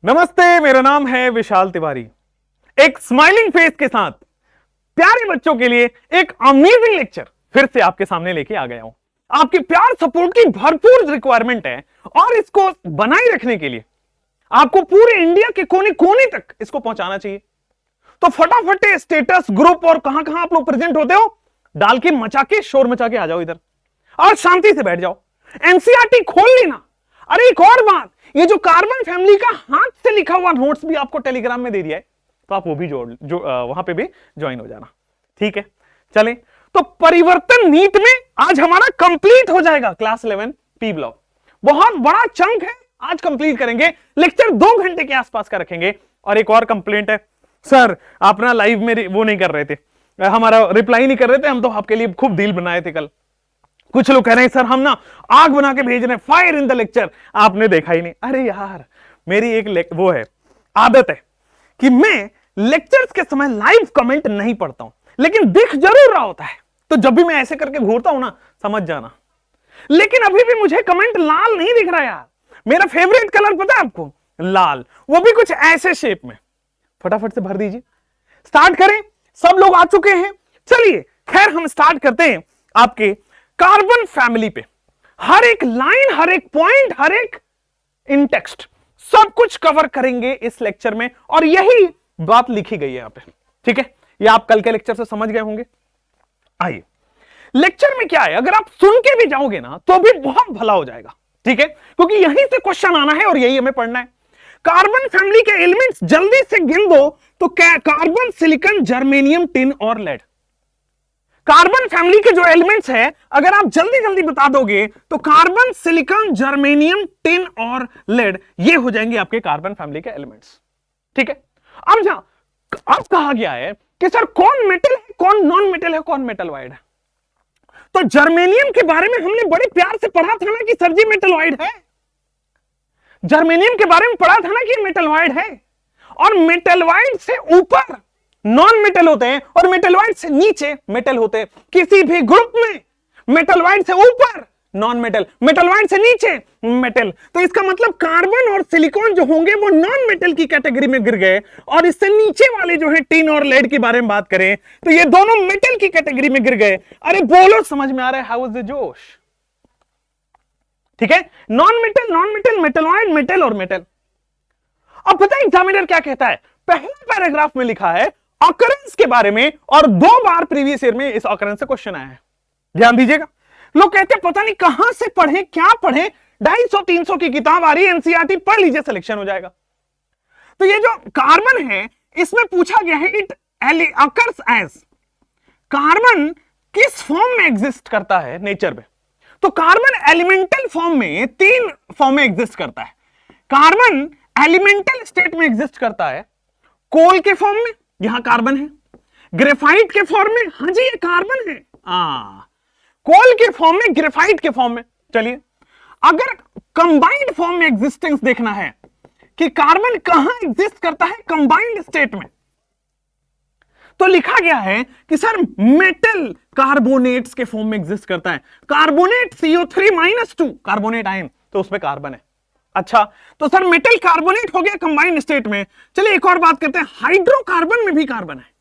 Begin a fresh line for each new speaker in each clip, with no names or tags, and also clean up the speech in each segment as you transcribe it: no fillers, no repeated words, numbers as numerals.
नमस्ते, मेरा नाम है विशाल तिवारी। एक स्माइलिंग फेस के साथ प्यारे बच्चों के लिए एक अमेजिंग लेक्चर फिर से आपके सामने लेके आ गया हूं। आपके प्यार सपोर्ट की भरपूर रिक्वायरमेंट है और इसको बनाए रखने के लिए आपको पूरे इंडिया के कोने कोने तक इसको पहुंचाना चाहिए। तो फटाफट स्टेटस ग्रुप और कहां कहां आप लोग प्रेजेंट होते हो डाल के मचा के शोर मचा के आ जाओ इधर और शांति से बैठ जाओ। एनसीईआरटी खोल लेना। अरे एक और बात, ये जो कार्बन फैमिली का हाथ से लिखा हुआ नोट्स भी आपको टेलीग्राम में दे दिया है, तो आप वो भी वहां पे भी ज्वाइन हो जाना। ठीक है, चलें तो परिवर्तन नीट में आज हमारा कंप्लीट हो जाएगा। क्लास 11 पी ब्लॉक बहुत बड़ा चंक है, आज कंप्लीट करेंगे। लेक्चर 2 घंटे के आसपास का रखेंगे। और एक और कंप्लेंट है, सर आप ना लाइव में वो नहीं कर रहे थे, हमारा रिप्लाई नहीं कर रहे थे। हम तो आपके लिए खूब डील बनाए थे कल। कुछ लोग कह रहे हैं सर हम ना आग बना के भेज रहे हैं, फायर इन द लेक्चर, आपने देखा ही नहीं। अरे यार, मेरी एक वो है आदत है कि मैं लेक्चर्स के समय लाइव कमेंट नहीं पढ़ता हूं, लेकिन दिख जरूर रहा होता है। तो जब भी मैं ऐसे करके घूरता हूं ना, समझ जाना। लेकिन अभी भी मुझे कमेंट लाल नहीं दिख रहा यार। मेरा फेवरेट कलर पता है आपको? लाल, वो भी कुछ ऐसे शेप में। फटाफट से भर दीजिए, स्टार्ट करें। सब लोग आ चुके हैं, चलिए खैर हम स्टार्ट करते हैं आपके कार्बन फैमिली पे। हर एक लाइन, हर एक पॉइंट, हर एक इन टेक्स्ट सब कुछ कवर करेंगे इस लेक्चर में, और यही बात लिखी गई है यहां पे। ठीक है, ये आप कल के लेक्चर से समझ गए होंगे। आइए, लेक्चर में क्या है, अगर आप सुन के भी जाओगे ना तो भी बहुत भला हो जाएगा। ठीक है, क्योंकि यहीं से क्वेश्चन आना है और यही हमें पढ़ना है। कार्बन फैमिली के एलिमेंट्स जल्दी से गिन दो तो कार्बन, सिलिकॉन, जर्मेनियम, टिन और लेड। कार्बन फैमिली के जो एलिमेंट्स हैं, अगर आप जल्दी जल्दी बता दोगे तो कार्बन, सिलिकॉन, जर्मेनियम, टिन और लेड, ये हो जाएंगे आपके कार्बन फैमिली के एलिमेंट्स। ठीक है, अब कहा गया है कि सर कौन मेटल है, कौन नॉन मेटल है, कौन मेटलॉइड है। तो जर्मेनियम के बारे में हमने बड़े प्यार से पढ़ा था ना कि सर जी मेटलॉइड है। जर्मेनियम के बारे में पढ़ा था ना कि मेटलॉइड है। और मेटलॉइड से ऊपर नॉन मेटल होते हैं और मेटलॉइड से नीचे मेटल होते हैं। किसी भी ग्रुप में मेटलॉइड से ऊपर नॉन मेटल, मेटलॉइड से नीचे मेटल। तो इसका मतलब कार्बन और सिलिकॉन जो होंगे वो नॉन मेटल की कैटेगरी में गिर गए, और इससे नीचे वाले जो है टिन और लेड के बारे में बात करें तो ये दोनों मेटल की कैटेगरी में गिर गए। अरे बोलो, समझ में आ रहा है? हाउ इज द जोश? ठीक है, non metal, non metal, metalloid, metal और मेटल। अब पता है एग्जामिनर क्या कहता है? पहले पैराग्राफ में लिखा है ऑकरेंस के बारे में, और 2 बार प्रीवियस ईयर में इस ऑकरेंस से क्वेश्चन आया है। ध्यान दीजिएगा। लोग कहते हैं पता नहीं कहां से पढ़े, क्या पढ़े, 250-300 की किताब आ रही है, एनसीईआरटी पढ़ लीजिए, सिलेक्शन हो जाएगा। तो ये जो कार्बन है इसमें पूछा गया है इट अकर्स एज, कार्बन किस फॉर्म में एग्जिस्ट करता है नेचर में। तो कार्बन एलिमेंटल फॉर्म में 3 फॉर्म में एग्जिस्ट करता है। कार्बन एलिमेंटल स्टेट में एग्जिस्ट करता है, कोल के फॉर्म में, यहां कार्बन है, ग्रेफाइट के फॉर्म में, हाँ जी ये कार्बन है, कोल के फॉर्म में, ग्रेफाइट के फॉर्म में। चलिए, अगर कंबाइंड फॉर्म में एग्जिस्टेंस देखना है कि कार्बन कहां एग्जिस्ट करता है कंबाइंड स्टेट में, तो लिखा गया है कि सर मेटल कार्बोनेट्स के फॉर्म में एग्जिस्ट करता है। कार्बोनेट CO3-2 कार्बोनेट आयन, तो उसमें कार्बन है। अच्छा, तो सर मेटल कार्बोनेट हो गया कंबाइंड स्टेट में। चलिए एक और बात करते हैं, हाइड्रोकार्बन में भी कार्बन है।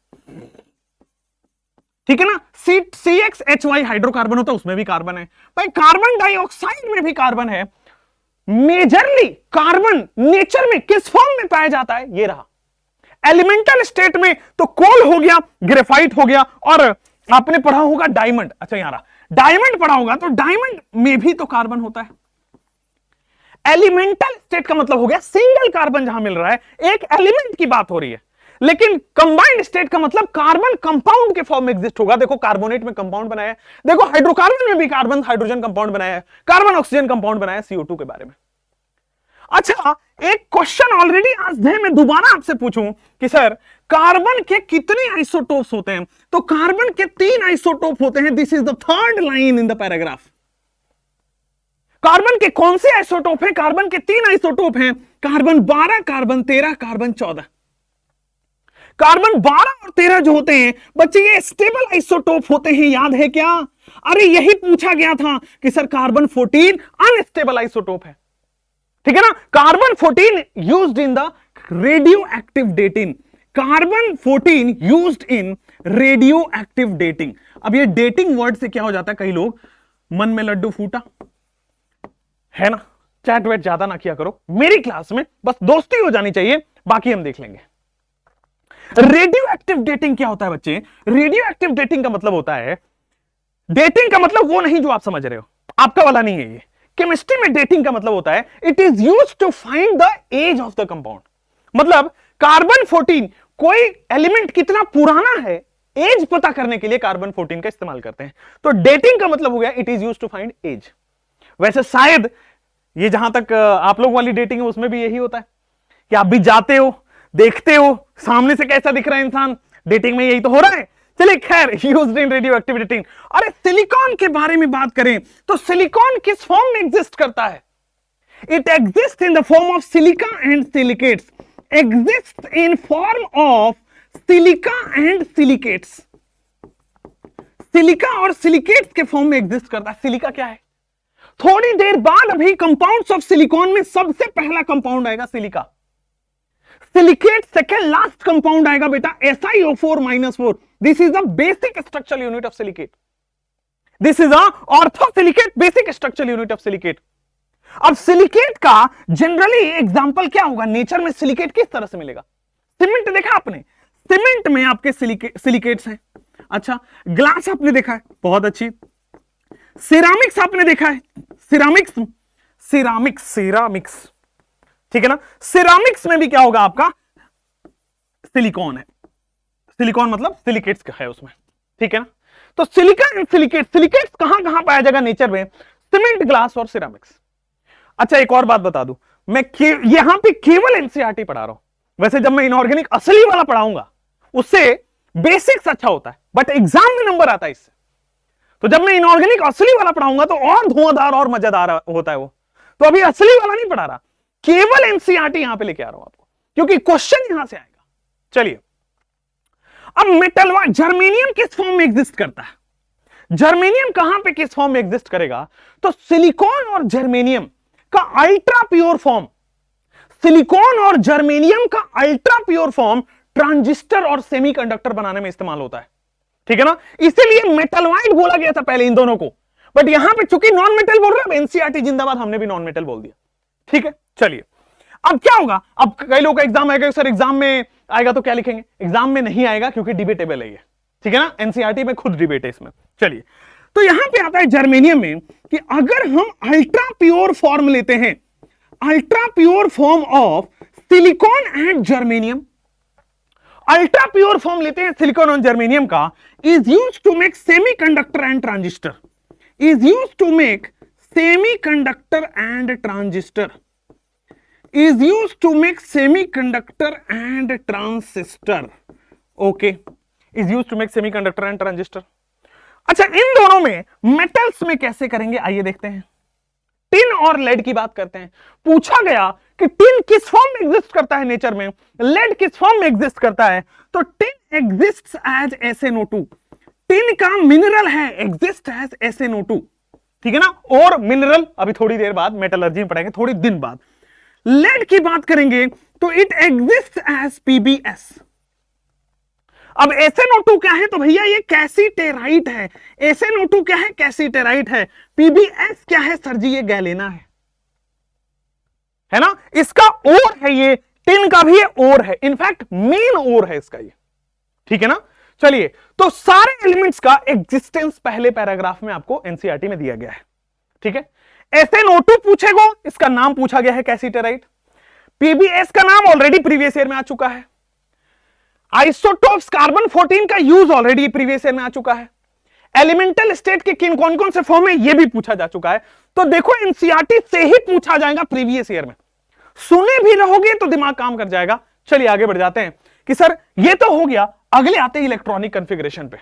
ठीक है ना, CXHY हाइड्रोकार्बन होता है, उसमें भी कार्बन है। भाई कार्बन डाइऑक्साइड में भी कार्बन है। मेजरली कार्बन नेचर में किस फॉर्म में पाया जाता है? ये रहा एलिमेंटल स्टेट में, तो कोल हो गया, ग्रेफाइट हो गया, और आपने पढ़ा होगा डायमंड। अच्छा यहां रहा, डायमंड पढ़ा होगा, तो डायमंड में भी तो कार्बन होता है। एलिमेंटल स्टेट का मतलब हो गया सिंगल कार्बन जहां मिल रहा है, एक एलिमेंट की बात हो रही है। लेकिन कंबाइंड स्टेट का मतलब कार्बन कंपाउंड के फॉर्म में एग्जिस्ट होगा। देखो कार्बोनेट में कंपाउंड बनाया है, देखो हाइड्रोकार्बन में भी कार्बन हाइड्रोजन कंपाउंड बनाया है, कार्बन ऑक्सीजन कंपाउंड बनाया है CO2 के बारे में। अच्छा, एक क्वेश्चन ऑलरेडी आज मैं दोबारा आपसे पूछूं कि सर कार्बन के कितने आइसोटोप्स होते हैं? तो कार्बन के 3 आइसोटोप होते हैं। This is the 3rd line in the paragraph. Carbon के कौन से आइसोटोप हैं? कार्बन के 3 आइसोटोप हैं, कार्बन 12, कार्बन 13, कार्बन 14। कार्बन 12 और 13 जो होते हैं बच्चे, ये स्टेबल आइसोटोप होते हैं, याद है क्या? अरे यही पूछा गया था कि सर कार्बन 14 अनस्टेबल आइसोटोप है। ठीक है ना। Carbon 14 used in the radio active dating, carbon 14 used in radio active dating. अब ये डेटिंग वर्ड से क्या हो जाता है, कई लोग मन में लड्डू फूटा है ना। चैट वैट ज्यादा ना किया करो मेरी क्लास में, बस दोस्ती हो जानी चाहिए, बाकी हम देख लेंगे। रेडियो एक्टिव डेटिंग क्या होता है बच्चे? रेडियो एक्टिव डेटिंग का मतलब होता है, डेटिंग का मतलब वो नहीं जो आप समझ रहे हो, आपका वाला नहीं है ये। केमिस्ट्री में डेटिंग का मतलब होता है it is used to find the age of the compound. मतलब कार्बन 14 कोई एलिमेंट कितना पुराना है, एज पता करने के लिए कार्बन 14 का इस्तेमाल करते हैं। तो डेटिंग का मतलब हो गया it is used to find age. वैसे शायद ये जहां तक आप लोग वाली डेटिंग है उसमें भी यही होता है कि आप भी जाते हो, देखते हो सामने से कैसा दिख रहा है इंसान, डेटिंग में यही तो हो रहा है। चलिए खैर, used in radio active dating. अरे सिलिकॉन के बारे में बात करें तो सिलिकॉन किस फॉर्म में एग्जिस्ट करता है? It exist in the form of silica and silicates, exist in form of silica and silicates. Silica और सिलिकेट्स के फॉर्म में एग्जिस्ट करता है। सिलिका क्या है? थोड़ी देर बाद अभी कंपाउंड्स ऑफ सिलिकॉन में सबसे पहला कंपाउंड आएगा silica. Silicate second last compound आएगा बेटा SiO4-4। This is the basic structural unit of silicate. This is orthosilicate basic structural unit of silicate. अब सिलिकेट का जनरली एग्जांपल क्या होगा नेचर में? सिलिकेट किस तरह से मिलेगा? सीमेंट देखा आपने, सीमेंट में आपके सिलिकेट्स हैं। अच्छा, ग्लास आपने देखा है, बहुत अच्छी। सिरामिक्स आपने देखा है, सिरामिक्स, ठीक है ना। सिरामिक्स में भी क्या होगा आपका? सिलिकॉन है। सिलिकॉन मतलब सिलिकेट्स का है उसमें, ठीक है ना। तो सिलिका एंड सिलिकेट्स कहां कहां पाया जाएगा नेचर में? सीमेंट, ग्लास और सिरामिक्स। अच्छा, एक और बात बता दूं, मैं यहां पे केवल एनसीईआरटी पढ़ा रहा हूं। वैसे जब मैं इनऑर्गेनिक असली वाला पढ़ाऊंगा उससे बेसिक्स अच्छा होता है, बट एग्जाम में नंबर आता है इससे। तो जब मैं इनऑर्गेनिक असली वाला पढ़ाऊंगा तो और धुआंधार और मजेदार होता है वो। तो अभी असली वाला नहीं पढ़ा रहा, केवल एनसीईआरटी यहां पे लेके आ रहा हूं आपको, क्योंकि क्वेश्चन यहां से आएगा। चलिए, अब मेटल जर्मेनियम किस फॉर्म में एग्जिस्ट करता है? जर्मेनियम कहां पे किस फॉर्म में एग्जिस्ट करेगा? तो सिलिकॉन और जर्मेनियम का अल्ट्रा प्योर फॉर्म, सिलिकॉन और जर्मेनियम का अल्ट्रा प्योर फॉर्म ट्रांजिस्टर और सेमीकंडक्टर बनाने में इस्तेमाल होता है, ठीक है ना। इसीलिए मेटलवाइड बोला गया था पहले इन दोनों को, बट यहां पे चूंकि नॉन मेटल बोल रहे हैं, एनसीईआरटी जिंदाबाद, हमने भी नॉन मेटल बोल दिया, ठीक है। चलिए, अब क्या होगा? अब कई लोगों का एग्जाम आएगा, सर एग्जाम में आएगा तो क्या लिखेंगे? एग्जाम में नहीं आएगा क्योंकि डिबेटेबल है ये, ठीक है ना। एनसीईआरटी में खुद डिबेट है इसमें। चलिए, तो यहां पे आता है जर्मेनियम में कि अगर हम अल्ट्रा प्योर फॉर्म लेते हैं, ultra pure form of silicon and germanium, ultra pure form लेते हैं सिलिकॉन और जर्मेनियम का, is used to make semiconductor and transistor, is used to make semiconductor and transistor, is used to make semiconductor and transistor. Okay, is used to make semiconductor and transistor. अच्छा, इन दोनों में metals में कैसे करेंगे आइए देखते हैं। टिन और लेड की बात करते हैं। पूछा गया कि टिन किस फॉर्म में एग्जिस्ट करता है नेचर में, लेड किस फॉर्म में एग्जिस्ट करता है? तो tin exists as SnO2। Tin का मिनरल है, एग्जिस्ट एज SnO2, ठीक है ना। और मिनरल अभी थोड़ी देर बाद मेटलर्जी में पढ़ेंगे, थोड़ी दिन बाद। लेड की बात करेंगे तो इट एग्जिस्ट एज PbS। अब SnO2 क्या है? तो भैया ये कैसीटेराइट है। SnO2 क्या है? कैसीटेराइट है। PbS क्या है सर जी? ये गैलेना है ना। इसका ओर है ये, टिन का भी ये ओर है, इनफैक्ट मेन ओर है इसका ये, ठीक है ना। चलिए, तो सारे एलिमेंट्स का एग्जिस्टेंस पहले पैराग्राफ में आपको एनसीईआरटी में दिया गया है, ठीक है। SnO2 पूछेगा, इसका नाम पूछा गया है कैसीटेराइट। PbS का नाम ऑलरेडी प्रीवियस ईयर में आ चुका है। आइसोटोप्स कार्बन 14 का यूज ऑलरेडी प्रीवियस ईयर में आ चुका है। एलिमेंटल स्टेट के किन कौन कौन से फॉर्म है ये भी पूछा जा चुका है। तो देखो, एनसीईआरटी से ही पूछा जाएगा प्रीवियस ईयर में, सुने भी रहोगे तो दिमाग काम कर जाएगा। चलिए आगे बढ़ जाते हैं कि सर ये तो हो गया, अगले आते हैं इलेक्ट्रॉनिक कॉन्फ़िगरेशन पे।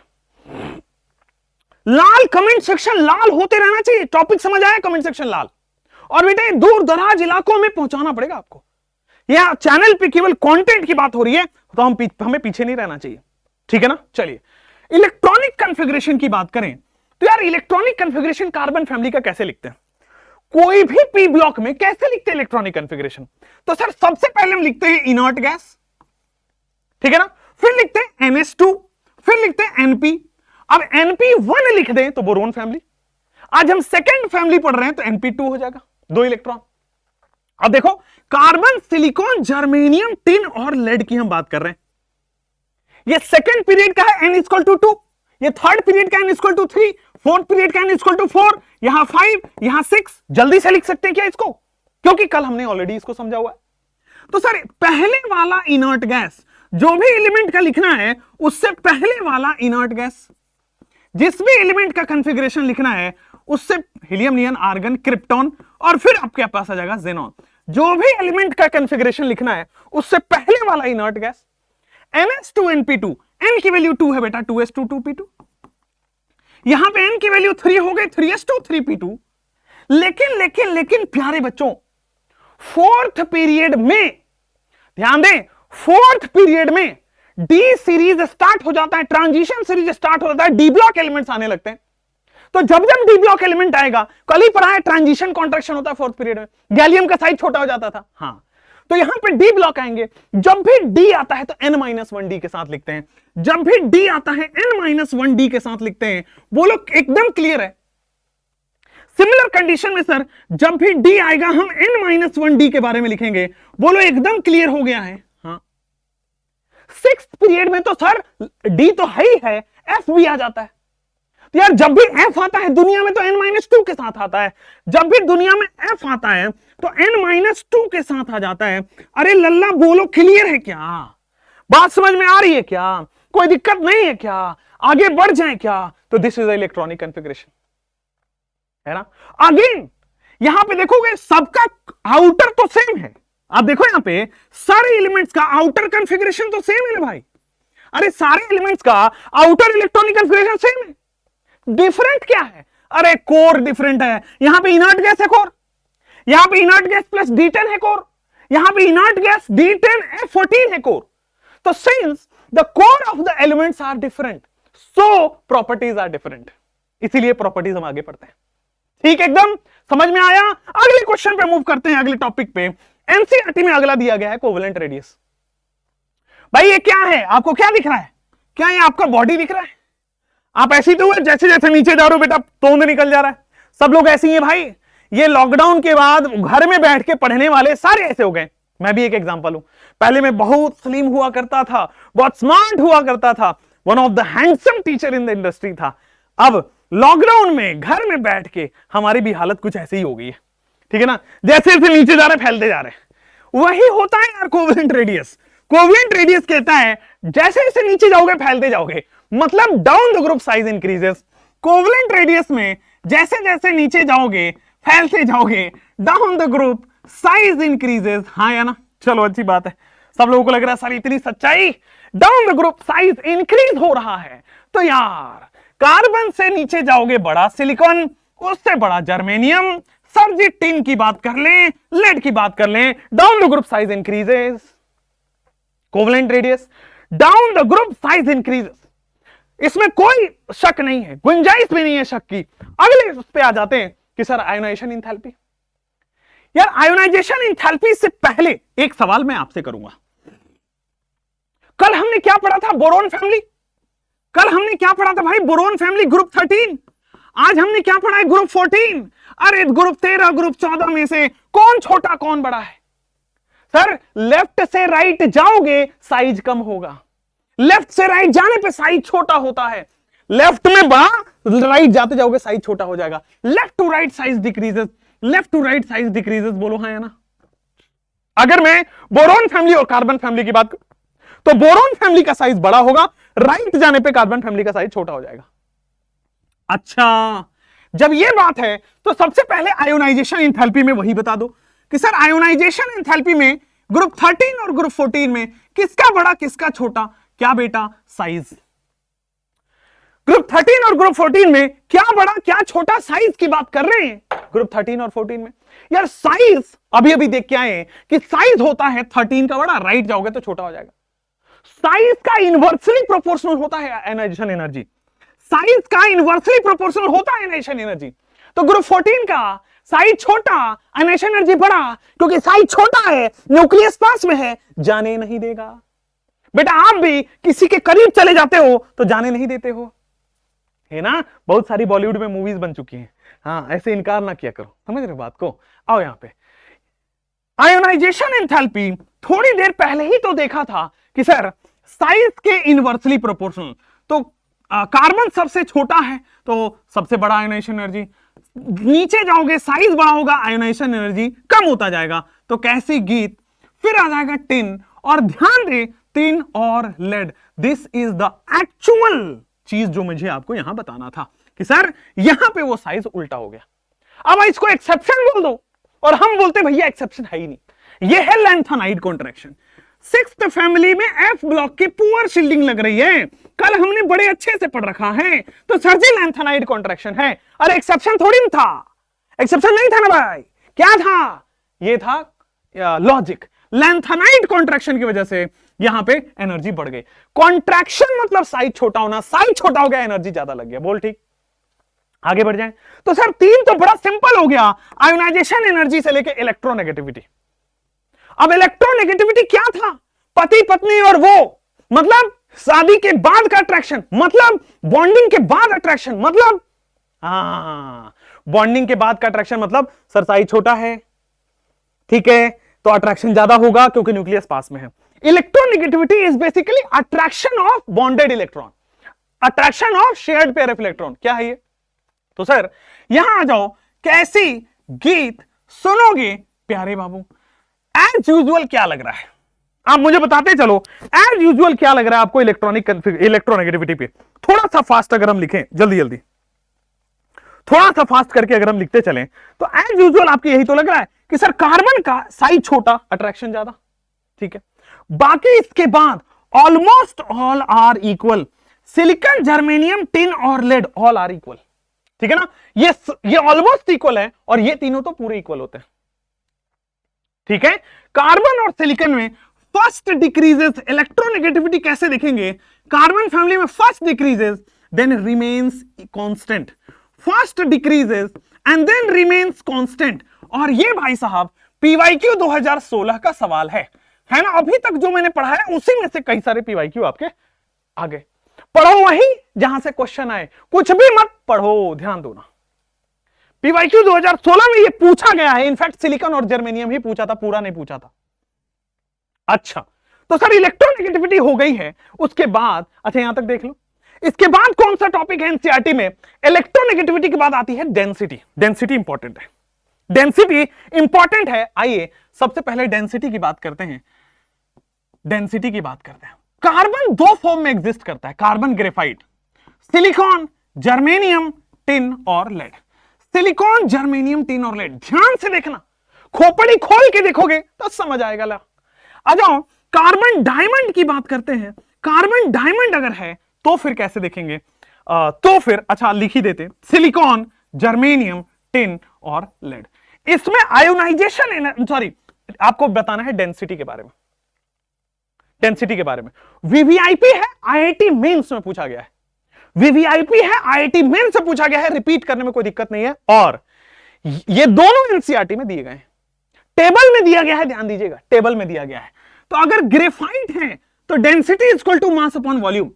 लाल कमेंट सेक्शन लाल होते रहना चाहिए। टॉपिक समझ आया? कमेंट सेक्शन लाल। और बेटे दूर दराज इलाकों में पहुंचाना पड़ेगा आपको। यह चैनल पे केवल कंटेंट की बात हो रही है तो हमें पीछे नहीं रहना चाहिए, ठीक है ना। चलिए, इलेक्ट्रॉनिक कॉन्फ़िगरेशन की बात करें तो यार इलेक्ट्रॉनिक कॉन्फ़िगरेशन कार्बन फैमिली का कैसे लिखते हैं? कोई भी पी ब्लॉक में कैसे लिखते हैं इलेक्ट्रॉनिक कॉन्फ़िगरेशन? तो सर सबसे पहले हम लिखते हैं इनर्ट गैस, ठीक है ना, फिर लिखते हैं NH2, फिर लिखते हैं NP। अब NP1 लिख दें तो बोरोन फैमिली। आज हम सेकेंड फैमिली पढ़ रहे हैं तो NP2 हो जाएगा, 2 इलेक्ट्रॉन। अब देखो कार्बन, सिलिकॉन, जर्मेनियम, टिन और लेड की हम बात कर रहे हैं। ये सेकेंड पीरियड का है n=2, ये थर्ड पीरियड का n=3, फोर्थ पीरियड का n=4, यहां 5, यहां 6। जल्दी से लिख सकते हैं क्या इसको, क्योंकि कल हमने ऑलरेडी इसको समझा हुआ है। तो सर पहले वाला इनर्ट गैस, जो भी एलिमेंट का लिखना है उससे पहले वाला इनर्ट गैस, जिस भी एलिमेंट का कॉन्फ़िगरेशन लिखना है उससे हीलियम, नियन, आर्गन, क्रिप्टॉन और फिर आपके पास आ जाएगा ज़ेनॉन। जो भी एलिमेंट का कॉन्फ़िगरेशन लिखना है उससे पहले वाला इनर्ट गैस। NH2NP2, n की वैल्यू 2 है बेटा, 2s2 2p2। यहां पे n की वैल्यू 3 हो गई, 3s2 3p2। लेकिन लेकिन लेकिन प्यारे बच्चों, फोर्थ पीरियड में ध्यान दें, फोर्थ पीरियड में डी सीरीज स्टार्ट हो जाता है, ट्रांजिशन सीरीज स्टार्ट हो जाता है, डी ब्लॉक एलिमेंट्स आने लगते हैं। तो जब जब डी ब्लॉक एलिमेंट आएगा, कल ही पढ़ा है ट्रांजिशन कॉन्ट्रैक्शन होता है फोर्थ पीरियड में, गैलियम का साइज छोटा हो जाता था। हाँ, तो यहां पे डी ब्लॉक आएंगे। जब भी डी आता है तो n-1d के साथ लिखते हैं, जब भी डी आता है n-1d के साथ लिखते हैं। बोलो एकदम क्लियर है? सिमिलर कंडीशन में सर जब भी डी आएगा हम n-1d के बारे में लिखेंगे। बोलो एकदम क्लियर हो गया है? हाँ। सिक्स्थ पीरियड में तो सर डी तो है ही है, एफ भी आ जाता है। तो यार जब भी एफ आता है दुनिया में तो n-2 के साथ आता है, जब भी दुनिया में एफ आता है तो n-2 के साथ आ जाता है। अरे लल्ला बोलो क्लियर है क्या? बात समझ में आ रही है क्या? कोई दिक्कत नहीं है क्या? आगे बढ़ जाए क्या? तो दिस इज इलेक्ट्रॉनिक कॉन्फ़िगरेशन, है ना। अगेन यहां पे देखोगे सबका आउटर तो सेम है। आप देखो यहां पे सारे एलिमेंट्स का आउटर कॉन्फ़िगरेशन तो सेम है ना भाई। अरे सारे एलिमेंट्स का आउटर इलेक्ट्रॉनिक कॉन्फ़िगरेशन सेम है, डिफरेंट क्या है? अरे कोर डिफरेंट है। यहां पे इनर्ट गैस है कोर, यहां पे इनर्ट गैस प्लस D10 है कोर, यहां पे इनर्ट गैस D10 F14 है कोर। तो since the core of the elements are different, so properties are different, इसीलिए प्रॉपर्टीज हम आगे पढ़ते हैं। ठीक, एकदम समझ में आया? अगले क्वेश्चन पे मूव करते हैं, अगले टॉपिक पे। एनसीईआरटी में अगला दिया गया है कोवेलेंट रेडियस। भाई ये क्या है? आपको क्या दिख रहा है? क्या ये आपका बॉडी दिख रहा है? आप ऐसी तो जैसे जैसे नीचे जा रहे हो बेटा तोंद निकल जा रहा है। सब लोग ऐसे ही हैं भाई। ये लॉकडाउन के बाद घर में बैठ के पढ़ने वाले सारे ऐसे हो गए। मैं भी एक एग्जांपल हूं। पहले मैं बहुत स्लिम हुआ करता था, बहुत स्मार्ट हुआ करता था, one of the handsome teacher in the industry था। अब लॉकडाउन में घर में बैठ के हमारी भी हालत कुछ ऐसे ही हो गई है, ठीक है ना। जैसे जैसे नीचे जा रहे हैं फैलते जा रहे हैं। वही होता है यार कोवेलेंट रेडियस। कोवेलेंट रेडियस कहता है जैसे जैसे नीचे जाओगे फैलते जाओगे, मतलब down the group size increases. Covalent radius में जैसे जैसे नीचे जाओगे फैलते जाओगे, down the group size increases. हाँ या ना? चलो अच्छी बात है। सब लोगों को लग रहा है सर इतनी सच्चाई, down the group size increase हो रहा है। तो यार कार्बन से नीचे जाओगे बड़ा सिलिकॉन, उससे बड़ा जर्मेनियम। सर जी टिन की बात कर लें, लेड की बात कर लें, down the group size increases. Covalent radius down the group size increases, इसमें कोई शक नहीं है, गुंजाइश भी नहीं है शक की। अगले उस पे आ जाते हैं कि सर आयोनाइजेशन एंथैल्पी। यार आयोनाइजेशन एंथैल्पी से पहले एक सवाल मैं आपसे करूंगा। कल हमने क्या पढ़ा था? Boron family. कल हमने क्या पढ़ा था भाई? Boron family group 13। आज हमने क्या पढ़ा है? ग्रुप 14। अरे ग्रुप 13 ग्रुप 14 में से कौन छोटा कौन बड़ा है? सर लेफ्ट से राइट जाओगे साइज कम होगा, लेफ्ट से राइट जाने पे साइज छोटा होता है। लेफ्ट में बड़ा, राइट जाते जाओगे साइज छोटा हो जाएगा। Left to right size decreases, left to right size decreases. बोलो हाँ या ना? अगर मैं बोरोन फैमिली और कार्बन फैमिली की बात करूं तो बोरोन फैमिली का साइज बड़ा होगा, राइट जाने पे कार्बन फैमिली का साइज छोटा हो जाएगा। अच्छा, जब ये बात है तो सबसे पहले आयोनाइजेशन एंथैल्पी में वही बता दो कि सर आयोनाइजेशन एंथैल्पी में ग्रुप 13 और ग्रुप 14 में किसका बड़ा किसका छोटा? क्या बेटा? साइज। ग्रुप 13 और ग्रुप 14 में क्या बड़ा क्या छोटा साइज की बात कर रहे हैं ग्रुप 13 और 14 में। यार साइज अभी अभी देख के आए कि साइज होता है 13 का बड़ा, राइट जाओगे तो छोटा हो जाएगा। साइज का इनवर्सली प्रोपोर्शनल होता है आयोनाइजेशन एनर्जी, साइज का इनवर्सली प्रोपोर्शनल होता है आयोनाइजेशन एनर्जी। तो ग्रुप 14 का साइज छोटा, आयनाइजेशन एनर्जी बड़ा, क्योंकि साइज छोटा है, न्यूक्लियस पास में है, जाने नहीं देगा। बेटा आप भी किसी के करीब चले जाते हो तो जाने नहीं देते हो, है ना। बहुत सारी बॉलीवुड में मूवीज बन चुकी हैं। हाँ, ऐसे इनकार ना किया करो, समझ रहे हो बात को। आओ यहां पे आयोनाइजेशन एंथैल्पी, थोड़ी देर पहले ही तो देखा था कि सर साइज के इनवर्सली प्रोपोर्शनल, तो कार्बन सबसे छोटा है तो सबसे बड़ा आयोनाइजेशन एनर्जी, नीचे जाओगे साइज बड़ा होगा, आयोनाइजेशन एनर्जी कम होता जाएगा। तो कैसी गीत, फिर आ जाएगा टिन, और ध्यान दे टिन और lead, this is the actual चीज जो मुझे आपको यहां बताना था कि सर यहां पे वो साइज उल्टा हो गया। अब इसको एक्सेप्शन बोल दो, और हम बोलते भैया एक्सेप्शन है ही नहीं, ये है लैंथेनाइड कॉन्ट्रैक्शन। सिक्स्थ फैमिली में एफ ब्लॉक की पुअर शील्डिंग लग रही है, कल हमने बड़े अच्छे से पढ़ रखा है, तो सर जी लैंथेनाइड कॉन्ट्रैक्शन है। अरे एक्सेप्शन थोड़ी ना था, एक्सेप्शन नहीं था ना भाई, क्या था, ये था लॉजिक। लैंथेनाइड कॉन्ट्रैक्शन की वजह से यहां पे एनर्जी बढ़ गई। कॉन्ट्रैक्शन मतलब साइज छोटा होना, साइज छोटा हो गया एनर्जी ज्यादा लग गया। बोल ठीक, आगे बढ़ जाएं। तो सर तीन तो बड़ा सिंपल हो गया, आयोनाइजेशन एनर्जी से लेके इलेक्ट्रोनेगेटिविटी। अब इलेक्ट्रोनेगेटिविटी क्या था, पति पत्नी और वो, मतलब शादी के बाद का अट्रैक्शन, मतलब बॉन्डिंग के बाद अट्रैक्शन, मतलब बॉन्डिंग के बाद का अट्रैक्शन, मतलब सर साइज छोटा है, ठीक है, तो अट्रैक्शन ज्यादा होगा क्योंकि न्यूक्लियस पास में है। Electronegativity is basically attraction of bonded electron, attraction of shared pair of electron. क्या है ये, तो सर यहां आ जाओ, कैसी गीत सुनोगे प्यारे बाबू। एज यूजुअल क्या लग रहा है, आप मुझे बताते चलो, एज यूजुअल क्या लग रहा है आपको इलेक्ट्रोनेगेटिविटी पे। थोड़ा सा फास्ट अगर हम लिखें, जल्दी जल्दी थोड़ा सा फास्ट करके अगर हम लिखते चलें, तो एज यूजुअल आपको यही तो लग रहा है कि सर कार्बन का साइज छोटा, अट्रैक्शन ज्यादा, ठीक है। बाकी इसके बाद almost all are equal, silicon, germanium, tin और लेड ऑल आर इक्वल, ठीक है ना। ये ऑलमोस्ट इक्वल है और ये तीनों तो पूरे इक्वल होते हैं, ठीक है। कार्बन और सिलिकॉन में फर्स्ट डिक्रीजेस, इलेक्ट्रोनेगेटिविटी कैसे देखेंगे, कार्बन फैमिली में first decreases then remains constant, first decreases and then remains constant. और ये भाई साहब पीवाईक्यू 2016 का सवाल है ना। अभी तक जो मैंने पढ़ा है उसी में से कई सारे पीवाईक्यू आपके आगे, पढ़ो वहीं जहां से क्वेश्चन आए, कुछ भी मत पढ़ो, ध्यान दो ना। पीवाईक्यू 2016 में ये पूछा गया है, इनफैक्ट सिलिकॉन और जर्मेनियम ही पूछा था, पूरा नहीं पूछा था। अच्छा, तो सर इलेक्ट्रोनेगेटिविटी हो गई है, उसके बाद अच्छा यहां तक देख लो, इसके बाद कौन सा टॉपिक है एनसीईआरटी में, इलेक्ट्रोनेगेटिविटी के बाद आती है डेंसिटी। डेंसिटी इंपॉर्टेंट है, डेंसिटी इंपॉर्टेंट है। आइए सबसे पहले डेंसिटी की बात करते हैं, डेंसिटी की बात करते हैं। कार्बन दो फॉर्म में एग्जिस्ट करता है, carbon graphite, silicon, germanium, tin और लेड। सिलिकॉन, जर्मेनियम, टिन और लेड, ध्यान से देखना, खोपड़ी खोल के देखोगे तो समझ आएगा। ला आ जाओ, कार्बन डायमंड की बात करते हैं। कार्बन डायमंड अगर है तो फिर कैसे देखेंगे, तो फिर अच्छा लिख ही देते, सिलिकॉन, जर्मेनियम, टिन और लेड। इसमें आयोनाइजेशन, सॉरी आपको बताना है डेंसिटी के बारे में, डेंसिटी के बारे में। वीवीआईपी है, आईआईटी मेंस में पूछा गया है, वीवीआईपी है, आईआईटी मेंस से पूछा गया है, रिपीट करने में कोई दिक्कत नहीं है। और ये दोनों एनसीईआरटी में दिए गए हैं, टेबल में दिया गया है, ध्यान दीजिएगा, टेबल में दिया गया है। तो अगर ग्रेफाइट है तो density equal to mass upon volume,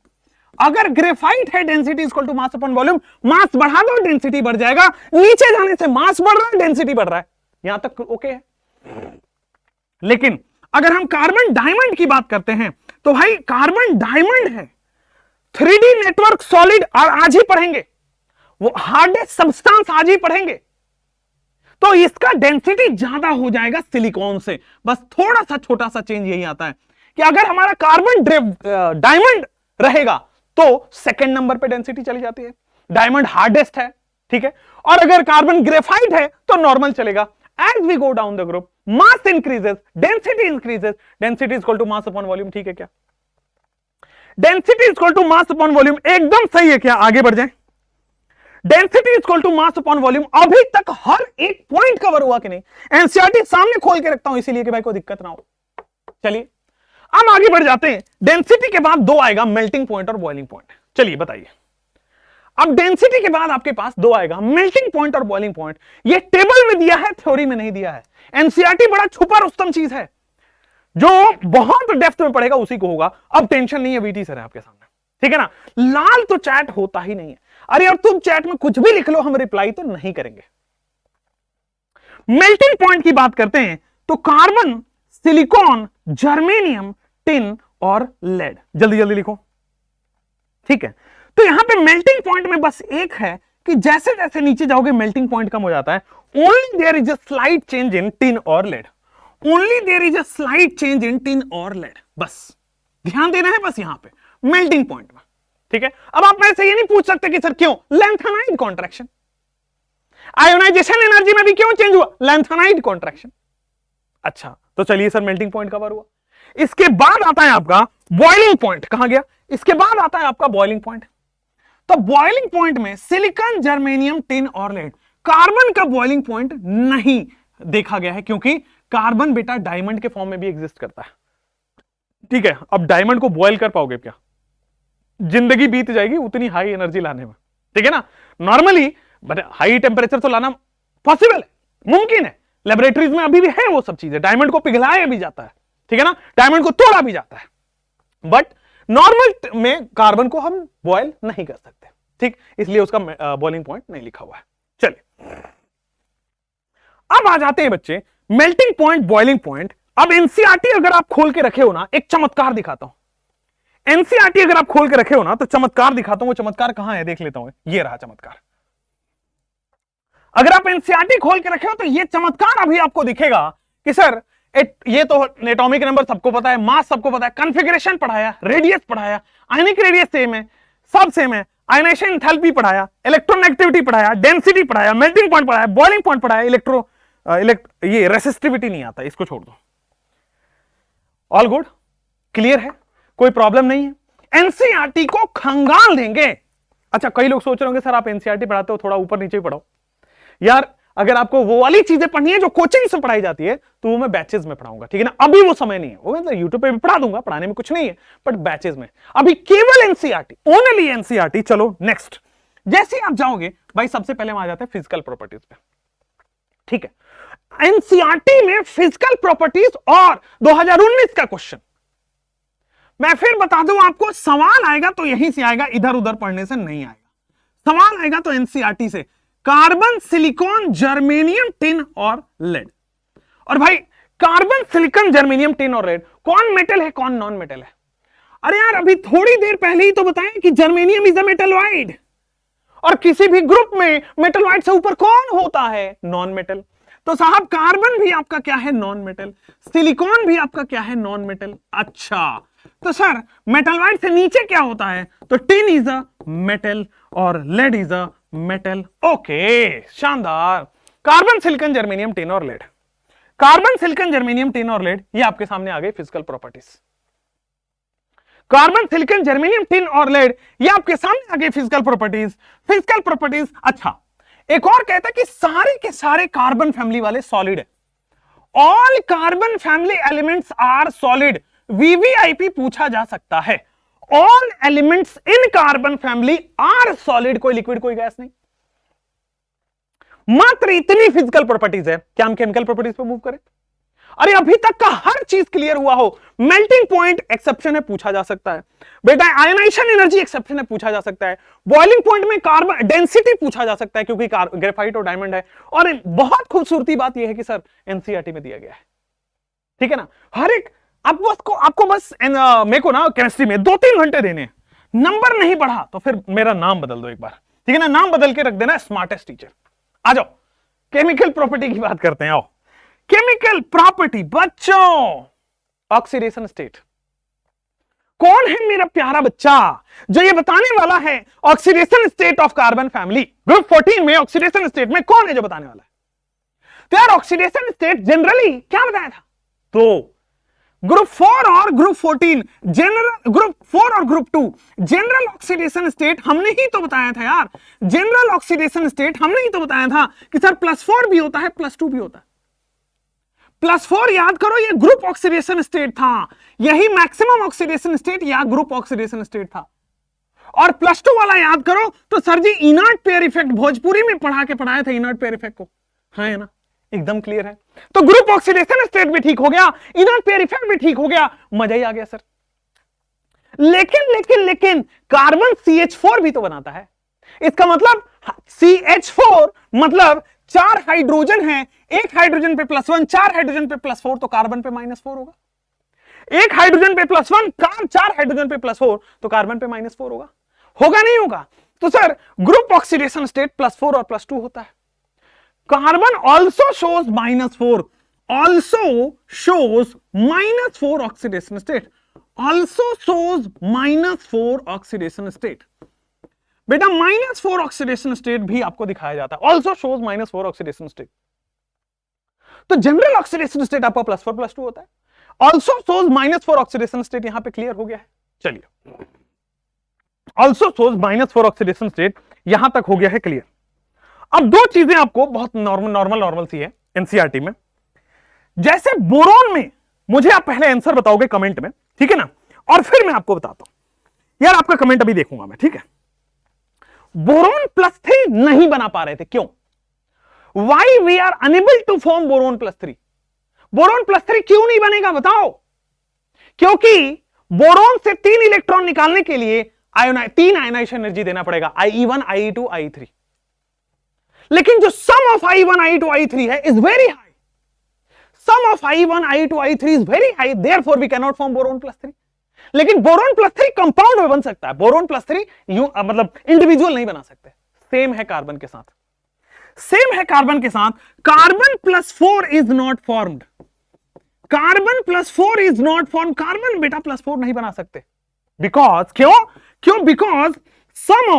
अगर ग्रेफाइट है density equal to mass upon volume, mass बढ़ा दो डेंसिटी बढ़ जाएगा, नीचे जाने से मास बढ़ रहा है डेंसिटी बढ़ रहा है, यहां तक ओके है। लेकिन अगर हम कार्बन डायमंड की बात करते हैं तो भाई कार्बन डायमंड है, 3D नेटवर्क सॉलिड, और आज ही पढ़ेंगे, वो हार्डेस्ट सब्सटेंस आज ही पढ़ेंगे, तो इसका डेंसिटी ज्यादा हो जाएगा सिलिकॉन से। बस थोड़ा सा छोटा सा चेंज यही आता है कि अगर हमारा कार्बन डायमंड रहेगा तो सेकंड नंबर पे डेंसिटी चली जाती है, डायमंड हार्डेस्ट है, ठीक है। और अगर कार्बन ग्रेफाइट है तो नॉर्मल चलेगा। As we go down the group, mass increases, density increases, density equal to mass upon volume, ठीक है क्या, density equal to mass upon volume एकदम सही है क्या, आगे बढ़ जाए। Density equal to mass upon volume, अभी तक हर एक पॉइंट कवर हुआ कि नहीं, एनसीईआरटी सामने खोल के रखता हूं इसीलिए कि भाई कोई दिक्कत ना हो। चलिए हम आगे बढ़ जाते हैं। डेंसिटी के बाद दो आएगा, मेल्टिंग पॉइंट और बॉइलिंग पॉइंट। चलिए बताइए, अब डेंसिटी के बाद आपके पास दो आएगा, मेल्टिंग पॉइंट और बॉइलिंग पॉइंट। ये टेबल में दिया है, थ्योरी में नहीं दिया है। एनसीईआरटी बड़ा छुपा रुस्तम चीज है, जो बहुत डेप्थ में पढ़ेगा उसी को होगा। अब टेंशन नहीं है, वीटी सर है आपके सामने, ठीक है ना। लाल तो चैट होता ही नहीं है। अरे अब तुम चैट में कुछ भी लिख लो, हम रिप्लाई तो नहीं करेंगे। मेल्टिंग पॉइंट की बात करते हैं तो कार्बन, सिलिकॉन, जर्मेनियम, टिन और लेड। जल्दी जल्दी लिखो, ठीक है। तो यहां पे मेल्टिंग पॉइंट में बस एक है कि जैसे जैसे नीचे जाओगे मेल्टिंग पॉइंट कम हो जाता है। Only there is a slight change in tin और lead, only there is a slight change in tin और लेड। बस ध्यान देना है बस यहां पे मेल्टिंग पॉइंट में, ठीक है। अब आप मेरे से ये नहीं पूछ सकते कि सर क्यों, लैंथेनाइड कॉन्ट्रैक्शन। आयोनाइजेशन एनर्जी में भी क्यों चेंज हुआ, लैंथेनाइड कॉन्ट्रैक्शन। अच्छा तो चलिए सर मेल्टिंग पॉइंट कवर हुआ। इसके बाद आता है आपका बॉइलिंग पॉइंट। कहां गया, इसके बाद आता है आपका बॉइलिंग पॉइंट। तो बॉइलिंग पॉइंट में सिलिकॉन, जर्मेनियम, टिन और लेड। कार्बन का बॉइलिंग पॉइंट नहीं देखा गया है, क्योंकि कार्बन बेटा डायमंड के फॉर्म में भी एग्जिस्ट करता है, ठीक है। अब डायमंड को बॉयल कर पाओगे क्या, जिंदगी बीत जाएगी उतनी हाई एनर्जी लाने में, ठीक है ना। नॉर्मली बट हाई टेम्परेचर तो लाना पॉसिबल है, मुमकिन है। लेबोरेटरीज में अभी भी है वो सब चीजें, डायमंड को पिघलाया भी जाता है, ठीक है ना, डायमंड को तोड़ा भी जाता है। बट नॉर्मल में कार्बन को हम बॉयल नहीं कर सकते, ठीक, इसलिए उसका बॉइलिंग पॉइंट नहीं लिखा हुआ है। चलिए अब आ जाते हैं बच्चे मेल्टिंग पॉइंट, बॉइलिंग पॉइंट। अब एनसीईआरटी अगर आप खोल के रखे हो ना, एक चमत्कार दिखाता हूं। एनसीईआरटी अगर आप खोल के रखे हो ना तो चमत्कार दिखाता हूं। वो चमत्कार कहां है देख लेता हूं, ये रहा चमत्कार। अगर आप एनसीईआरटी खोल के रखे हो तो ये चमत्कार अभी आपको दिखेगा कि सर ये तो एटॉमिक नंबर सबको पता है, मास सबको पता है, कॉन्फ़िगरेशन पढ़ाया, रेडियस पढ़ाया, आयनिक रेडियस सेम है, सब सेम है, आयनाइजेशन एंथैल्पी पढ़ाया, इलेक्ट्रोनेगेटिविटी पढ़ाया, डेंसिटी पढ़ाया, मेल्टिंग पॉइंट पढ़ाया, बॉइलिंग पॉइंट पढ़ाया, ये रेसिस्टिविटी नहीं आता, इसको छोड़ दो। ऑल गुड, क्लियर है, कोई प्रॉब्लम नहीं है। एनसीईआरटी को खंगाल देंगे। अच्छा कई लोग सोच रहे होंगे सर आप एनसीईआरटी पढ़ाते हो, थोड़ा ऊपर नीचे ही पढ़ाओ। यार अगर आपको वो वाली चीजें पढ़नी है जो कोचिंग से पढ़ाई जाती है तो वो मैं बैचेस में पढ़ाऊंगा, ठीक है ना। अभी वो समय नहीं है, वो मतलब यूट्यूब पे भी पढ़ा दूंगा, पढ़ाने में कुछ नहीं है, बट बैचेस में। अभी केवल एनसीईआरटी, ओनली एनसीईआरटी। चलो नेक्स्ट, जैसे आप जाओगे भाई सबसे पहले हम आ जाते हैं फिजिकल प्रॉपर्टीज पे, ठीक है। एनसीईआरटी में फिजिकल प्रॉपर्टीज और 2019 का क्वेश्चन मैं फिर बता दूं आपको, सवाल आएगा तो यहीं से आएगा, इधर उधर पढ़ने से नहीं आएगा। सवाल आएगा तो एनसीईआरटी से, कार्बन, सिलिकॉन, जर्मेनियम, टिन और लेड। और भाई कार्बन, सिलिकॉन, जर्मेनियम, टिन और लेड कौन मेटल है कौन नॉन मेटल है। अरे यार अभी थोड़ी देर पहले ही तो बताया कि जर्मेनियम इज अ मेटलॉइड, और किसी भी ग्रुप में मेटलॉइड से ऊपर कौन होता है, नॉन मेटल। तो साहब कार्बन भी आपका क्या है, नॉन मेटल। सिलिकॉन भी आपका क्या है, नॉन मेटल। अच्छा तो सर मेटलॉइड से नीचे क्या होता है, तो टिन इज अ मेटल और lead is a metal. Okay शानदार। कार्बन, सिलिकॉन, जर्मेनियम, टिन और lead, carbon, silicon, germanium, tin और लेड, ये आपके सामने आ गए physical properties. Carbon, silicon, germanium, tin और लेड, ये आपके सामने आ गए फिजिकल प्रॉपर्टीज। Physical properties. अच्छा एक और कहता है कि सारे के सारे कार्बन फैमिली वाले सॉलिड है। All carbon family elements are solid. VVIP पूछा जा सकता है, all elements in carbon family are solid, कोई लिक्विड कोई गैस नहीं। मात्र इतनी फिजिकल प्रॉपर्टीज है, क्या हम केमिकल प्रॉपर्टीज पे मूव करें। अरे अभी तक का हर चीज क्लियर हुआ हो। मेल्टिंग पॉइंट एक्सेप्शन है, पूछा जा सकता है बेटा। आयनाइजेशन एनर्जी एक्सेप्शन है, पूछा जा सकता है। बॉइलिंग पॉइंट में कार्बन डेंसिटी पूछा जा सकता है, क्योंकि ग्रेफाइट और डायमंड है। और बहुत खूबसूरती बात यह है कि सर एनसीईआरटी में दिया गया है, ठीक है ना। हर एक आपको बस मेरे को ना केमिस्ट्री में 2-3 घंटे देने, नंबर नहीं बढ़ा तो फिर मेरा नाम बदल दो एक बार, ठीक है ना। नाम बदल के रख देना स्मार्टेस्ट टीचर। आ जाओ केमिकल प्रॉपर्टी की बात करते हैं। आओ केमिकल प्रॉपर्टी बच्चों, ऑक्सीडेशन स्टेट। कौन है मेरा प्यारा बच्चा जो ये बताने वाला है oxidation state of carbon family. Group 14 में ऑक्सीडेशन स्टेट में कौन है जो बताने वाला है। तो यार ऑक्सीडेशन स्टेट जनरली क्या बताया था, तो ग्रुप 4 और ग्रुप 14 जनरल, ग्रुप 4 और ग्रुप 2 जनरल ऑक्सीडेशन स्टेट हमने ही तो बताया था यार। जनरल ऑक्सीडेशन स्टेट हमने ही तो बताया था कि सर +4 भी होता है +2 भी होता है। +4 याद करो, ये ग्रुप ऑक्सीडेशन स्टेट था, यही मैक्सिमम ऑक्सीडेशन स्टेट या ग्रुप ऑक्सीडेशन स्टेट था। और प्लस 2 वाला याद करो तो सर जी इनर्ट पेयर इफेक्ट भोजपुरी में पढ़ाया था इनर्ट पेयर इफेक्ट को, है ना, एकदम क्लियर है। तो ग्रुप ऑक्सीडेशन स्टेट भी ठीक हो गया, इनर्ट पेयर इफेक्ट भी ठीक हो गया, मजा ही आ गया सर। लेकिन कार्बन CH4 भी तो बनाता है। इसका मतलब CH4 मतलब 4 हाइड्रोजन है, एक हाइड्रोजन पे +1, 4 हाइड्रोजन पे +4 तो कार्बन पे -4 होगा। एक हाइड्रोजन पे +1, 4 हाइड्रोजन पे +4 तो कार्बन पे -4 होगा। होगा नहीं होगा? तो सर ग्रुप ऑक्सीडेशन स्टेट +4 और +2 होता है। Carbon also shows -4, also shows -4 oxidation state, also shows -4 oxidation state. बेटा -4 ऑक्सीडेशन स्टेट भी आपको दिखाया जाता है, ऑल्सो शोज -4 ऑक्सीडेशन स्टेट। तो जनरल ऑक्सीडेशन स्टेट आपका +4 +2 होता है, ऑल्सो शोज -4 ऑक्सीडेशन स्टेट यहां पे क्लियर हो गया है। चलिए, ऑल्सो शोज -4 ऑक्सीडेशन स्टेट यहां तक हो गया है क्लियर। अब दो चीजें आपको बहुत नॉर्मल सी है एनसीईआरटी में, जैसे बोरोन में मुझे आप पहले आंसर बताओगे कमेंट में, ठीक है ना, और फिर मैं आपको बताता हूं। यार आपका कमेंट अभी देखूंगा मैं, ठीक है। बोरोन +3 नहीं बना पा रहे थे, क्यों? Why we are unable to form boron +3? Boron +3 क्यों नहीं बनेगा बताओ? क्योंकि बोरोन से 3 इलेक्ट्रॉन निकालने के लिए 3 आयनाइजेशन एनर्जी देना पड़ेगा, IE1, IE2, IE3। लेकिन जो सम ऑफ I1, I2, I3 है is very high, sum of I1, I2, I3 is very high, therefore we can not form boron +3। लेकिन बोरोन +3 कंपाउंड में बन सकता है, बोरोन +3 मतलब इंडिविजुअल नहीं बना सकते। सेम है कार्बन के साथ, सेम है कार्बन के साथ। Carbon +4 is not formed, carbon +4 is not form, carbon बेटा +4 नहीं बना सकते। बिकॉज क्यों? Because sum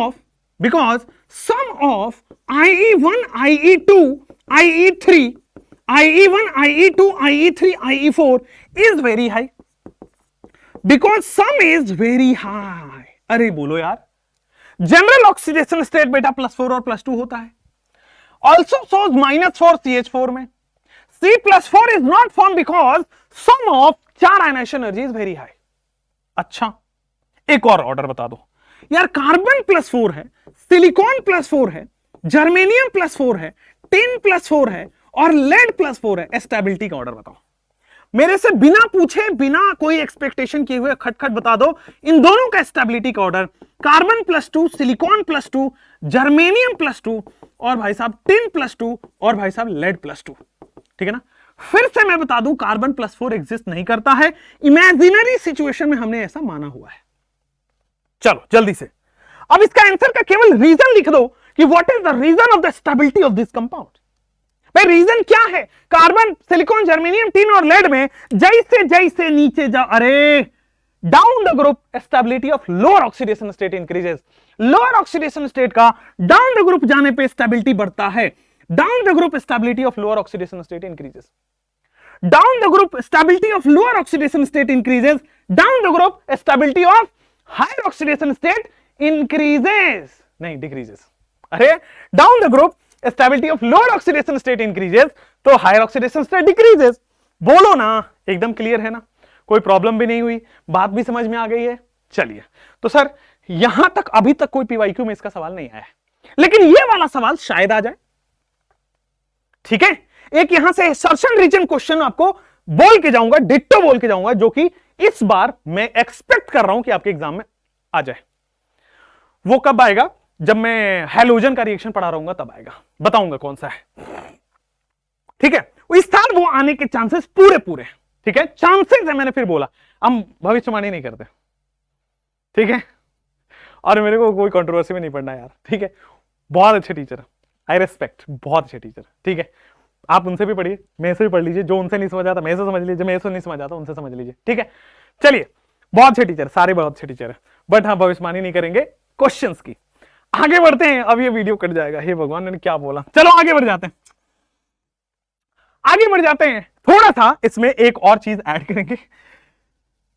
of IE1, IE2, IE3, IE1, IE2, IE3, IE4 is very high, because sum is very high। अरे बोलो यार, जनरल ऑक्सीडेशन स्टेट बेटा +4 और +2 होता है, also shows -4 CH4 में। C+4 is not formed because sum of 4 ionisation energy is very high. अच्छा, एक और ऑर्डर बता दो यार, कार्बन +4 है, सिलिकॉन +4 है, जर्मेनियम +4 है, टिन +4 है और लेड +4 है, स्टेबिलिटी का ऑर्डर बताओ। मेरे से बिना पूछे, बिना कोई एक्सपेक्टेशन किए हुए खटखट बता दो इन दोनों का स्टेबिलिटी का ऑर्डर। कार्बन +2, सिलिकॉन +2, जर्मेनियम +2 और भाई साहब टिन +2 और भाई साहब लेड +2, ठीक है ना। फिर से मैं बता दूं, कार्बन +4 एग्जिस्ट नहीं करता है, इमेजिनरी सिचुएशन में हमने ऐसा माना हुआ है। चलो जल्दी से अब इसका आंसर का केवल रीजन लिख दो कि what is the reason of the stability of this compound. भाई रीजन क्या है? कार्बन, सिलिकॉन, जर्मेनियम, टिन और लेड में जैसे जैसे नीचे जाओ, अरे down the group stability of lower oxidation state increases. Lower oxidation state का डाउन द ग्रुप जाने पे स्टेबिलिटी बढ़ता है। Down the group stability of lower oxidation state increases. Down the group stability of lower oxidation state increases. Down the group stability of higher oxidation state increases, नहीं decreases. अरे down the group stability of lower oxidation state increases तो higher oxidation state decreases. बोलो ना, एकदम clear है ना, कोई problem भी नहीं हुई, बात भी समझ में आ गई है। चलिए, तो सर यहां तक अभी तक कोई पीवाईक्यू में इसका सवाल नहीं आया है, लेकिन ये वाला सवाल शायद आ जाए, ठीक है। एक यहां से सर्शन रीजन क्वेश्चन आपको बोल के जाऊंगा, डिट्टो बोल के जाऊंगा, जो कि इस बार मैं एक्सपेक्ट कर रहा हूं कि आपके एग्जाम में आ जाए। वो कब आएगा? जब मैं हैलोजन का रिएक्शन पढ़ा रहूंगा तब आएगा, बताऊंगा कौन सा है, ठीक है। इस साल वो आने के चांसेस पूरे, ठीक है, चांसेस है, मैंने फिर बोला हम भविष्यवाणी नहीं करते, ठीक है। और मेरे को कोई कंट्रोवर्सी में नहीं पढ़ना यार, ठीक है। बहुत अच्छे टीचर, आई रेस्पेक्ट, बहुत अच्छे टीचर, ठीक है। आप उनसे भी पढ़िए, मेरे से भी पढ़ लीजिए, जो उनसे नहीं समझ आता मेरे से समझ लीजिए, मेरे से नहीं समझ आता उनसे समझ लीजिए, ठीक है। चलिए, बहुत अच्छे टीचर, सारे बहुत अच्छे टीचर है, बट हाँ भविष्यवाणी नहीं करेंगे क्वेश्चंस की। आगे बढ़ते हैं, अब ये वीडियो कट जाएगा, हे भगवान मैंने क्या बोला। चलो आगे बढ़ जाते हैं, आगे बढ़ जाते हैं। थोड़ा सा इसमें एक और चीज ऐड करेंगे,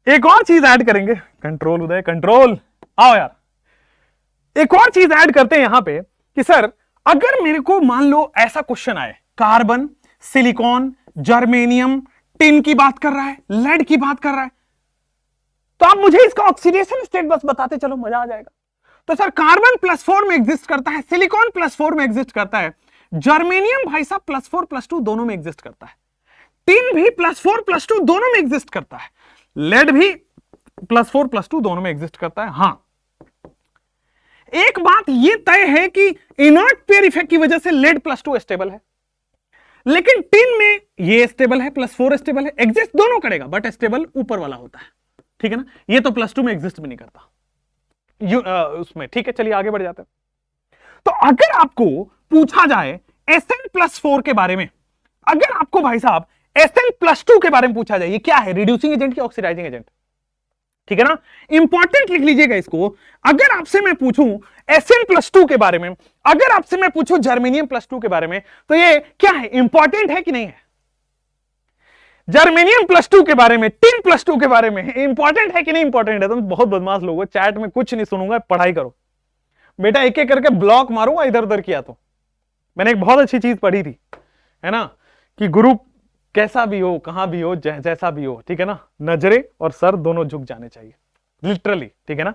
एक और चीज ऐड करेंगे। कंट्रोल उदय, कंट्रोल, आओ यार। एक और चीज ऐड करते हैं यहां पे कि सर अगर मेरे को मान लो ऐसा क्वेश्चन आए, कार्बन, सिलिकॉन, जर्मेनियम, टिन की बात कर रहा है, लेड की बात कर रहा है, तो आप मुझे इसका ऑक्सीडेशन स्टेट बस बताते चलो, मजा आ जाएगा। तो सर कार्बन +4 में एग्जिस्ट करता है, सिलिकॉन +4 में एग्जिस्ट करता है, जर्मेनियम भाई साहब +4 +2 दोनों में एग्जिस्ट करता है, टिन भी +4 +2 दोनों में एग्जिस्ट करता है, लेड भी +4 +2 दोनों में एग्जिस्ट करता है। हां, एक बात यह तय है कि इनर्ट पेयर इफेक्ट की वजह से लेड +2 स्टेबल है, लेकिन टिन में ये स्टेबल है, +4 स्टेबल है, एग्जिस्ट दोनों करेगा बट स्टेबल ऊपर वाला होता है, ठीक है ना। ये तो +2 में एग्जिस्ट भी नहीं करता उसमें, ठीक है। चलिए आगे बढ़ जाते हैं। तो अगर आपको पूछा जाए Sn+4 के बारे में, अगर आपको भाई साहब Sn+2 के बारे में पूछा जाए, ये क्या है, रिड्यूसिंग एजेंट या ऑक्सीडाइजिंग एजेंट, ठीक है ना, इंपॉर्टेंट लिख लीजिएगा इसको। अगर आपसे मैं पूछूं Sn+2 के बारे में, अगर आपसे मैं पूछूं जर्मेनियम +2 के बारे में, तो ये क्या है, इंपॉर्टेंट है कि नहीं है? जर्मेनियम +2 के बारे में, टिन +2 के बारे में इंपॉर्टेंट है कि नहीं इंपॉर्टेंट है? तुम बहुत बदमाश लोग हो, चैट में कुछ नहीं सुनूंगा, पढ़ाई करो बेटा, एक एक करके ब्लॉक मारूंगा इधर उधर किया तो। मैंने एक बहुत अच्छी चीज पढ़ी थी, है ना, कि गुरु कैसा भी हो, कहां भी हो, जैसा भी हो, ठीक है ना, नजरे और सर दोनों झुक जाने चाहिए, लिटरली, ठीक है ना।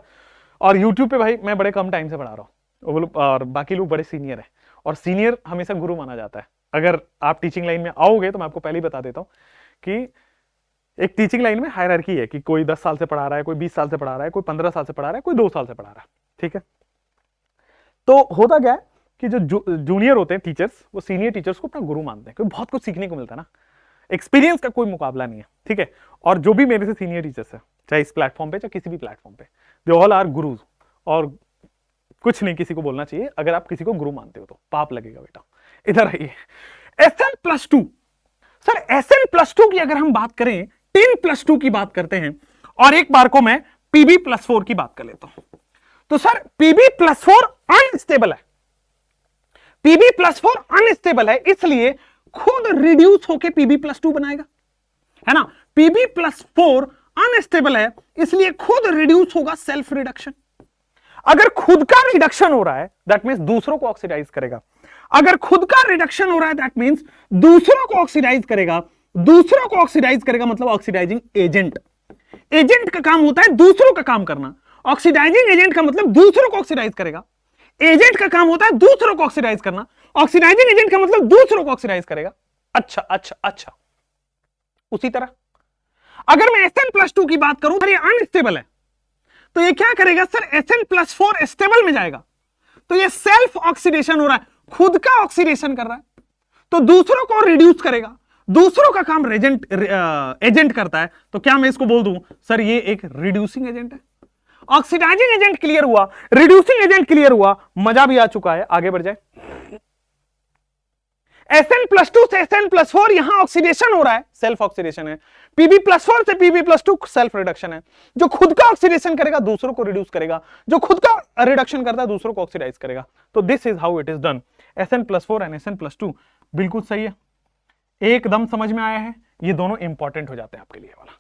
और यूट्यूब पे भाई मैं बड़े कम टाइम से पढ़ा रहा हूं, और बाकी लोग बड़े सीनियर हैं, और सीनियर हमेशा गुरु माना जाता है। अगर आप टीचिंग लाइन में आओगे तो मैं आपको पहले ही बता देता हूं कि एक टीचिंग लाइन में हायरार्की है कि कोई 10 साल से पढ़ा रहा है, कोई 20 साल से पढ़ा रहा है, कोई 15 साल से पढ़ा रहा है, कोई 2 साल से पढ़ा रहा है, ठीक है। तो होता क्या है कि जो जूनियर होते हैं टीचर्स, वो सीनियर टीचर्स को अपना गुरु मानते हैं, क्योंकि बहुत कुछ सीखने को मिलता है ना, एक्सपीरियंस का कोई मुकाबला नहीं है, ठीक है। और जो भी मेरे से सीनियर टीचर्स है, चाहे इस प्लेटफॉर्म पे चाहे किसी भी प्लेटफॉर्म पे, दे ऑल आर गुरुज। और कुछ नहीं किसी को बोलना चाहिए, अगर आप किसी को गुरु मानते हो तो पाप लगेगा बेटा। इधर आइए, Sn+2, सर Sn+2 की अगर हम बात करें, टिन +2 की बात करते हैं, और एक बार को मैं Pb+4 की बात कर लेता हूं। तो सर Pb+4 अनस्टेबल है, Pb+4 अनस्टेबल है, इसलिए खुद रिड्यूस होके Pb+2 बनाएगा, है ना। Pb+4 अनस्टेबल है, इसलिए खुद रिड्यूस होगा, सेल्फ रिडक्शन। अगर खुद का रिडक्शन हो रहा है दैट मींस दूसरों को ऑक्सीडाइज करेगा, अगर खुद का रिडक्शन हो रहा है दैट मींस दूसरों को ऑक्सीडाइज करेगा, दूसरों को ऑक्सीडाइज करेगा मतलब ऑक्सीडाइजिंग एजेंट। एजेंट का काम होता है दूसरों का काम करना, ऑक्सीडाइजिंग एजेंट का मतलब दूसरों को ऑक्सीडाइज करेगा। एजेंट का काम होता है दूसरों को ऑक्सीडाइज करना, ऑक्सीडाइजिंग एजेंट का मतलब दूसरों को ऑक्सीडाइज करेगा। अच्छा अच्छा अच्छा, उसी तरह अगर मैं Sn+2 की बात करूं, ये अनस्टेबल है, तो ये क्या करेगा सर, Sn+4 स्टेबल में जाएगा, तो ये सेल्फ ऑक्सीडेशन हो रहा है, खुद का ऑक्सीडेशन कर रहा है, तो दूसरों को रिड्यूस करेगा, दूसरों का काम एजेंट करता है, तो क्या मैं इसको बोल दूं सर ये एक रिड्यूसिंग एजेंट है। ऑक्सीडाइजिंग एजेंट क्लियर हुआ, रिड्यूसिंग एजेंट क्लियर हुआ, मजा भी आ चुका है, आगे बढ़ जाए। Sn+2 से Sn+4 यहां ऑक्सीडेशन हो रहा है, सेल्फ ऑक्सीडेशन है। Pb+4 से Pb+2 सेल्फ रिडक्शन है, जो खुद का ऑक्सीडेशन करेगा दूसरों को रिड्यूस करेगा, जो खुद का रिडक्शन करता है दूसरों को ऑक्सीडाइज करेगा। तो this is how it is done. Sn+4 and Sn+2 बिल्कुल सही है, एकदम समझ में आया है, ये दोनों इंपॉर्टेंट हो जाते हैं आपके लिए वाला।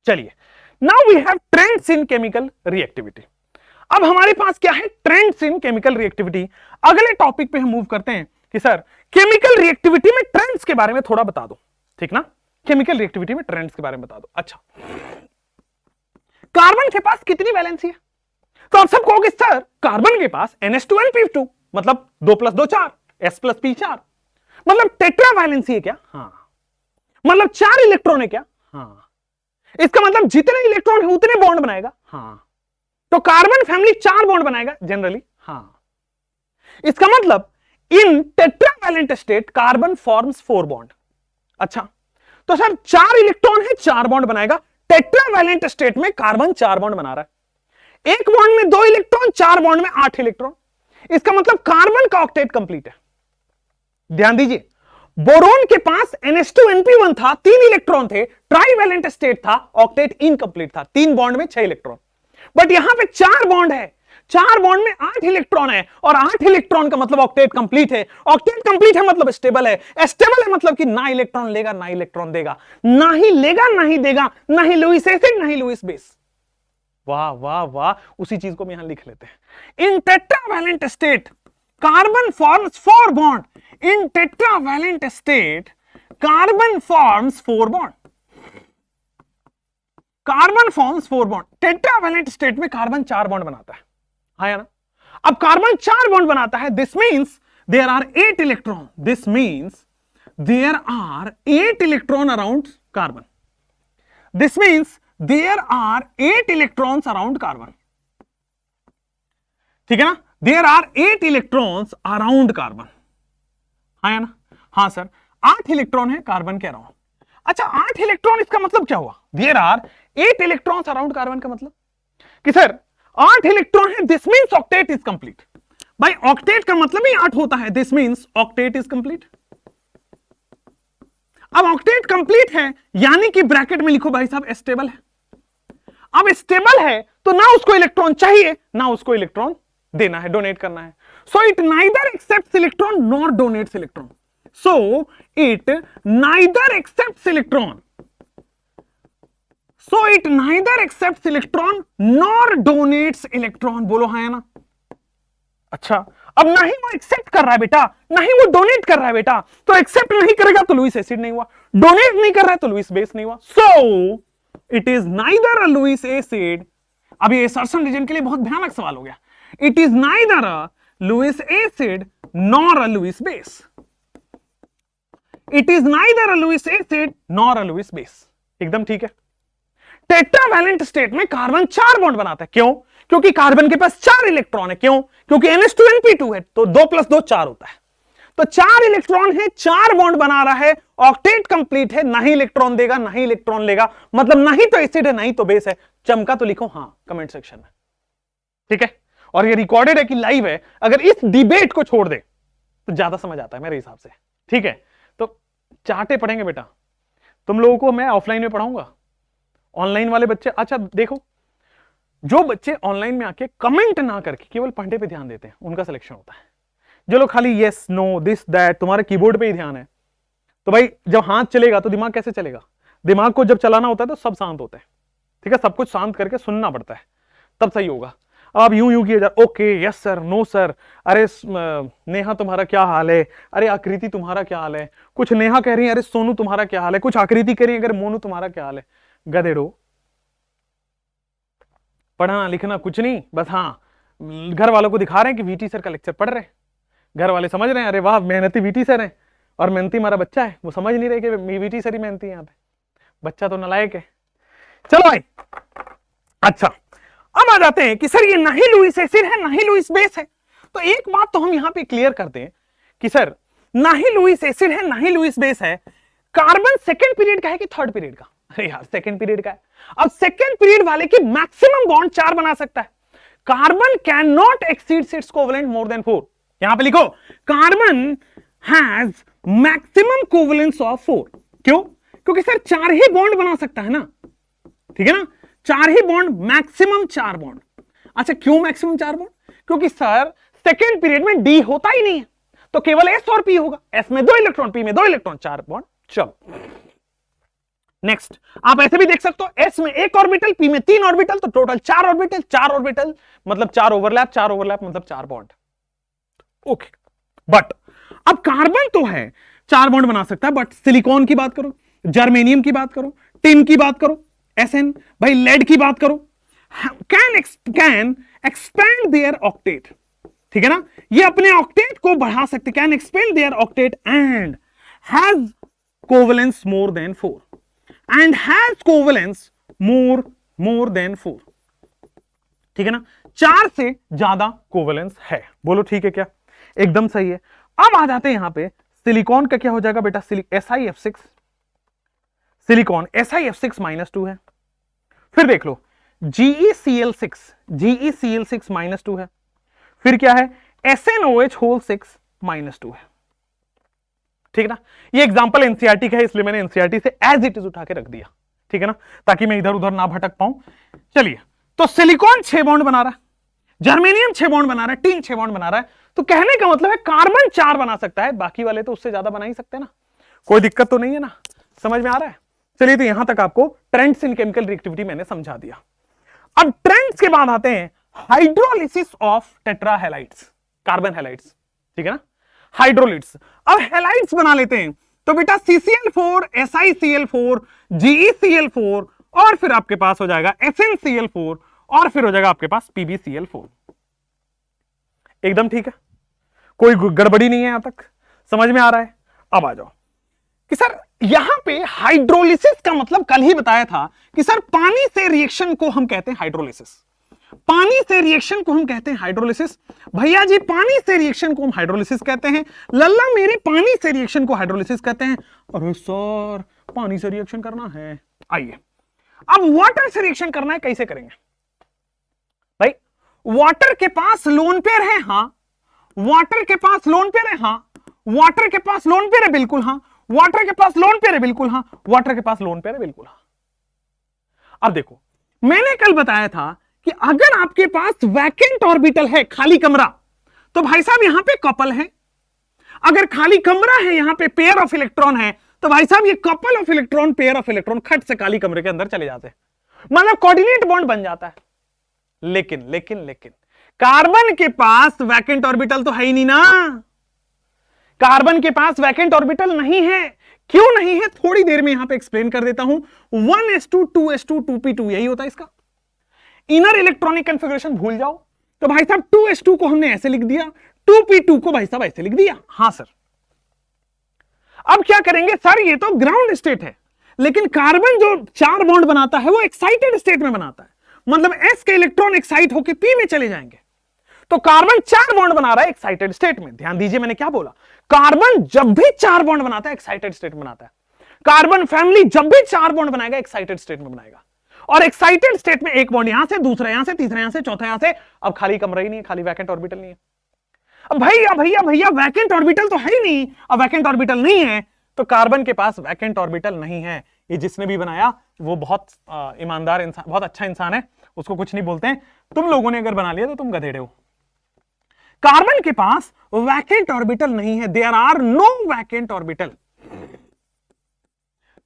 चलिए, now we have trends in chemical reactivity. अब हमारे पास क्या है, ट्रेंड्स इन केमिकल रिएक्टिविटी। अगले टॉपिक पे हम मूव करते हैं कि सर केमिकल रिएक्टिविटी में ट्रेंड्स के बारे में थोड़ा बता दो, ठीक ना, केमिकल रिएक्टिविटी में ट्रेंड्स के बारे में बता दो। अच्छा, कार्बन के पास कितनी वैलेंसी है? तो आप सब कहोगे सर कार्बन के पास NH2NP2 मतलब 2 + 2 4, S + P 4, मतलब टेट्रा वैलेंसी है क्या? हाँ। मतलब 4 इलेक्ट्रॉन है क्या? हाँ। इसका मतलब जितने इलेक्ट्रॉन है उतने बॉन्ड बनाएगा। हाँ। तो कार्बन फैमिली 4 बॉन्ड बनाएगा जनरली। हाँ। इसका मतलब in tetravalent state carbon forms 4 bond. अच्छा, तो सर 4 इलेक्ट्रॉन है 4 बॉन्ड बनाएगा, टेट्रावैलेंट स्टेट में कार्बन 4 बॉन्ड बना रहा है, एक बॉन्ड में 2 इलेक्ट्रॉन, 4 बॉन्ड में 8 इलेक्ट्रॉन। इसका मतलब कार्बन का ऑक्टेट कंप्लीट है। ध्यान दीजिए, बोरोन के पास NH2NP1 था, 3 इलेक्ट्रॉन थे, ट्राइवैलेंट स्टेट था, ऑक्टेट इनकंप्लीट था, 3 बॉन्ड में 6 इलेक्ट्रॉन। बट यहां पे 4 बॉन्ड है, 4 बॉन्ड में 8 इलेक्ट्रॉन है, और 8 इलेक्ट्रॉन का मतलब ऑक्टेट कंप्लीट है। ऑक्टेट कंप्लीट है मतलब स्टेबल है, स्टेबल है मतलब कि ना इलेक्ट्रॉन लेगा ना इलेक्ट्रॉन देगा, ना ही लेगा ना ही देगा, ना ही लुईस एसिड ना ही लुईस बेस। वाह वाह वाह, उसी चीज को हम यहां लिख लेते हैं। In tetravalent state carbon forms 4 bond, in tetravalent state carbon forms 4 bond, carbon forms 4 bond. Tetravalent state में कार्बन 4 बॉन्ड बनाता है। है ना। अब कार्बन 4 बॉन्ड बनाता है, this means there are 8 electron, this means there are 8 electron around carbon, this means there are 8 electrons around carbon, ठीक है ना। There are 8 electrons around carbon, है ना। हाँ सर 8 इलेक्ट्रॉन है कार्बन के अराउंड। अच्छा 8 इलेक्ट्रॉन, इसका मतलब क्या हुआ, there are 8 electrons around carbon का मतलब कि सर 8 इलेक्ट्रॉन है, this means octet is complete. भाई ऑक्टेट का मतलब ही 8 होता है, this means octet is complete. अब ऑक्टेट कंप्लीट है यानी कि ब्रैकेट में लिखो भाई साहब स्टेबल है। अब स्टेबल है तो ना उसको इलेक्ट्रॉन चाहिए ना उसको इलेक्ट्रॉन देना है, डोनेट करना है। So it neither accepts electron nor donates electron, so it neither accepts electron, so it neither accepts electron nor donates electron. बोलो है ना। अच्छा अब ना ही वो एक्सेप्ट कर रहा है बेटा, ना ही वो डोनेट कर रहा है बेटा, तो एक्सेप्ट नहीं करेगा तो लुईस एसिड नहीं हुआ, डोनेट नहीं कर रहा है तो लुईस बेस नहीं हुआ, so it is neither a Lewis acid. अब ये सर्सन रीजन के लिए बहुत भयानक सवाल हो गया। It is neither a Lewis acid nor a Lewis base, it is neither a Lewis acid nor a Lewis base. एकदम ठीक है। टेट्रावैलेंट स्टेट में कार्बन 4 बॉन्ड बनाता है, क्यों? क्योंकि कार्बन के पास 4 इलेक्ट्रॉन है, क्यों? क्योंकि NH2 है तो 2 + 2 4 होता है, तो 4 इलेक्ट्रॉन है, 4 बॉन्ड बना रहा है, ऑक्टेट कंप्लीट है, ना ही इलेक्ट्रॉन देगा ना ही इलेक्ट्रॉन लेगा, मतलब ना ही तो एसिड है ना ही तो बेस है। चमका तो लिखो हाँ कमेंट सेक्शन में, ठीक है। और ये रिकॉर्डेड है कि लाइव है, अगर इस डिबेट को छोड़ दे तो ज्यादा समझ आता है मेरे हिसाब से, ठीक है। तो चार्टे पढ़ेंगे बेटा, तुम लोगों को मैं ऑफलाइन में पढ़ाऊंगा, ऑनलाइन वाले बच्चे, अच्छा देखो जो बच्चे ऑनलाइन में आके कमेंट ना करके केवल पढ़ने पे ध्यान देते हैं उनका सिलेक्शन होता है। जो लोग खाली यस नो दिस दैट तुम्हारे कीबोर्ड पे ही ध्यान है, तो भाई जब हाथ चलेगा तो दिमाग कैसे चलेगा? दिमाग को जब चलाना होता है तो सब शांत होते हैं, ठीक है, सब कुछ शांत करके सुनना पड़ता है तब सही होगा। अब यूं किया जाए, okay yes sir no sir, अरे नेहा तुम्हारा क्या हाल है, अरे आकृति तुम्हारा क्या हाल है, कुछ नेहा कह रही है अरे सोनू तुम्हारा क्या हाल है, कुछ आकृति कह रही है अगर मोनू तुम्हारा क्या हाल है। गधेड़ो, पढ़ना लिखना कुछ नहीं, बस हाँ घर वालों को दिखा रहे हैं कि वीटी सर का लेक्चर पढ़ रहे हैं, घर वाले समझ रहे हैं अरे वाह मेहनती वीटी सर हैं, और मेहनती हमारा बच्चा है, वो समझ नहीं रहे कि वीटी सर ही मेहनती है यहाँ पे, बच्चा तो नालायक है। चलो भाई अच्छा अब आ जाते हैं कि सर ये ना ही लुईस एसिड है ना ही लुईस बेस है। तो एक बात तो हम यहां पे क्लियर करते हैं कि सर ना ही लुईस एसिड है ना ही लुईस बेस है, कार्बन सेकंड पीरियड का है कि थर्ड पीरियड का? अरे यार सेकंड पीरियड का है। अब सेकंड पीरियड वाले की मैक्सिमम बॉन्ड 4 बना सकता है। Carbon can not exceed it's covalent more than 4। यहां पे लिखो carbon has maximum covalence of 4। क्यों? क्योंकि सर 4 ही बॉन्ड बना सकता है ना, ठीक है ना, 4 ही बॉन्ड, मैक्सिमम 4 बॉन्ड। अच्छा क्यों मैक्सिमम 4 बॉन्ड? क्योंकि सर सेकेंड पीरियड में डी होता ही नहीं है, तो केवल एस और पी होगा, एस में 2 इलेक्ट्रॉन पी में 2 इलेक्ट्रॉन, 4 बॉन्ड। चलो नेक्स्ट आप ऐसे भी देख सकते हो, एस में 1 ऑर्बिटल पी में 3 ऑर्बिटल, तो टोटल 4 ऑर्बिटल, 4 ऑर्बिटल मतलब 4 ओवरलैप, 4 ओवरलैप मतलब 4 बॉन्ड। ओके बट अब कार्बन तो है 4 बॉन्ड बना सकता है, बट सिलिकॉन की बात करो, जर्मेनियम की बात करो, टिन की बात करो, एसएन भाई लेड की बात करो, कैन एक्सपेंड देयर ऑक्टेट, ठीक है ना, ये अपने ऑक्टेट को बढ़ा सकते, can expand their octet and has covalence more than 4 and has covalence more than 4, ठीक है ना, 4 से ज्यादा कोवेलेंस है। बोलो ठीक है क्या? एकदम सही है। अब आ जाते हैं यहां पे सिलिकॉन का क्या हो जाएगा बेटा, SiF6, सिलिकॉन SiF6 -2 है। फिर देख लो GeCl6 -2 है। फिर क्या है SnOH होल 6 -2 है, ठीक है ना। ये एग्जांपल एनसीईआरटी का है इसलिए मैंने एनसीईआरटी से एज इट इज उठा के रख दिया, ठीक है ना, ताकि मैं इधर उधर ना भटक पाऊं। चलिए तो सिलिकॉन 6 बॉन्ड बना रहा है, जर्मेनियम 6 बॉन्ड बना रहा है, टिन 6 बॉन्ड बना रहा है, तो कहने का मतलब है कार्बन 4 बना सकता है, बाकी वाले तो उससे ज्यादा बना ही सकते हैं ना, कोई दिक्कत तो नहीं है ना, समझ में आ रहा है? चलिए तो यहां तक आपको ट्रेंड्स इन केमिकल रिएक्टिविटी मैंने समझा दिया। अब ट्रेंड्स के बाद आते हैं हाइड्रोलिसिस ऑफ टेट्राहैलाइड्स, कार्बन हैलाइड्स, ठीक है ना, हाइड्रोलिट्स। अब हैलाइड्स बना लेते हैं, तो बेटा CCl4 SiCl4 GeCl4 और फिर आपके पास हो जाएगा SnCl4 और फिर हो जाएगा आपके पास PbCl4। एकदम ठीक है, कोई गड़बड़ी नहीं है, यहां तक समझ में आ रहा है। अब आ जाओ कि सर यहां पे हाइड्रोलिसिस का मतलब कल ही बताया था कि सर पानी से रिएक्शन को हम कहते हैं हाइड्रोलिसिस, पानी से रिएक्शन को हम कहते हैं हाइड्रोलिसिस। भैया जी पानी से रिएक्शन को हम हाइड्रोलिसिस कहते हैं, लल्ला मेरे पानी से रिएक्शन को हाइड्रोलिसिस कहते हैं। अरे सर पानी से रिएक्शन करना है, आइए अब वाटर से रिएक्शन करना है, कैसे करेंगे भाई? वाटर के पास लोन पेयर है, हां वाटर के पास लोन पेयर है, हां वाटर के पास लोन पेयर है, बिल्कुल हां वाटर के पास लोन पेयर है, बिल्कुल हां वाटर के पास लोन पेयर है, बिल्कुल हां। अब देखो मैंने कल बताया था कि अगर आपके पास वैकेंट ऑर्बिटल है, खाली कमरा, तो भाई साहब यहां पे कपल है। अगर खाली कमरा है, यहां पे पेयर ऑफ इलेक्ट्रॉन है, तो भाई साहब ये couple of electron pair of electron खट से खाली कमरे के अंदर चले जाते हैं, मतलब कोऑर्डिनेट बॉन्ड बन जाता है। लेकिन लेकिन लेकिन कार्बन के पास वैकेंट ऑर्बिटल तो है ही नहीं ना, कार्बन के पास वैकेंट ऑर्बिटल नहीं है। क्यों नहीं है थोड़ी देर में यहां पे एक्सप्लेन कर देता हूं। 1s2 2s2 2p2 यही होता है इसका। इनर इलेक्ट्रॉनिक कॉन्फ़िगरेशन भूल जाओ, तो भाई साहब 2s2 को हमने ऐसे लिख दिया, 2p2 को भाई साहब ऐसे लिख दिया। हां सर अब क्या करेंगे सर, ये तो ग्राउंड स्टेट है, लेकिन कार्बन जो 4 बॉन्ड बनाता है वो एक्साइटेड स्टेट में बनाता है, मतलब s के इलेक्ट्रॉन एक्साइट होकर p में चले जाएंगे। तो कार्बन 4 बॉन्ड बना रहा है एक्साइटेड स्टेट में। ध्यान दीजिए मैंने क्या बोला, कार्बन जब भी 4 बॉन्ड बनाता है एक्साइटेड स्टेट में बनाता है। कार्बन फैमिली जब भी 4 बॉन्ड बनाएगा एक्साइटेड स्टेट में बनाएगा, और एक्साइटेड स्टेट में एक बॉन्ड यहां से, दूसरा यहां से, तीसरा यहां से, चौथा यहां से। अब खाली कमरा ही नहीं है, खाली वैकेंट ऑर्बिटल नहीं है। अब भैया भैया भैया वैकेंट ऑर्बिटल तो है ही नहीं, अब वैकेंट ऑर्बिटल नहीं है तो कार्बन के पास वैकेंट ऑर्बिटल नहीं है। ये जिसने भी बनाया वो बहुत ईमानदार इंसान, बहुत अच्छा इंसान है, उसको कुछ नहीं बोलते हैं। तुम लोगों ने अगर बना लिया तो तुम गधेड़े हो। कार्बन के पास वैकेंट ऑर्बिटल नहीं है, there are no vacant orbital.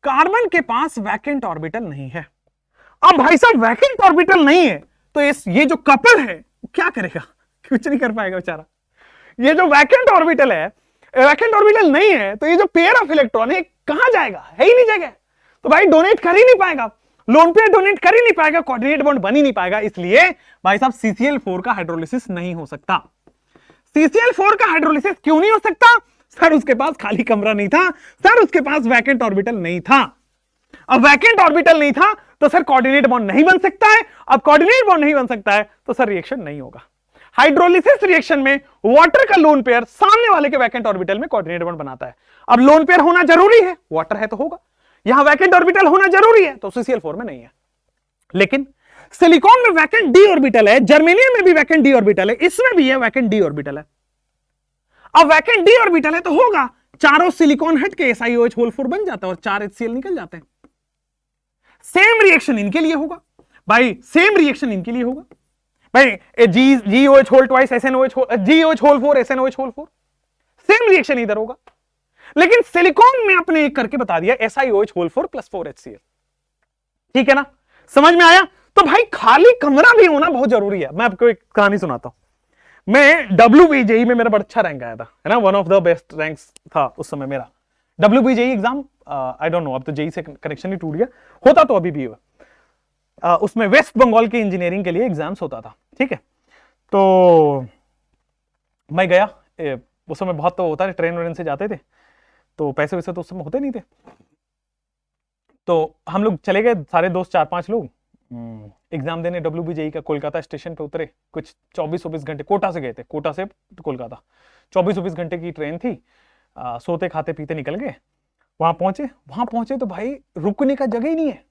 Carbon के पास वैकेंट ऑर्बिटल नहीं है। अब भाई साहब वैकेंट ऑर्बिटल नहीं है तो ये जो कपल है क्या करेगा? कुछ नहीं कर पाएगा बेचारा। ये जो वैकेंट ऑर्बिटल है, वैकेंट ऑर्बिटल नहीं है तो ये जो पेयर ऑफ इलेक्ट्रॉन है कहां जाएगा? है ही नहीं जगह, तो भाई डोनेट कर ही नहीं पाएगा, लोन पेयर डोनेट कर ही नहीं पाएगा, कोऑर्डिनेट बॉन्ड बन ही नहीं पाएगा। इसलिए भाई साहब CCl4 का हाइड्रोलिसिस नहीं हो सकता। CCl4 का हाइड्रोलिसिस क्यों नहीं हो सकता? सर उसके पास खाली कमरा नहीं था, सर उसके पास वैकेंट ऑर्बिटल नहीं था। अब वैकेंट ऑर्बिटल नहीं था तो सर कोऑर्डिनेट बॉन्ड नहीं बन सकता है। अब कोऑर्डिनेट बॉन्ड नहीं बन सकता है तो सर रिएक्शन नहीं होगा। हाइड्रोलिसिस रिएक्शन में वाटर का लोन पेयर सामने वाले के वैकेंट ऑर्बिटल में कोऑर्डिनेट बॉन्ड बनाता है। अब लोन पेयर होना जरूरी है, वाटर है तो होगा, यहां वैकेंट ऑर्बिटल होना जरूरी है तो CCl4 में नहीं है। लेकिन सिलिकॉन में वैकेंट d ऑर्बिटल है, जर्मेनियम में भी वैकेंट d ऑर्बिटल है, इसमें भी है वैकेंट d ऑर्बिटल है। अब वैकेंट d ऑर्बिटल है तो होगा, चारों सिलिकॉन हट के SiOH4 बन जाता है और 4 HCl निकल जाते हैं। सेम रिएक्शन इनके लिए होगा भाई, सेम रिएक्शन इनके लिए होगा भाई, GOH twice GOH4 SNOH4, same reaction इधर होगा। लेकिन सिलिकॉन में आपने एक करके बता दिया SiOH4 + 4 HCl। ठीक है ना, समझ में आया? तो भाई खाली कमरा भी होना बहुत जरूरी है। मैं आपको एक कहानी सुनाता हूं। मैं WBJE में मेरा बड़ा अच्छा रैंक आया था, है ना, one of the best ranks था उस समय मेरा। WBJE exam, I don't know अब तो JEE से कनेक्शन ही टूट गया, होता तो अभी भी है। उसमें वेस्ट बंगाल की इंजीनियरिंग के लिए एग्जाम्स होता था, ठीक है। तो मैं गया, उस समय बहुत तो होता है, ट्रेन व्रेन से जाते थे तो पैसे वैसे तो उस समय होते नहीं थे। तो हम लोग चले गए सारे दोस्त, 4-5 लोग एग्जाम देने WBJE का। कोलकाता स्टेशन पे उतरे, कुछ 24-24 घंटे, कोटा से गए थे, कोटा से कोलकाता 24-24 घंटे की ट्रेन थी। सोते खाते पीते निकल गए। वहां पहुंचे तो भाई रुकने का जगह ही नहीं है,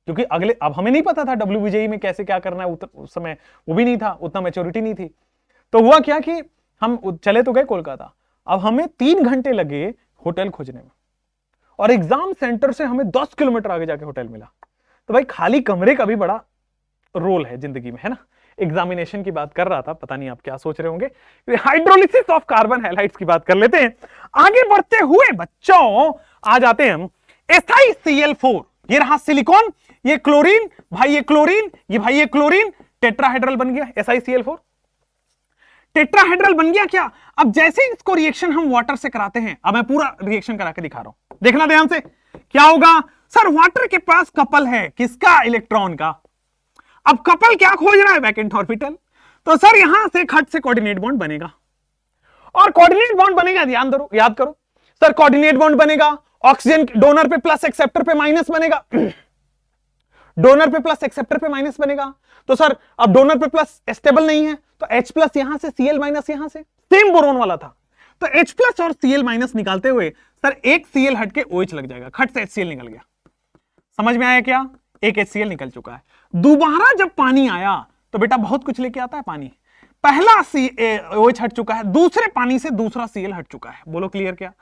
क्योंकि अगले, अब हमें नहीं पता था WBJE में कैसे क्या करना है, उस समय वो भी नहीं था, उतना मैच्योरिटी नहीं थी। तो हुआ क्या कि हम चले तो गए कोलकाता, अब हमें 3 घंटे लगे होटल खोजने में, और एग्जाम सेंटर से हमें 10 किलोमीटर आगे जाके होटल मिला। तो भाई खाली कमरे का भी बड़ा रोल है जिंदगी में, है ना। एग्जामिनेशन की बात कर रहा था, पता नहीं आप क्या सोच रहे होंगे। हाइड्रोलिसिस ऑफ कार्बन हैलाइड्स की बात कर लेते हैं। आगे बढ़ते हुए बच्चों आ जाते हैं हम SiCl4। ये रहा सिलिकॉन, ये क्लोरीन, भाई ये क्लोरीन, ये भाई ये क्लोरीन, टेट्राहेड्रल बन गया SiCl4। टेट्राहेड्रल बन गया क्या? अब जैसे इसको रिएक्शन हम वाटर से कराते हैं, अब मैं पूरा रिएक्शन करा के दिखा रहा हूं, देखना ध्यान से। क्या होगा सर? वाटर के पास कपल है, किसका? इलेक्ट्रॉन का। अब कपल क्या खोज रहा है? Vacant orbital. तो सर यहां से खट से कोऑर्डिनेट बॉन्ड बनेगा, और कोऑर्डिनेट बॉन्ड बनेगा, याद करो सर, कोऑर्डिनेट बॉन्ड बनेगा, ऑक्सीजन डोनर पे प्लस एक्सेप्टर पे माइनस बनेगा, डोनर पे प्लस एक्सेप्टर पे माइनस बनेगा। तो सर अब डोनर पे प्लस स्टेबल नहीं है, तो H प्लस यहां से, Cl माइनस यहां से, सेम बोरोन वाला था, तो H प्लस और Cl माइनस निकालते हुए सर एक Cl हट के OH लग जाएगा, खट से HCl निकल गया। समझ में आया क्या? एक HCl निकल चुका है। दोबारा जब पानी आया तो बेटा बहुत कुछ लेके आता है पानी, पहला OH हट चुका है, दूसरे पानी से दूसरा Cl हट चुका है, बोलो क्लियर क्या?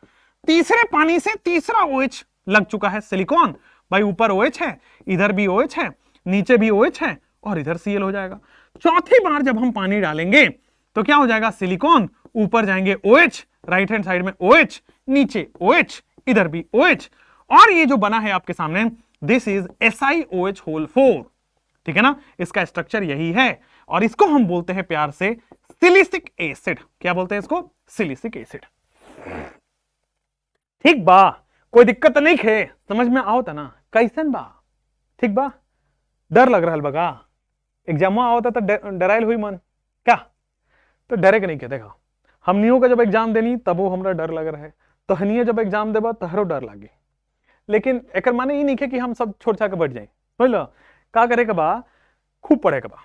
तीसरे पानी से तीसरा OH लग चुका है, सिलिकॉन भाई, ऊपर OH है, इधर भी OH है, नीचे भी OH है, और इधर Cl हो जाएगा। चौथी बार जब हम पानी डालेंगे तो क्या हो जाएगा? सिलिकॉन, ऊपर जाएंगे OH, राइट हैंड साइड में OH, नीचे OH, इधर भी OH, और ये जो बना है आपके सामने, दिस इज SiOH होल 4, ठीक है ना? इसका स्ट्रक्चर यही है, और इसको हम बोलते हैं प्यार से सिलिसिक एसिड। क्या बोलते हैं इसको? Silicic acid. ठीक बा, कोई दिक्कत नहीं खे, समझ में आओ था ना? कैसन बा? ठीक बा? डर लग रहा बगा? एग्जाम आओ था तो डराइल हुई मन क्या? तो डरे के नहीं के, देखा हमनियों का जब एग्जाम देनी तब वो हमरा डर लग रहा है, तो हनिए जब एग्जाम देबा तहरो डर लागे, लेकिन एक माने ये नहीं है कि हम सब छोड़ छा के बैठ जाए, समझ लो का करे के बा, खूब पढ़े के बा,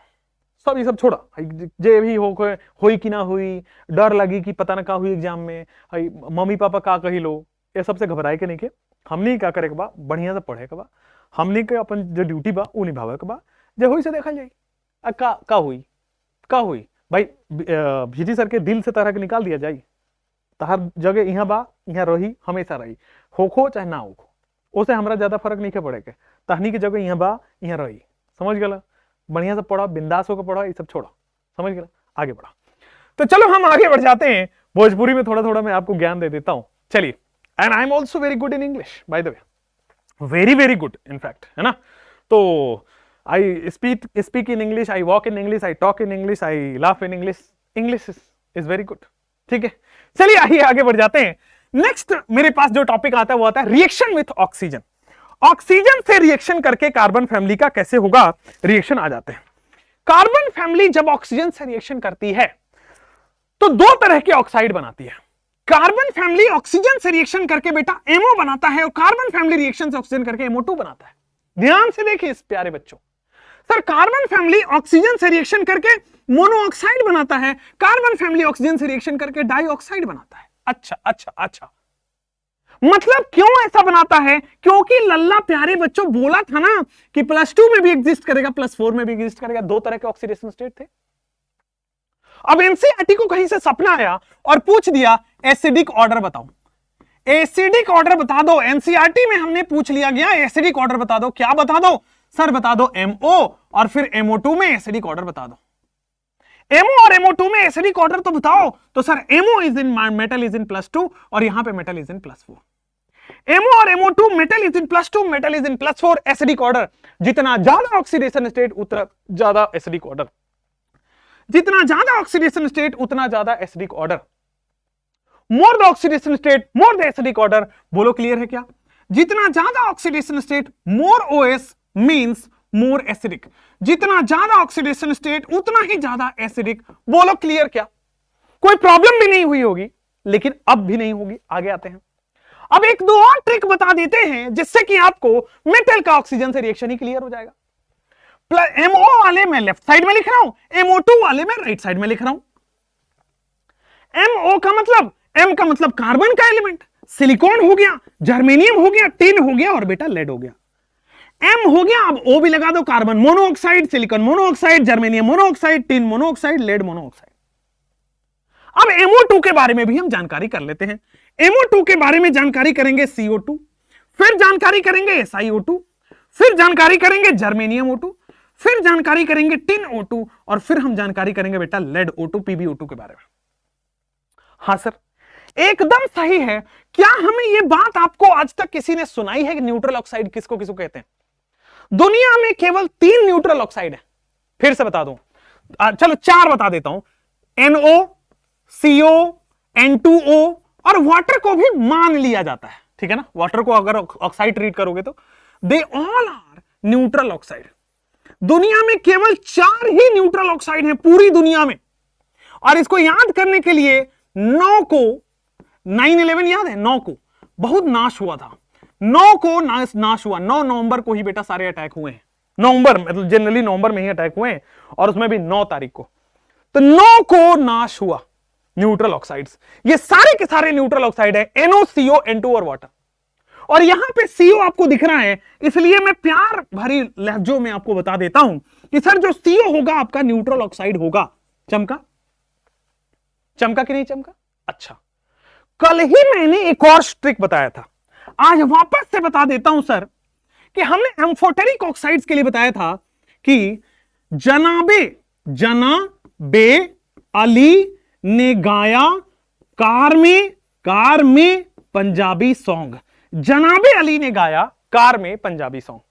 सब ये सब छोड़ा, जे भी होई कि ना हुई, डर लगी कि पता ना का हुई एग्जाम में, मम्मी पापा का कही लो, ये सबसे घबराए के नहीं के, हमने क्या करे के बा, बढ़िया से पढ़े के बा, हमने के अपन जो ड्यूटी बा वो निभावे के बा, जे हुई से देखा जाए का हुई भाई, भीजी सर के दिल से तरह के निकाल दिया जाए, तो हर जगह यहाँ बा, यहाँ रही, हमेशा रही, होखो चाहे ना होखो, उसे हमारा ज्यादा फर्क नहीं के पड़े के, तहनी की जगह यहाँ बा, यहाँ रही, समझ गया? बढ़िया से पढ़ा, बिंदास होकर पढ़ा, ये सब छोड़ा, समझ गया? आगे बढ़ा। तो चलो हम आगे बढ़ जाते हैं, भोजपुरी में थोड़ा थोड़ा मैं आपको ज्ञान दे देता हूं, चलिए। And I am also very good in English, by the way, very very good in fact, है ना? तो I speak in English, I walk in English, I talk in English, I laugh in English, English is very good, ठीक है? चलिए आइए आगे बढ़ जाते हैं। नेक्स्ट मेरे पास जो टॉपिक आता है वो आता है रिएक्शन विथ ऑक्सीजन। ऑक्सीजन से रिएक्शन करके कार्बन फैमिली का कैसे होगा रिएक्शन आ जाते हैं। कार्बन फैमिली जब ऑक्सीजन से रिएक्शन करती है तो दो तरह के ऑक्साइड बनाती है। कार्बन फैमिली ऑक्सीजन से रिएक्शन करके बेटा एमओ बनाता है, और कार्बन फैमिली रिएक्शन से ऑक्सीजन करके एमओ2 बनाता है। ध्यान से देखिए इस प्यारे बच्चों, सर कार्बन फैमिली ऑक्सीजन से रिएक्शन करके मोनोऑक्साइड बनाता है, कार्बन फैमिली ऑक्सीजन से रिएक्शन करके डाइऑक्साइड बनाता है। अच्छा, मतलब क्यों ऐसा बनाता है? क्योंकि लल्ला प्यारे बच्चों बोला था ना कि +2 में भी एग्जिस्ट करेगा, +4 में भी एग्जिस्ट करेगा, दो तरह के ऑक्सीडेशन स्टेट थे। अब एनसीईआरटी को कहीं से सपना आया और पूछ दिया एसिडिक ऑर्डर बताओ, एसिडिक ऑर्डर बता दो। एनसीईआरटी में हमने पूछ लिया गया एसिडिक ऑर्डर बता दो, क्या बता दो सर? बता दो MO और फिर MO2 में एसिडिक ऑर्डर बता दो। MO और MO2 में एसिडिक ऑर्डर तो बताओ, तो sir MO is in metal is in +2 और यहां पे मेटल इज इन +4। MO और MO2 metal is in +2, metal is in +4, acidic order. जितना ज्यादा ऑक्सीडेशन स्टेट उतना ज्यादा एसिडिक ऑर्डर, जितना ज्यादा ऑक्सीडेशन स्टेट उतना ज्यादा acidic order. More the oxidation state more the acidic order. बोलो क्लियर है क्या? जितना ज्यादा ऑक्सीडेशन स्टेट मोर OS मींस मोर एसिडिक, जितना ज्यादा ऑक्सीडेशन स्टेट उतना ही ज्यादा एसिडिक। बोलो क्लियर क्या? कोई प्रॉब्लम भी नहीं हुई होगी, लेकिन अब भी नहीं होगी। आगे आते हैं, अब एक दो और ट्रिक बता देते हैं जिससे कि आपको मेटल का ऑक्सीजन से रिएक्शन ही क्लियर हो जाएगा। MO वाले मैं लेफ्ट साइड में लिख रहा हूं, MO2 वाले मैं राइट साइड में लिख रहा हूं। MO का मतलब, M का मतलब कार्बन का एलिमेंट, सिलिकॉन हो गया, जर्मेनियम हो गया, टिन हो गया और बेटा लेड हो गया। M हो गया, अब O भी लगा दो, carbon monoxide, silicon monoxide, germanium monoxide, tin monoxide, lead monoxide. अब MO2 के बारे में भी हम जानकारी कर लेते हैं। MO2 के बारे में जानकारी करेंगे CO2, फिर जानकारी करेंगे SiO2, फिर जानकारी करेंगे जर्मेनियम O2, फिर जानकारी करेंगे टिन O2 और फिर हम जानकारी करेंगे बेटा लेड O2 PbO2 के बारे में। हां सर एकदम सही है। क्या हमें यह बात आपको आज तक किसी ने सुनाई है कि न्यूट्रल ऑक्साइड किसको किसको कहते हैं? दुनिया में केवल 3 न्यूट्रल ऑक्साइड है। फिर से बता दूं, चलो 4 बता देता हूं, NO, CO, N2O और वाटर को भी मान लिया जाता है, ठीक है ना? वाटर को अगर ऑक्साइड ट्रीट करोगे तो they all are neutral oxide. दुनिया में केवल 4 ही न्यूट्रल ऑक्साइड हैं पूरी दुनिया में, और इसको याद करने के लिए 9 को 9/11 याद है, 9 को बहुत नाश हुआ था, 9 को नाश हुआ, 9 नवंबर को ही बेटा सारे अटैक हुए हैं, नवंबर मतलब जनरली नवंबर में ही अटैक हुए हैं, और उसमें भी 9 तारीख को, तो 9 को नाश हुआ न्यूट्रल ऑक्साइड्स। ये सारे के सारे न्यूट्रल ऑक्साइड है, NOCO N2 और वाटर। और यहां पे CO आपको दिख रहा है, इसलिए मैं प्यार भरी लहजों में आपको बता देता हूं कि सर जो CO होगा आपका न्यूट्रल ऑक्साइड होगा। चमका चमका कि नहीं चमका? अच्छा, कल ही मैंने एक और ट्रिक बताया था, आज वापस से बता देता हूं सर, कि हमने एम्फोटेरिक ऑक्साइड्स के लिए बताया था कि जनाबे अली ने गाया कार में पंजाबी सॉन्ग, जनाबे अली ने गाया कार में पंजाबी सॉन्ग।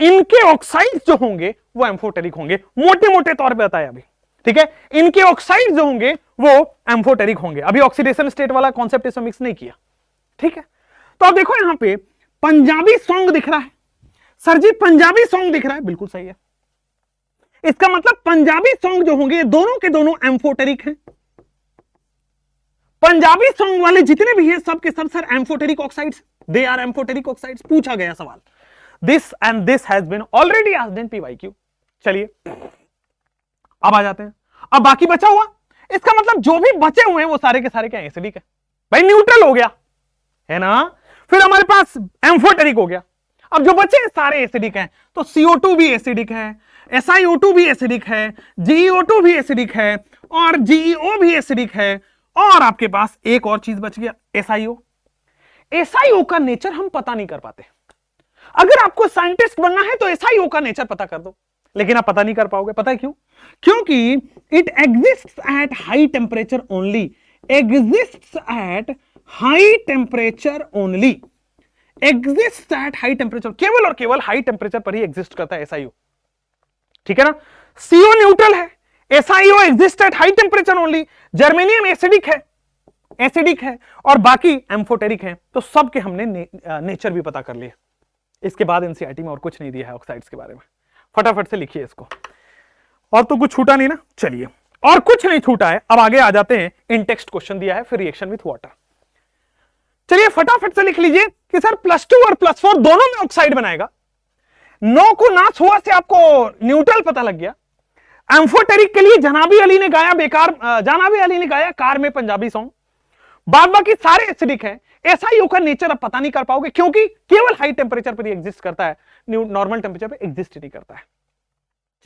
इनके ऑक्साइड्स जो होंगे वो एम्फोटेरिक होंगे, मोटे मोटे तौर पे बताया अभी, ठीक है। इनके ऑक्साइड्स जो होंगे वो एम्फोटेरिक होंगे, अभी ऑक्सीडेशन स्टेट वाला कॉन्सेप्ट इसमें मिक्स नहीं किया, ठीक है। तो आप देखो यहां पे पंजाबी सॉन्ग दिख रहा है, सर जी पंजाबी सॉन्ग दिख रहा है, बिल्कुल सही है। इसका मतलब पंजाबी सॉन्ग जो होंगे दोनों के दोनों एम्फोटेरिक हैं। पंजाबी सॉन्ग वाले जितने भी हैं सब के सब sir amphoteric oxides, they are amphoteric oxides. पूछा गया सवाल, this and this has been already asked in PYQ। चलिए अब आ जाते हैं, अब बाकी बचा हुआ, इसका मतलब जो भी बचे हुए हैं वो सारे के सारे क्या एसिडिक है भाई, न्यूट्रल हो गया है ना, फिर हमारे पास एम्फोटेरिक हो गया। अब जो बचे हैं सारे एसिडिक हैं, तो CO2 भी एसिडिक है, SiO2 भी एसिडिक है, GeO2 भी एसिडिक है, और GeO भी एसिडिक है, और आपके पास एक और चीज बच गया SiO। SiO का नेचर हम पता नहीं कर पाते, अगर आपको साइंटिस्ट बनना है तो SiO का नेचर पता कर दो, लेकिन आप पता नहीं कर पाओगे। पता है क्यों? क्योंकि it exists eight high temperature only, exists eight high temperature only, exist at high temperature, केवल और केवल हाई टेम्परेचर पर ही एग्जिस्ट करता है SiO, ठीक है ना। CO न्यूट्रल है, SiO exist at high temperature only, germanium acidic है और बाकी एम्फोटेरिक है, तो सबके हमने नेचर भी पता कर लिया। इसके बाद NCERT में और कुछ नहीं दिया है ऑक्साइड्स के बारे में, फटाफट से लिखिए इसको, और तो कुछ छूटा नहीं ना। चलिए, और कुछ नहीं छूटा है, अब आगे आ जाते हैं। इन टेक्स्ट क्वेश्चन दिया है, फिर रिएक्शन विथ वाटर। चलिए फटाफट से लिख लीजिए कि सर +2 और +4 दोनों में ऑक्साइड बनाएगा। 9 को नाश हुआ से आपको न्यूट्रल पता लग गया। एम्फोटेरिक के लिए जनाबी अली ने गाया कार में पंजाबी सॉन्ग। बाद बाकी सारे एसिडिक हैं। SiO का नेचर अब पता नहीं कर पाओगे, क्योंकि केवल हाई टेम्परेचर पर ही एग्जिस्ट करता है, नॉर्मल टेम्परेचर पे एग्जिस्ट नहीं करता है।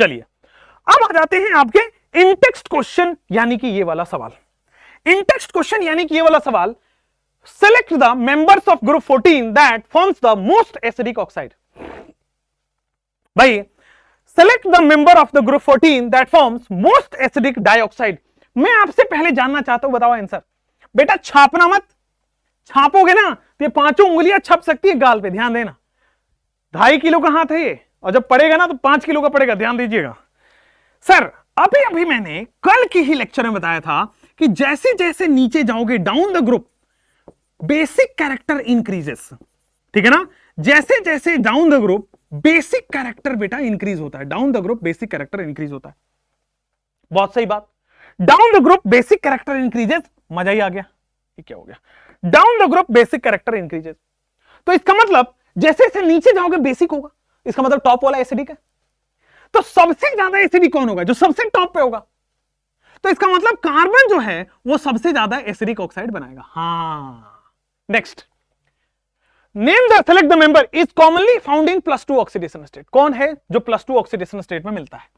चलिए अब आ जाते हैं आपके इन टेक्स्ट क्वेश्चन, यानी कि ये वाला सवाल। इन टेक्स्ट क्वेश्चन यानी कि ये वाला सवाल, select the members of group 14 that forms the most acidic oxide. भाई select the member of the group 14 that forms most acidic dioxide. मैं आपसे पहले जानना चाहता हूं, बताओ आंसर। बेटा छापना मत, छापोगे ना तो ये 5 उंगलियां छप सकती है गाल पे, ध्यान देना। 2.5 किलो का हाथ है ये, और जब पड़ेगा ना तो 5 किलो का पड़ेगा, ध्यान दीजिएगा। सर अभी मैंने कल की ही लेक्चर में बताया था कि जैसे जैसे नीचे जाओगे down the group, basic character increases, ठीक है ना। जैसे जैसे down the group basic character बेटा इंक्रीज होता है, down the group basic character increase होता है। बहुत सही बात, down the group basic character increases, मजा ही आ गया। ये क्या हो गया? Down the group basic character increases, तो इसका मतलब जैसे जैसे नीचे जाओगे बेसिक होगा, इसका मतलब टॉप वाला एसिडिक है। तो सबसे ज्यादा एसिडिक कौन होगा? जो सबसे टॉप पे होगा। तो इसका मतलब कार्बन जो है वो सबसे ज्यादा एसिडिक ऑक्साइड बनाएगा। हाँ, next, name the select the member is commonly found in +2 oxidation state. कौन है जो +2 ऑक्सीडेशन स्टेट में मिलता है?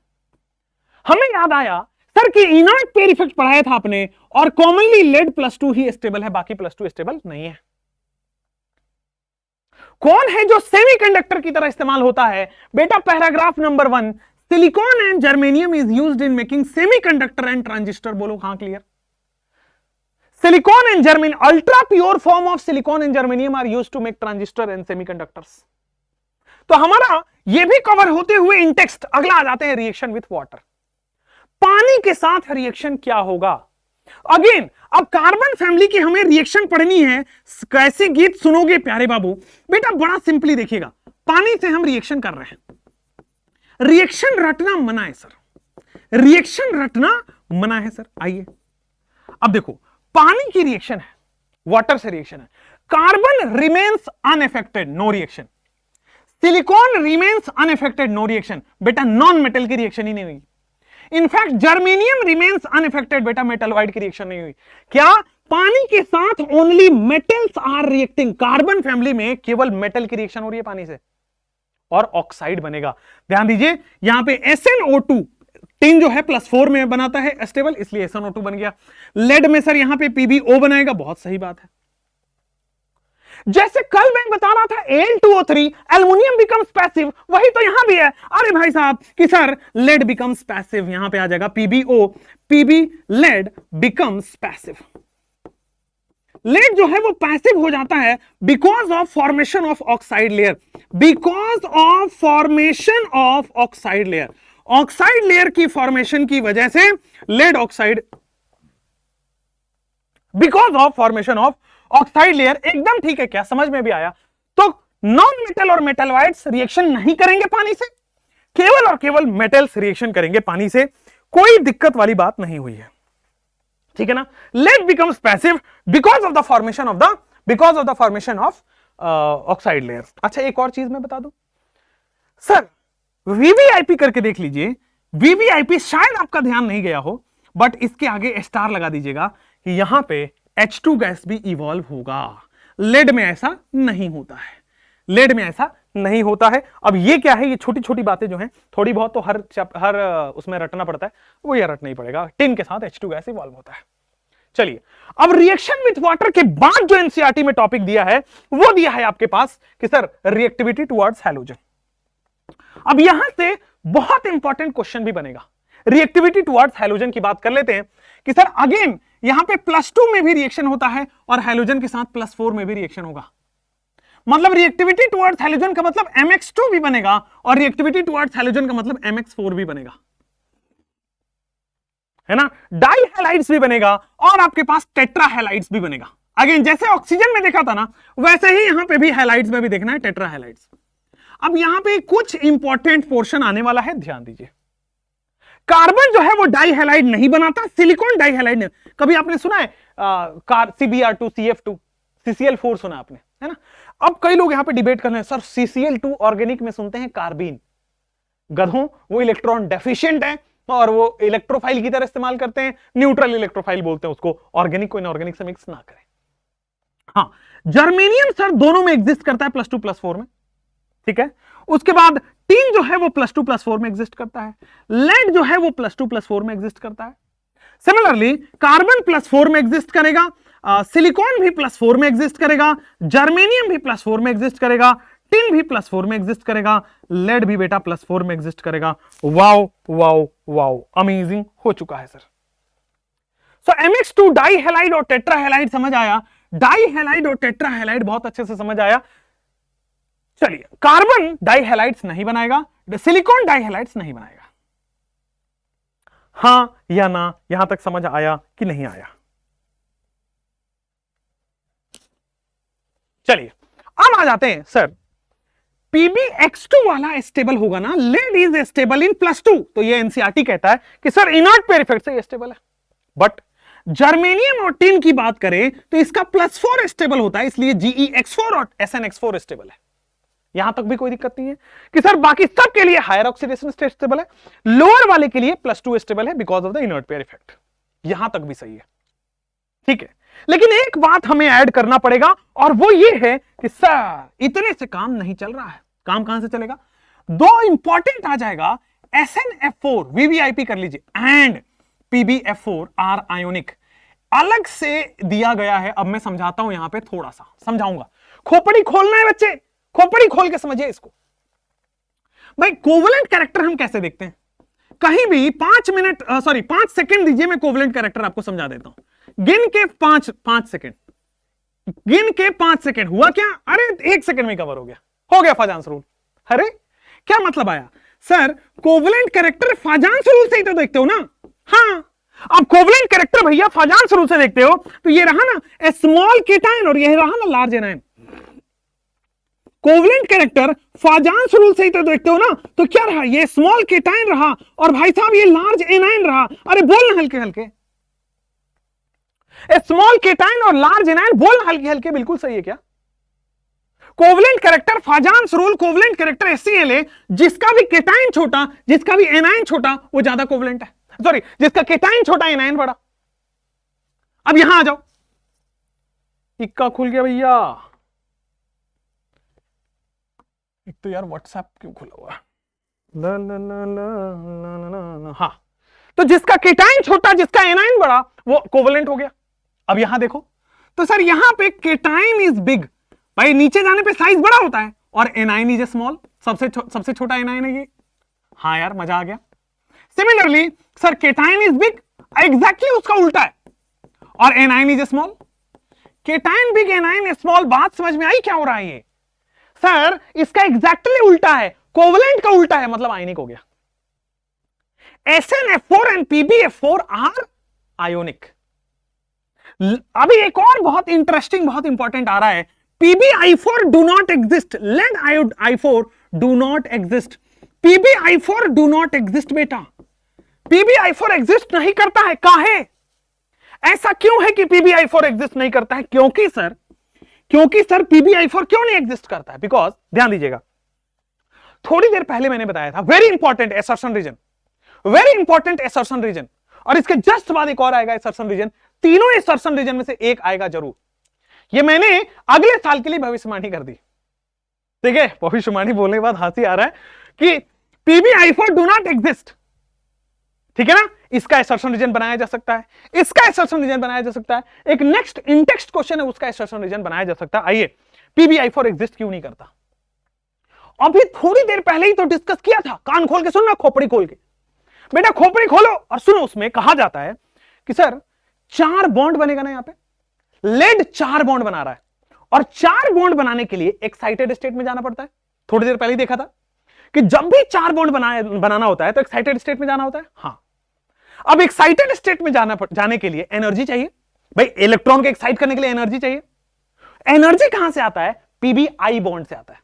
हमें याद आया सर कि इनर्ट पेयर इफेक्ट पढ़ाया था आपने, और कॉमनली लेड +2 ही स्टेबल है, बाकी +2 स्टेबल नहीं है। कौन है जो सेमीकंडक्टर की तरह इस्तेमाल होता है? बेटा paragraph number 1, silicon and germanium is used in making semiconductor and transistor. बोलो हाँ, clear. Silicon and germanium, ultra pure form of silicon and germanium are used to make transistor and semiconductors. तो हमारा ये भी कवर होते हुए इन text, अगला आ जाते हैं रिएक्शन विथ वाटर। पानी के साथ रिएक्शन क्या होगा? अगेन अब कार्बन फैमिली की हमें रिएक्शन पढ़नी है। कैसे गीत सुनोगे प्यारे बाबू? बेटा बड़ा सिंपली देखिएगा, पानी से हम रिएक्शन कर रहे हैं, रिएक्शन रटना मना है सर, रिएक्शन रटना मना है सर। आइए अब देखो, पानी की रिएक्शन है, वाटर से रिएक्शन है, carbon remains unaffected, no reaction. Silicon remains unaffected, no reaction. बेटा नॉन मेटल की रिएक्शन ही नहीं हुई। इनफैक्ट जर्मेनियम रिमेन्स अनएफेक्टेड, बेटा मेटल वाइड की रिएक्शन नहीं हुई। क्या? पानी के साथ only metals are reacting. Carbon family में केवल मेटल की रिएक्शन हो रही है पानी से और ऑक्साइड बनेगा। ध्यान दीजिए, यहां पे SnO2 टिन जो है +4 में बनाता है स्टेबल, इसलिए SnO2 बन गया। लेड में सर यहां पे PbO बनाएगा, बहुत सही बात है। जैसे कल मैं बता रहा था Al2O3 एल्युमिनियम बिकम्स पैसिव, वही तो यहां भी है। अरे भाई साहब कि सर लेड बिकम्स पैसिव, यहां पे आ जाएगा PbO, Pb lead becomes passive. Lead जो है वो पैसिव हो जाता है because of formation of oxide layer, because of formation of oxide layer. Oxide layer की फॉर्मेशन की वजह से lead oxide, because of formation of oxide layer. एकदम ठीक है, क्या समझ में भी आया? तो नॉन मेटल और मेटलवाइड्स रिएक्शन नहीं करेंगे पानी से, केवल और केवल मेटल्स रिएक्शन करेंगे पानी से। कोई दिक्कत वाली बात नहीं हुई है, ठीक है ना। Lead becomes passive because of the formation of oxide layer. अच्छा एक और चीज मैं बता दूं सर, वीवीआईपी करके देख लीजिए। वीवीआईपी शायद आपका ध्यान नहीं गया हो, बट इसके आगे स्टार लगा दीजिएगा कि यहां पे H2 गैस भी इवॉल्व होगा। लेड में ऐसा नहीं होता है, लेड में ऐसा नहीं होता है। अब ये क्या है? ये छोटी छोटी बातें जो हैं, थोड़ी बहुत तो हर उसमें रटना पड़ता है, वो ये रटना ही पड़ेगा। टिन के साथ H2 गैस इवॉल्व होता है। चलिए अब रिएक्शन विथ वाटर के बाद जो एनसीईआरटी में टॉपिक दिया है वो दिया है आपके पास कि सर रिएक्टिविटी टुवर्ड्स हैलोजन। अब यहां से बहुत इंपॉर्टेंट क्वेश्चन भी बनेगा। रिएक्टिविटी टुवर्ड्स हैलोजन की बात कर लेते हैं कि सर अगेन यहां पे +2 में भी रिएक्शन होता है और हैलोजन के साथ +4 में भी रिएक्शन होगा। मतलब रिएक्टिविटी टुवर्ड्स हैलोजन का मतलब MX2 भी बनेगा और रिएक्टिविटी टुवर्ड्स हैलोजन का मतलब MX4 भी बनेगा, है ना। डाई हैलाइड्स भी बनेगा और आपके पास टेट्रा हैलाइड्स भी बनेगा। अगेन जैसे ऑक्सीजन में देखा था ना, वैसे ही यहां पे भी हैलाइड्स में भी देखना है टेट्रा हैलाइड्स। अब यहां पे कुछ इंपॉर्टेंट पोर्शन आने वाला है, ध्यान दीजिए। कार्बन जो है वो डाई हैलाइड नहीं बनाता, सिलिकॉन डाई हैलाइड नहीं। कभी आपने सुना है CBr2 CF2 CCl4 सुना आपने, है ना। अब कई लोग यहां पे डिबेट कर रहे हैं, सर CCl2 ऑर्गेनिक में सुनते हैं कार्बीन। गधों, वो इलेक्ट्रॉन डेफिशिएंट है और वो इलेक्ट्रोफाइल की तरह इस्तेमाल करते हैं, न्यूट्रल इलेक्ट्रोफाइल बोलते हैं उसको। ऑर्गेनिक को इनऑर्गेनिक से मिक्स ना करें। हाँ, जर्मेनियम सर दोनों में एग्जिस्ट करता है, +2 +4 में, ठीक है। उसके बाद टिन जो है वो +2 +4 में एग्जिस्ट करता है। लेड जो है वो +2 +4 में एग्जिस्ट करता है। सिमिलरली कार्बन +4 में एग्जिस्ट करेगा, सिलिकॉन भी +4 में एग्जिस्ट करेगा, जर्मेनियम भी +4 में एग्जिस्ट करेगा, टिन भी +4 में एग्जिस्ट करेगा, लेड भी बेटा +4 में एग्जिस्ट करेगा। वाओ वाओ वाओ, अमेजिंग हो चुका है सर। सो MX2 डाई हैलाइड और टेट्रा हैलाइड समझ आया, डाई हैलाइड और टेट्रा हैलाइड बहुत अच्छे से समझ आया। चलिए, कार्बन डाई हैलाइड्स नहीं बनाएगा, सिलिकॉन डाई हैलाइड्स नहीं बनाएगा। हां या ना, यहां तक समझ आया कि नहीं आया? चलिए अब आ जाते हैं सर, PbX2 वाला स्टेबल होगा ना, लेड इज स्टेबल इन +2। तो ये एनसीईआरटी कहता है कि सर इनर्ट पेयर इफेक्ट से ये स्टेबल है। बट जर्मेनियम और टिन की बात करें तो इसका +4 स्टेबल होता है, इसलिए GeX4 और SnX4 स्टेबल है। यहां तक भी कोई दिक्कत नहीं है कि सर बाकी सब के लिए हायर ऑक्सीडेशन स्टेट स्टेबल है, लोअर वाले के लिए +2 स्टेबल है because of the inert pair effect. यहां तक भी सही है, ठीक है। लेकिन एक बात हमें ऐड करना पड़ेगा और वो ये है कि सर इतने से काम नहीं चल रहा है। काम कहां से चलेगा? दो इंपॉर्टेंट आ जाएगा, SnF4 VVIP कर लीजिए एंड PbF4 आर आयोनिक अलग से दिया गया है। अब मैं समझाता हूं, यहां पे थोड़ा सा समझाऊंगा। खोपड़ी खोलना है बच्चे, खोपड़ी खोल के समझिए इसको। भाई कोवलेंट कैरेक्टर हम कैसे देखते हैं? कहीं भी 5 सेकंड दीजिए, मैं कोवलेंट कैरेक्टर आपको समझा देता हूं। गिन के 5 सेकंड, गिन के 5 सेकंड। हुआ क्या? अरे 1 सेकंड में कवर हो गया फाजांस रूल। अरे क्या मतलब आया? सर कोवलेंट कैरेक्टर फाजांस रूल से ही तो देखते हो ना। हाँ, अब कोवलेंट कैरेक्टर भैया फाजांस रूल से देखते हो तो ये रहा ना स्मॉल केटायन और ये रहा ना large anion. Covalent character Fajans rule से ही तो देखते हो ना, तो क्या रहा, ये स्मॉल केटाइन रहा और भाई साहब ये लार्ज एनाइन रहा। अरे बोल ना हल्के हल्के, स्मॉल केटाइन और लार्ज एनाइन, बोल ना हल्के हल्के, बिल्कुल सही है क्या? Covalent character Fajans rule, covalent character HCl है, जिसका भी केटाइन छोटा, जिसका भी एनाइन छोटा, वो ज्यादा कोवलेंट है। सॉरी, जिसका केटाइन छोटा एनाइन बड़ा। अब यहां आ जाओ, इक्का खुल गया भैया। एक तो यार व्हाट्सएप क्यों खुला हुआ है? हाँ, तो जिसका केटाइन छोटा, जिसका एनाइन बड़ा, वो कोवलेंट हो गया। अब यहां देखो, तो सर यहां पे केटाइन इज बिग, भाई नीचे जाने पे साइज बड़ा होता है, और एनाइन इज स्मॉल, सबसे छोटा एनाइन है ये। हाँ यार, मजा आ गया। Similarly sir cation is big, exactly उसका उल्टा है, और A9 is small. Cation big, A9 small, बात समझ में आई क्या हो रहा है? ये सर इसका एग्जैक्टली उल्टा है, कोवलेंट का उल्टा है, मतलब आयनिक हो गया। SnF4 and PbF4 are ionic. अभी एक और बहुत इंटरेस्टिंग, बहुत इंपॉर्टेंट आ रहा है, PbI4 do not exist, lead I4 do not exist, PbI4 do not exist. बेटा PbI4 एग्जिस्ट नहीं करता है, काहे? ऐसा क्यों है कि PbI4 एग्जिस्ट नहीं करता है? क्योंकि सर PbI4 क्यों नहीं एग्जिस्ट करता है? बिकॉज ध्यान दीजिएगा, थोड़ी देर पहले मैंने बताया था, very important assertion reason, very important assertion reason, और इसके जस्ट बाद एक और आएगा एसर्शन रीजन। तीनों एसर्शन रीजन में से एक आएगा जरूर। ये मैंने अगले साल के लिए भविष्यवाणी कर दी, ठीक है? भविष्यवाणी बोलने के बाद हंसी आ रहा है कि PbI4 डू नॉट एग्जिस्ट, ठीक है ना? इसका एसर्शन रीजन बनाया जा सकता है, इसका एसर्शन रीजन बनाया जा सकता है, एक नेक्स्ट इंटेक्स्ट क्वेश्चन है, उसका एसर्शन रीजन बनाया जा सकता है। आइए, PbI4 एग्जिस्ट क्यों नहीं करता? अभी थोड़ी देर पहले ही तो डिस्कस किया था, कान खोल के सुनना, खोपड़ी खोल के। बेटा खोपड़ी खोलो और सुनो, उसमें कहा जाता है कि सर 4 बॉन्ड बनेगा ना, यहां पे लेड 4 बॉन्ड बना रहा है, और 4 बॉन्ड बनाने के लिए एक्साइटेड स्टेट में जाना पड़ता है। थोड़ी देर पहले ही देखा था कि जब भी 4 बॉन्ड बनाना होता है तो एक्साइटेड स्टेट में जाना होता है। हाँ, अब एक्साइटेड स्टेट में जाने के लिए एनर्जी चाहिए भाई, इलेक्ट्रॉन को एक्साइट करने के लिए एनर्जी चाहिए। एनर्जी कहां से आता है? PbI बॉन्ड से आता है।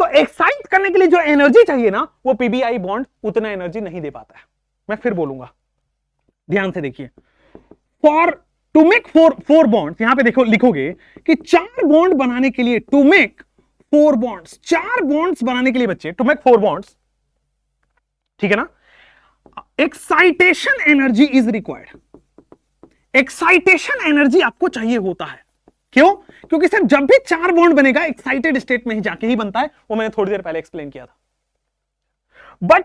तो एक्साइट करने के लिए जो एनर्जी चाहिए ना, वो PbI बॉन्ड उतना एनर्जी नहीं दे पाता है। मैं फिर बोलूंगा, ध्यान से देखिए, फॉर टू मेक 4 बॉन्ड्स, यहां पे देखो, लिखोगे कि 4 बॉन्ड बनाने के लिए, टू मेक 4 बॉन्ड्स, 4 बॉन्ड्स बनाने के लिए बच्चे, टू मेक 4 बॉन्ड्स, ठीक है ना, excitation energy is required. Excitation energy आपको चाहिए होता है। क्यों? क्योंकि सर जब भी 4 बॉन्ड बनेगा एक्साइटेड स्टेट में ही जाके ही बनता है, वो मैंने थोड़ी देर पहले एक्सप्लेन किया था। But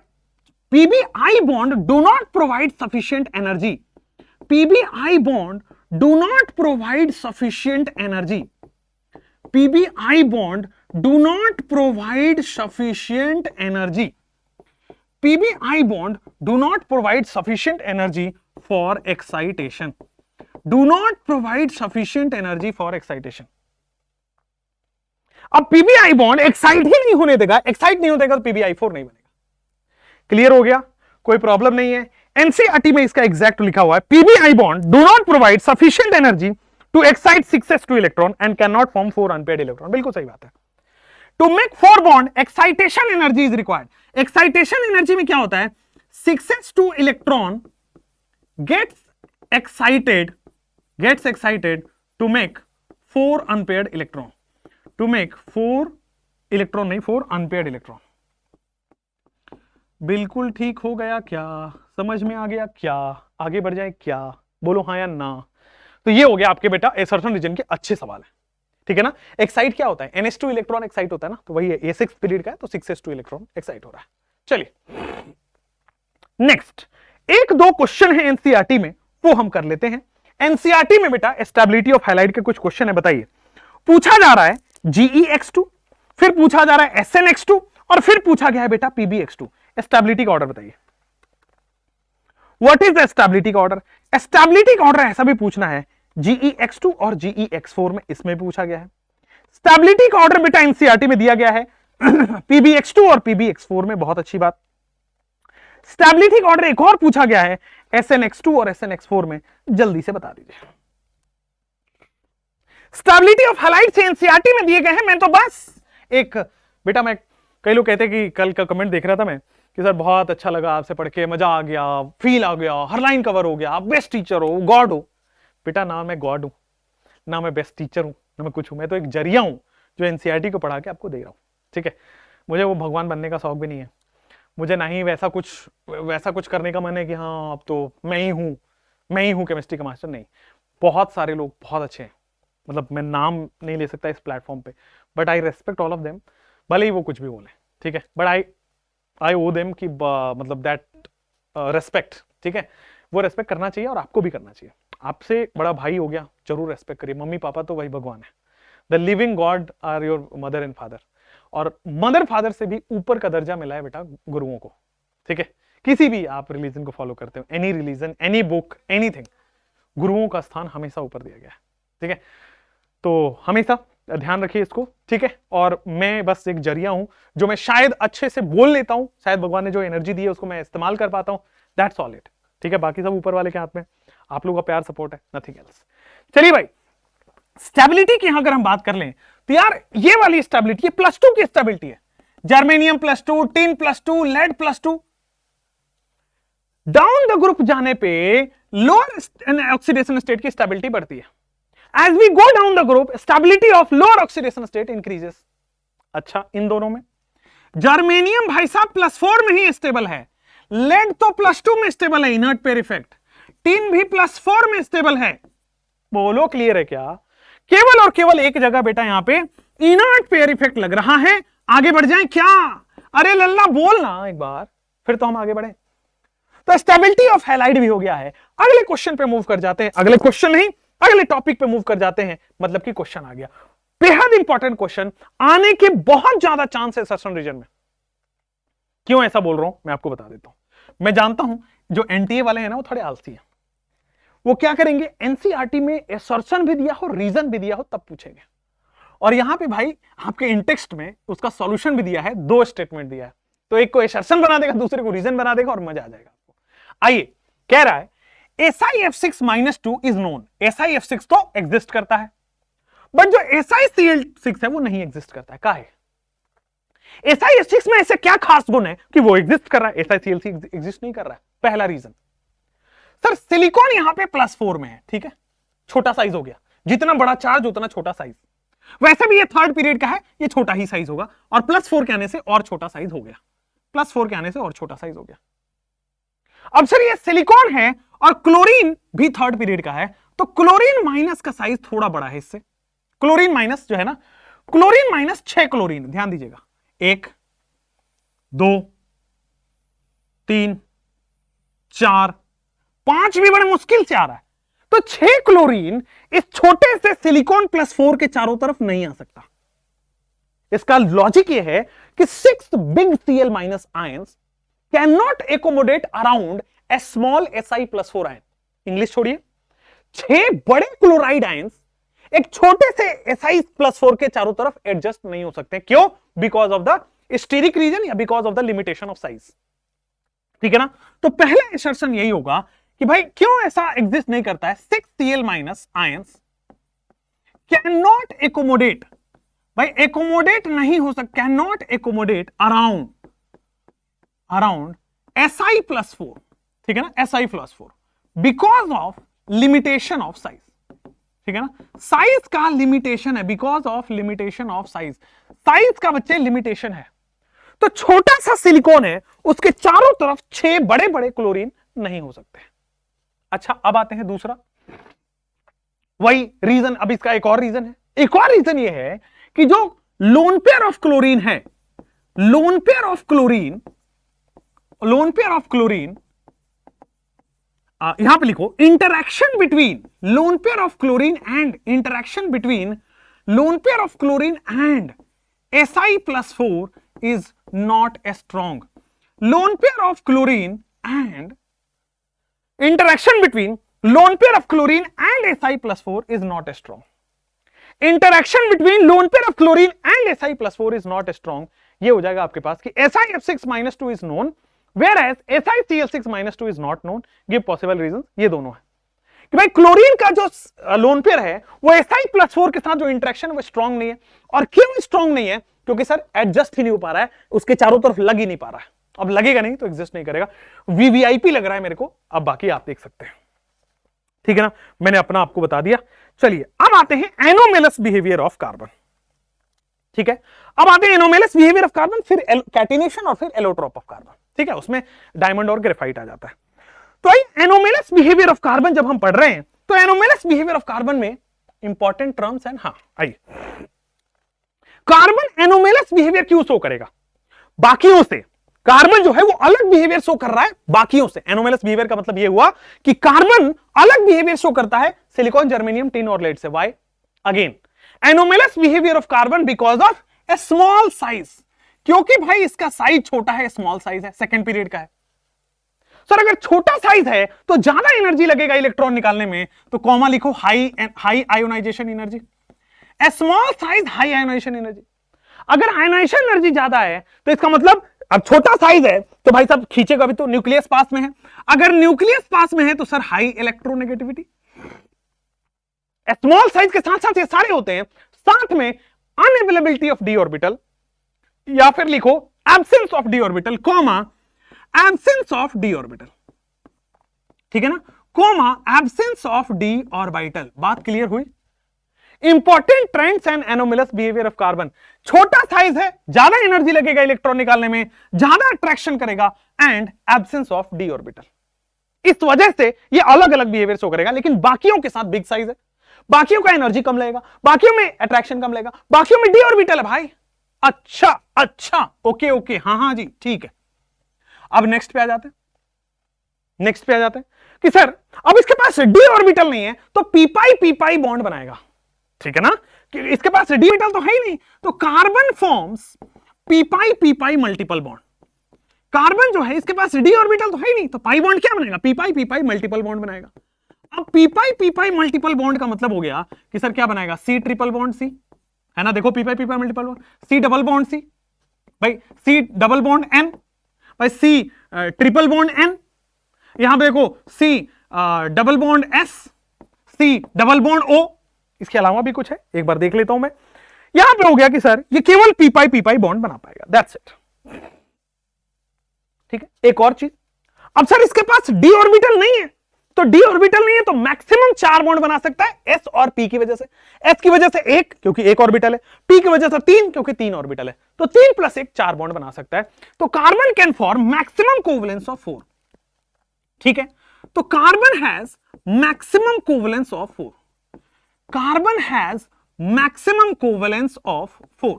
PbI bond do not provide sufficient energy, PbI bond do not provide sufficient energy, PbI bond do not provide sufficient energy, PbI bond do not provide sufficient energy for excitation, do not provide sufficient energy for excitation। अब PbI bond excite ही नहीं होने देगा, excite नहीं होगा तो PbI4 नहीं बनेगा। Clear हो गया? कोई प्रॉब्लम नहीं है। एनसीईआरटी में इसका एग्जैक्ट लिखा हुआ है, PbI bond do not provide sufficient energy to excite 6s2 electron and cannot form 4 unpaired electron। बिल्कुल सही बात है। To make 4 bond excitation energy is required। Excitation energy में क्या होता है? 6s2 electron gets excited to make 4 unpaired electron, to make 4 electron नहीं, 4 unpaired electron. बिल्कुल ठीक हो गया क्या? समझ में आ गया क्या? आगे बढ़ जाए क्या? बोलो हाँ या ना। तो ये हो गया आपके बेटा एसर्शन रीजन के अच्छे सवाल है, ठीक है ना? एक्साइट क्या होता है? NH2 इलेक्ट्रॉन एक्साइट होता है ना, तो वही है, ये 6 पीरियड का है, तो 6s2 इलेक्ट्रॉन एक्साइट हो रहा है। चलिए नेक्स्ट, 1-2 क्वेश्चन है एनसीईआरटी में, वो हम कर लेते हैं। एनसीईआरटी में बेटा स्टेबिलिटी ऑफ हैलाइड के कुछ क्वेश्चन है, बताइए। पूछा जा रहा है GeX2, फिर पूछा जा रहा है SnX2, और फिर पूछा गया है बेटा PbX2। स्टेबिलिटी का ऑर्डर बताइए। व्हाट इज द स्टेबिलिटी का ऑर्डर? स्टेबिलिटी का ऑर्डर ऐसा भी पूछना है, GeX2 और GeX4 में, इसमें पूछा गया है। स्टेबिलिटी का ऑर्डर बेटा एनसीईआरटी में दिया गया है PbX2 और PbX4 में, बहुत अच्छी बात। स्टेबिलिटी का ऑर्डर एक और पूछा गया है SnX2 और SnX4 में, जल्दी से बता दीजिए। स्टेबिलिटी ऑफ हैलाइड से एनसीईआरटी में दिए गए हैं, मैं तो बस एक बेटा मैं, कई लोग कहते हैं कि कल का कमेंट देख रहा था मैं कि सर बहुत अच्छा लगा आपसे पढ़ के, मजा आ गया, फील आ गया, हर लाइन कवर हो गया, आप बेस्ट टीचर हो, गॉड हो। बेटा ना मैं गॉड हूं, ना मैं बेस्ट टीचर हूं, ना मैं कुछ हूं, मैं तो एक जरिया हूं जो एनसीईआरटी को पढ़ा के आपको दे रहा हूं, ठीक है। मुझे वो भगवान बनने का शौक भी नहीं है, मुझे ना ही वैसा कुछ करने का मन है कि हाँ अब तो मैं ही हूं केमिस्ट्री का मास्टर। नहीं, बहुत सारे लोग बहुत अच्छे हैं, मतलब मैं नाम नहीं ले सकता इस प्लेटफॉर्म पे, but I respect all of them, भले ही वो कुछ भी बोले, ठीक है, बट आई ओ देम कि मतलब दैट रेस्पेक्ट, ठीक है, वो रेस्पेक्ट करना चाहिए और आपको भी करना चाहिए। आपसे बड़ा भाई हो गया, जरूर रेस्पेक्ट करिए। मम्मी पापा तो वही भगवान है, the living God are your mother and father, और मदर फादर से भी ऊपर का दर्जा मिला है बेटा गुरुओं को, ठीक है। किसी भी आप रिलीजन को फॉलो करते हो, any religion, any book, anything, गुरुओं का स्थान हमेशा ऊपर दिया गया है, ठीक है। तो हमेशा ध्यान रखिए इसको, ठीक है। और मैं बस एक जरिया हूं, जो मैं शायद अच्छे से बोल लेता हूं, शायद भगवान ने जो एनर्जी दी है उसको मैं इस्तेमाल कर पाता हूं, दैट्स ऑल इट, ठीक है। बाकी सब ऊपर वाले के हाथ में, आप लोगों का प्यार सपोर्ट है, नथिंग एल्स। चलिए भाई, स्टेबिलिटी की यहां अगर हम बात कर लें तो यार ये वाली स्टेबिलिटी, ये +2 की स्टेबिलिटी है। Germanium +2, tin +2, lead +2। Down the group जाने पे लोअर ऑक्सीडेशन स्टेट की स्टेबिलिटी बढ़ती है। As we go down the group, stability of lower oxidation state increases. अच्छा, इन दोनों में जर्मेनियम भाई साहब +4 में ही स्टेबल है, लेड तो +2 में स्टेबल है, इनर्ट पेयर इफेक्ट, टिन भी +4 में स्टेबल है। बोलो क्लियर है क्या? केवल और केवल एक जगह बेटा यहां पे इनर्ट पेयर इफेक्ट लग रहा है। आगे बढ़ जाएं क्या? अरे लल्ला बोल ना एक बार, फिर तो हम आगे बढ़े। तो स्टेबिलिटी ऑफ हैलाइड भी हो गया है। अगले क्वेश्चन पे मूव कर जाते हैं, अगले क्वेश्चन नहीं, अगले टॉपिक पे मूव कर जाते हैं, मतलब कि क्वेश्चन आ गया, बेहद इंपॉर्टेंट क्वेश्चन आने के बहुत ज्यादा चांस है सर्सन रीजन में। क्यों ऐसा बोल रहा हूं मैं आपको बता देता हूं। मैं जानता हूं जो एनटीए वाले हैं ना वो थोड़े आलसी हैं, वो क्या करेंगे, एनसीईआरटी में एसर्शन भी दिया हो, रीजन भी दिया हो, तब पूछेंगे। और यहां पे भाई आपके इंटेक्स्ट में उसका सॉल्यूशन भी दिया है, 2 स्टेटमेंट दिया है, तो एक को एसर्शन बना देगा, दूसरे को रीजन बना देगा और मजा आ जाएगा आपको। आइए, कह रहा है SiF6-2 इज नोन। SiF6 तो एग्जिस्ट करता है, बट जो SiCl6 है वो नहीं एग्जिस्ट करता है। काहे? SiF6 में ऐसे क्या खास गुण है कि वो एग्जिस्ट कर रहा है, SiCl6 एग्जिस्ट नहीं कर रहा है? पहला रीजन, सर सिलिकॉन यहां पे +4 में है, ठीक है, छोटा साइज हो गया, जितना बड़ा चार्ज उतना छोटा साइज। वैसे भी ये थर्ड पीरियड का है, ये छोटा ही साइज होगा, और +4 के आने से और छोटा साइज हो गया, +4 के आने से और छोटा साइज हो गया। अब सर ये सिलिकॉन है और क्लोरीन भी थर्ड पीरियड का है, तो क्लोरीन माइनस का साइज थोड़ा बड़ा है इससे। क्लोरीन माइनस जो है ना, क्लोरीन माइनस 6 क्लोरीन, ध्यान दीजिएगा, 1 2 3 4 5 भी बड़े मुश्किल से आ रहा है, तो 6 क्लोरीन इस छोटे से सिलिकॉन +4 के चारों तरफ नहीं आ सकता। इसका लॉजिक यह है कि 6 big Cl- ions can not accommodate around a small Si+4 ion. English छोड़िए, 6 बड़े क्लोराइड आयंस एक छोटे से Si+4 के चारों तरफ एडजस्ट नहीं हो सकते। क्यों? Because of the steric reason या because of the limitation of size, ठीक है ना। तो पहला असर्शन यही होगा कि भाई क्यों ऐसा एग्जिस्ट नहीं करता है, 6 Cl- ions can not accommodate, भाई एकोमोडेट नहीं हो सकता, can not accommodate around Si+4, ठीक है ना, Si+4 because of limitation of size, ठीक है ना, साइज का लिमिटेशन है, because of limitation of size, size का बच्चे लिमिटेशन है। तो छोटा सा सिलिकॉन है, उसके चारों तरफ 6 बड़े बड़े क्लोरीन नहीं हो सकते। अच्छा, अब आते हैं दूसरा, वही रीजन, अब इसका एक और रीजन है। एक और रीजन यह है कि जो लोन पेयर ऑफ क्लोरीन है, लोन पेयर ऑफ क्लोरीन यहां पे लिखो, interaction between lone pair of chlorine and interaction between lone pair of chlorine and Si+4 is not as strong. Lone pair of chlorine and interaction between lone pair of chlorine and Si+4 is not as strong. Interaction between lone pair of chlorine and Si+4 is not as strong. ये हो जाएगा आपके पास कि SiF6-2 is known, whereas SiCl6-2 is not known. Give possible reasons. ये दोनों है कि भाई क्लोरीन का जो लोन पेयर है वो Si+4 के साथ जो इंटरेक्शन है वो स्ट्रांग नहीं है। और क्यों स्ट्रांग नहीं है? क्योंकि सर एडजस्ट ही नहीं हो पा रहा है, उसके चारों तरफ लग ही नहीं पा रहा है। अब लगेगा नहीं तो एग्जिस्ट नहीं करेगा। वीवीआईपी लग रहा है मेरे को, अब बाकी आप देख सकते हैं, ठीक है ना। मैंने अपना आपको बता दिया। चलिए अब आते हैं एनोमेलस बिहेवियर ऑफ कार्बन, ठीक है। अब आते हैं एनोमेलस बिहेवियर ऑफ कार्बन, फिर कैटिनेशन और फिर एलोट्रोप ऑफ कार्बन, ठीक है। उसमें डायमंड और ग्रेफाइट आ जाता है। तो एनोमेलस बिहेवियर ऑफ कार्बन जब हम पढ़ रहे हैं तो एनोमेलस बिहेवियर ऑफ कार्बन में इंपॉर्टेंट टर्म्स एंड, हाँ आइए, कार्बन एनोमेलस बिहेवियर क्यों शो करेगा बाकियों से? कार्बन जो है वो अलग बिहेवियर शो कर रहा है बाकियों से। एनोमेलस बिहेवियर का मतलब ये हुआ कि कार्बन अलग बिहेवियर शो करता है सिलिकॉन, जर्मेनियम, टिन और लेड से। Why? Again anomalous behaviour of carbon because of A small size, क्योंकि भाई इसका साइज छोटा है, स्मॉल साइज है, सेकेंड पीरियड का है। सर अगर छोटा साइज है तो ज्यादा एनर्जी लगेगा इलेक्ट्रॉन निकालने में, तो कॉमा लिखो high ionisation energy. A small size high ionisation energy. अगर आयोनाइजेशन एनर्जी ज्यादा है तो इसका मतलब, अब छोटा साइज है तो भाई साहब खींचेगा भी तो, न्यूक्लियस पास में है। अगर न्यूक्लियस पास में है तो sir high electronegativity. Small size के साथ साथ ये सारे होते हैं, साथ में अनअवेलेबिलिटी ऑफ डी ऑर्बिटल, या फिर लिखो absence of D orbital, comma absence of D orbital, ठीक है ना, comma absence of D orbital. बात क्लियर हुई? Important trends and anomalous behaviour of carbon, छोटा साइज है, ज्यादा एनर्जी लगेगा इलेक्ट्रॉन निकालने में, ज्यादा अट्रैक्शन करेगा, and absence of D orbital. इस वजह से ये अलग अलग बिहेवियर शो करेगा, लेकिन बाकियों के साथ बिग साइज है, बाकियों का एनर्जी कम लगेगा, बाकियों में अट्रैक्शन कम लगेगा, बाकियों में डी ऑर्बिटल है भाई। अच्छा, ओके, हाँ जी, ठीक है। अब नेक्स्ट पे आ जाते हैं कि सर अब इसके पास डी ऑर्बिटल नहीं है तो पी बॉन्ड बनाएगा, ठीक है ना, कि इसके पास डी ऑर्बिटल तो है ही नहीं, तो carbon forms P multiple bond. Carbon जो है इसके पास डी ऑर्बिटल तो है ही नहीं, तो पाई बॉन्ड क्या बनाएगा? पी मल्टीपल बॉन्ड बनाएगा। अब पी मल्टीपल बॉन्ड का मतलब हो गया कि सर क्या बनाएगा? सी ट्रिपल बॉन्ड सी, है ना, देखो p multiple bond, C double bond C, भाई सी डबल बॉन्ड एन, भाई सी ट्रिपल बॉन्ड एन, यहां पे देखो C double bond S, C double bond O. इसके अलावा भी कुछ है, एक बार देख लेता हूं मैं। यहां पे हो गया कि सर ये केवल पी बॉन्ड बना पाएगा, दैट्स इट, ठीक है। एक और चीज, अब सर इसके पास डी ऑर्बिटल नहीं है, तो डी ऑर्बिटल नहीं है तो मैक्सिमम 4 बॉन्ड बना सकता है एस और पी की वजह से। एस की वजह से 1 क्योंकि 1 ऑर्बिटल है, पी की वजह से 3 क्योंकि 3 ऑर्बिटल है, तो 3 + 1 4 बॉन्ड बना सकता है। तो carbon can form maximum covalence of 4, ठीक है। तो carbon has maximum covalence of 4, carbon has maximum covalence of 4।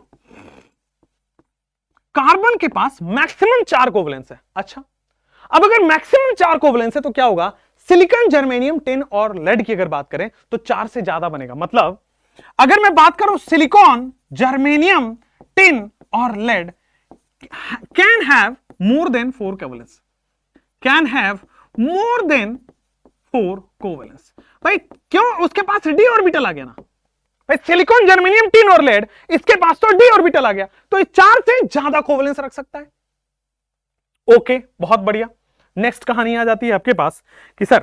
Carbon के पास मैक्सिमम 4 कोवेलेंस है। अच्छा, अब अगर मैक्सिमम 4 कोवेलेंस है तो क्या होगा? सिलिकॉन, जर्मेनियम, टिन और लेड की अगर बात करें तो 4 से ज्यादा बनेगा। मतलब अगर मैं बात करूं सिलिकॉन, जर्मेनियम, टिन और lead can have more than 4 covalence, can have more than 4 covalence. भाई क्यों? उसके पास डी ऑर्बिटल आ गया ना भाई, सिलिकॉन, जर्मेनियम, टिन और लेड, इसके पास तो डी ऑर्बिटल आ गया, तो ये 4 से ज्यादा कोवेलेंस रख सकता है। ओके, बहुत बढ़िया। नेक्स्ट कहानी आ जाती है आपके पास कि sir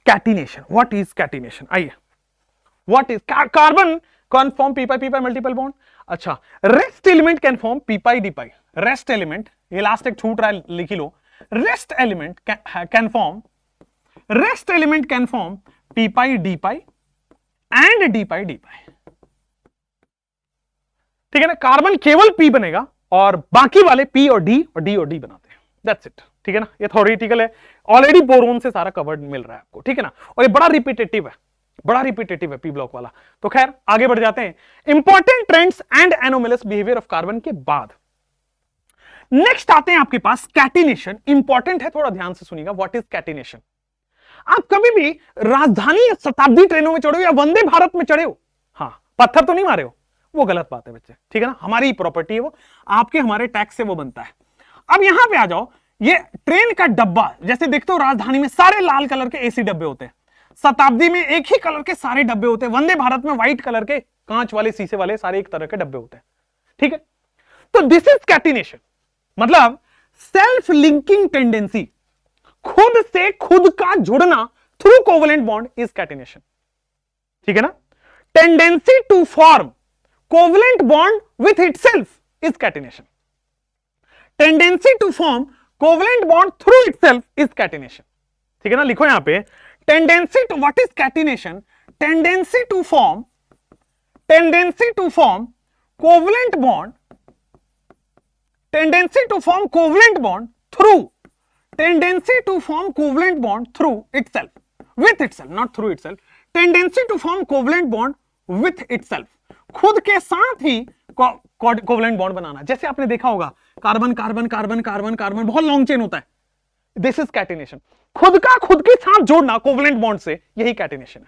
catenation, what is catenation? आइए, what is carbon can form p multiple bond. अच्छा, rest element can form p d pi. Rest element, ये लास्ट एक छूट रहा है, लिख लो, rest element can form p d pi and d pi, ठीक है ना। कार्बन केवल पी बनेगा और बाकी वाले पी और डी बनाते हैं, दैट्स इट, ठीक है ना। ये थ्योरेटिकल है, ऑलरेडी बोरोन से सारा कवर्ड मिल रहा है आपको, ठीक है ना। और ये बड़ा रिपीटेटिव है पी ब्लॉक वाला। तो खैर आगे बढ़ जाते हैं important trends and anomalous behaviour of carbon के बाद। नेक्स्ट आते हैं आपके पास कैटिनेशन। इंपॉर्टेंट है, थोड़ा ध्यान से सुनिएगा। What is catenation? आप कभी भी राजधानी या शताब्दी ट्रेनों में चढ़े हो या वंदे भारत में चढ़े हो, हाँ, पत्थर तो नहीं मारे हो, वो गलत बात है बच्चे, ठीक है ना। हमारी प्रॉपर्टी है वो, आपके हमारे टैक्स से वो बनता है। अब यहां पे आ जाओ, ये ट्रेन का डब्बा जैसे देखते हो, राजधानी में सारे लाल कलर के एसी डब्बे होते हैं, शताब्दी में एक ही कलर के सारे डब्बे होते हैं, वंदे भारत में व्हाइट कलर के कांच वाले, शीशे वाले सारे एक तरह के डब्बे होते हैं, ठीक है। तो दिस इज कैटिनेशन, मतलब सेल्फ लिंकिंग टेंडेंसी, खुद से खुद का जुड़ना through covalent bond is catenation, ठीक है ना। Tendency to form covalent bond with itself is catenation. Tendency to form covalent bond through itself is catenation. ठीक है ना, लिखो यहां पे tendency to, what is catenation? Tendency to form covalent bond, tendency to form covalent bond through, tendency to form covalent bond through itself, with itself, not through itself, tendency to form covalent bond with itself, खुद के साथ ही covalent bond बनाना। जैसे आपने देखा होगा carbon carbon carbon carbon carbon, बहुत long chain होता है, दिस इज कैटिनेशन। खुद के साथ जोड़ना कोवलेंट बॉन्ड से, यही कैटिनेशन है।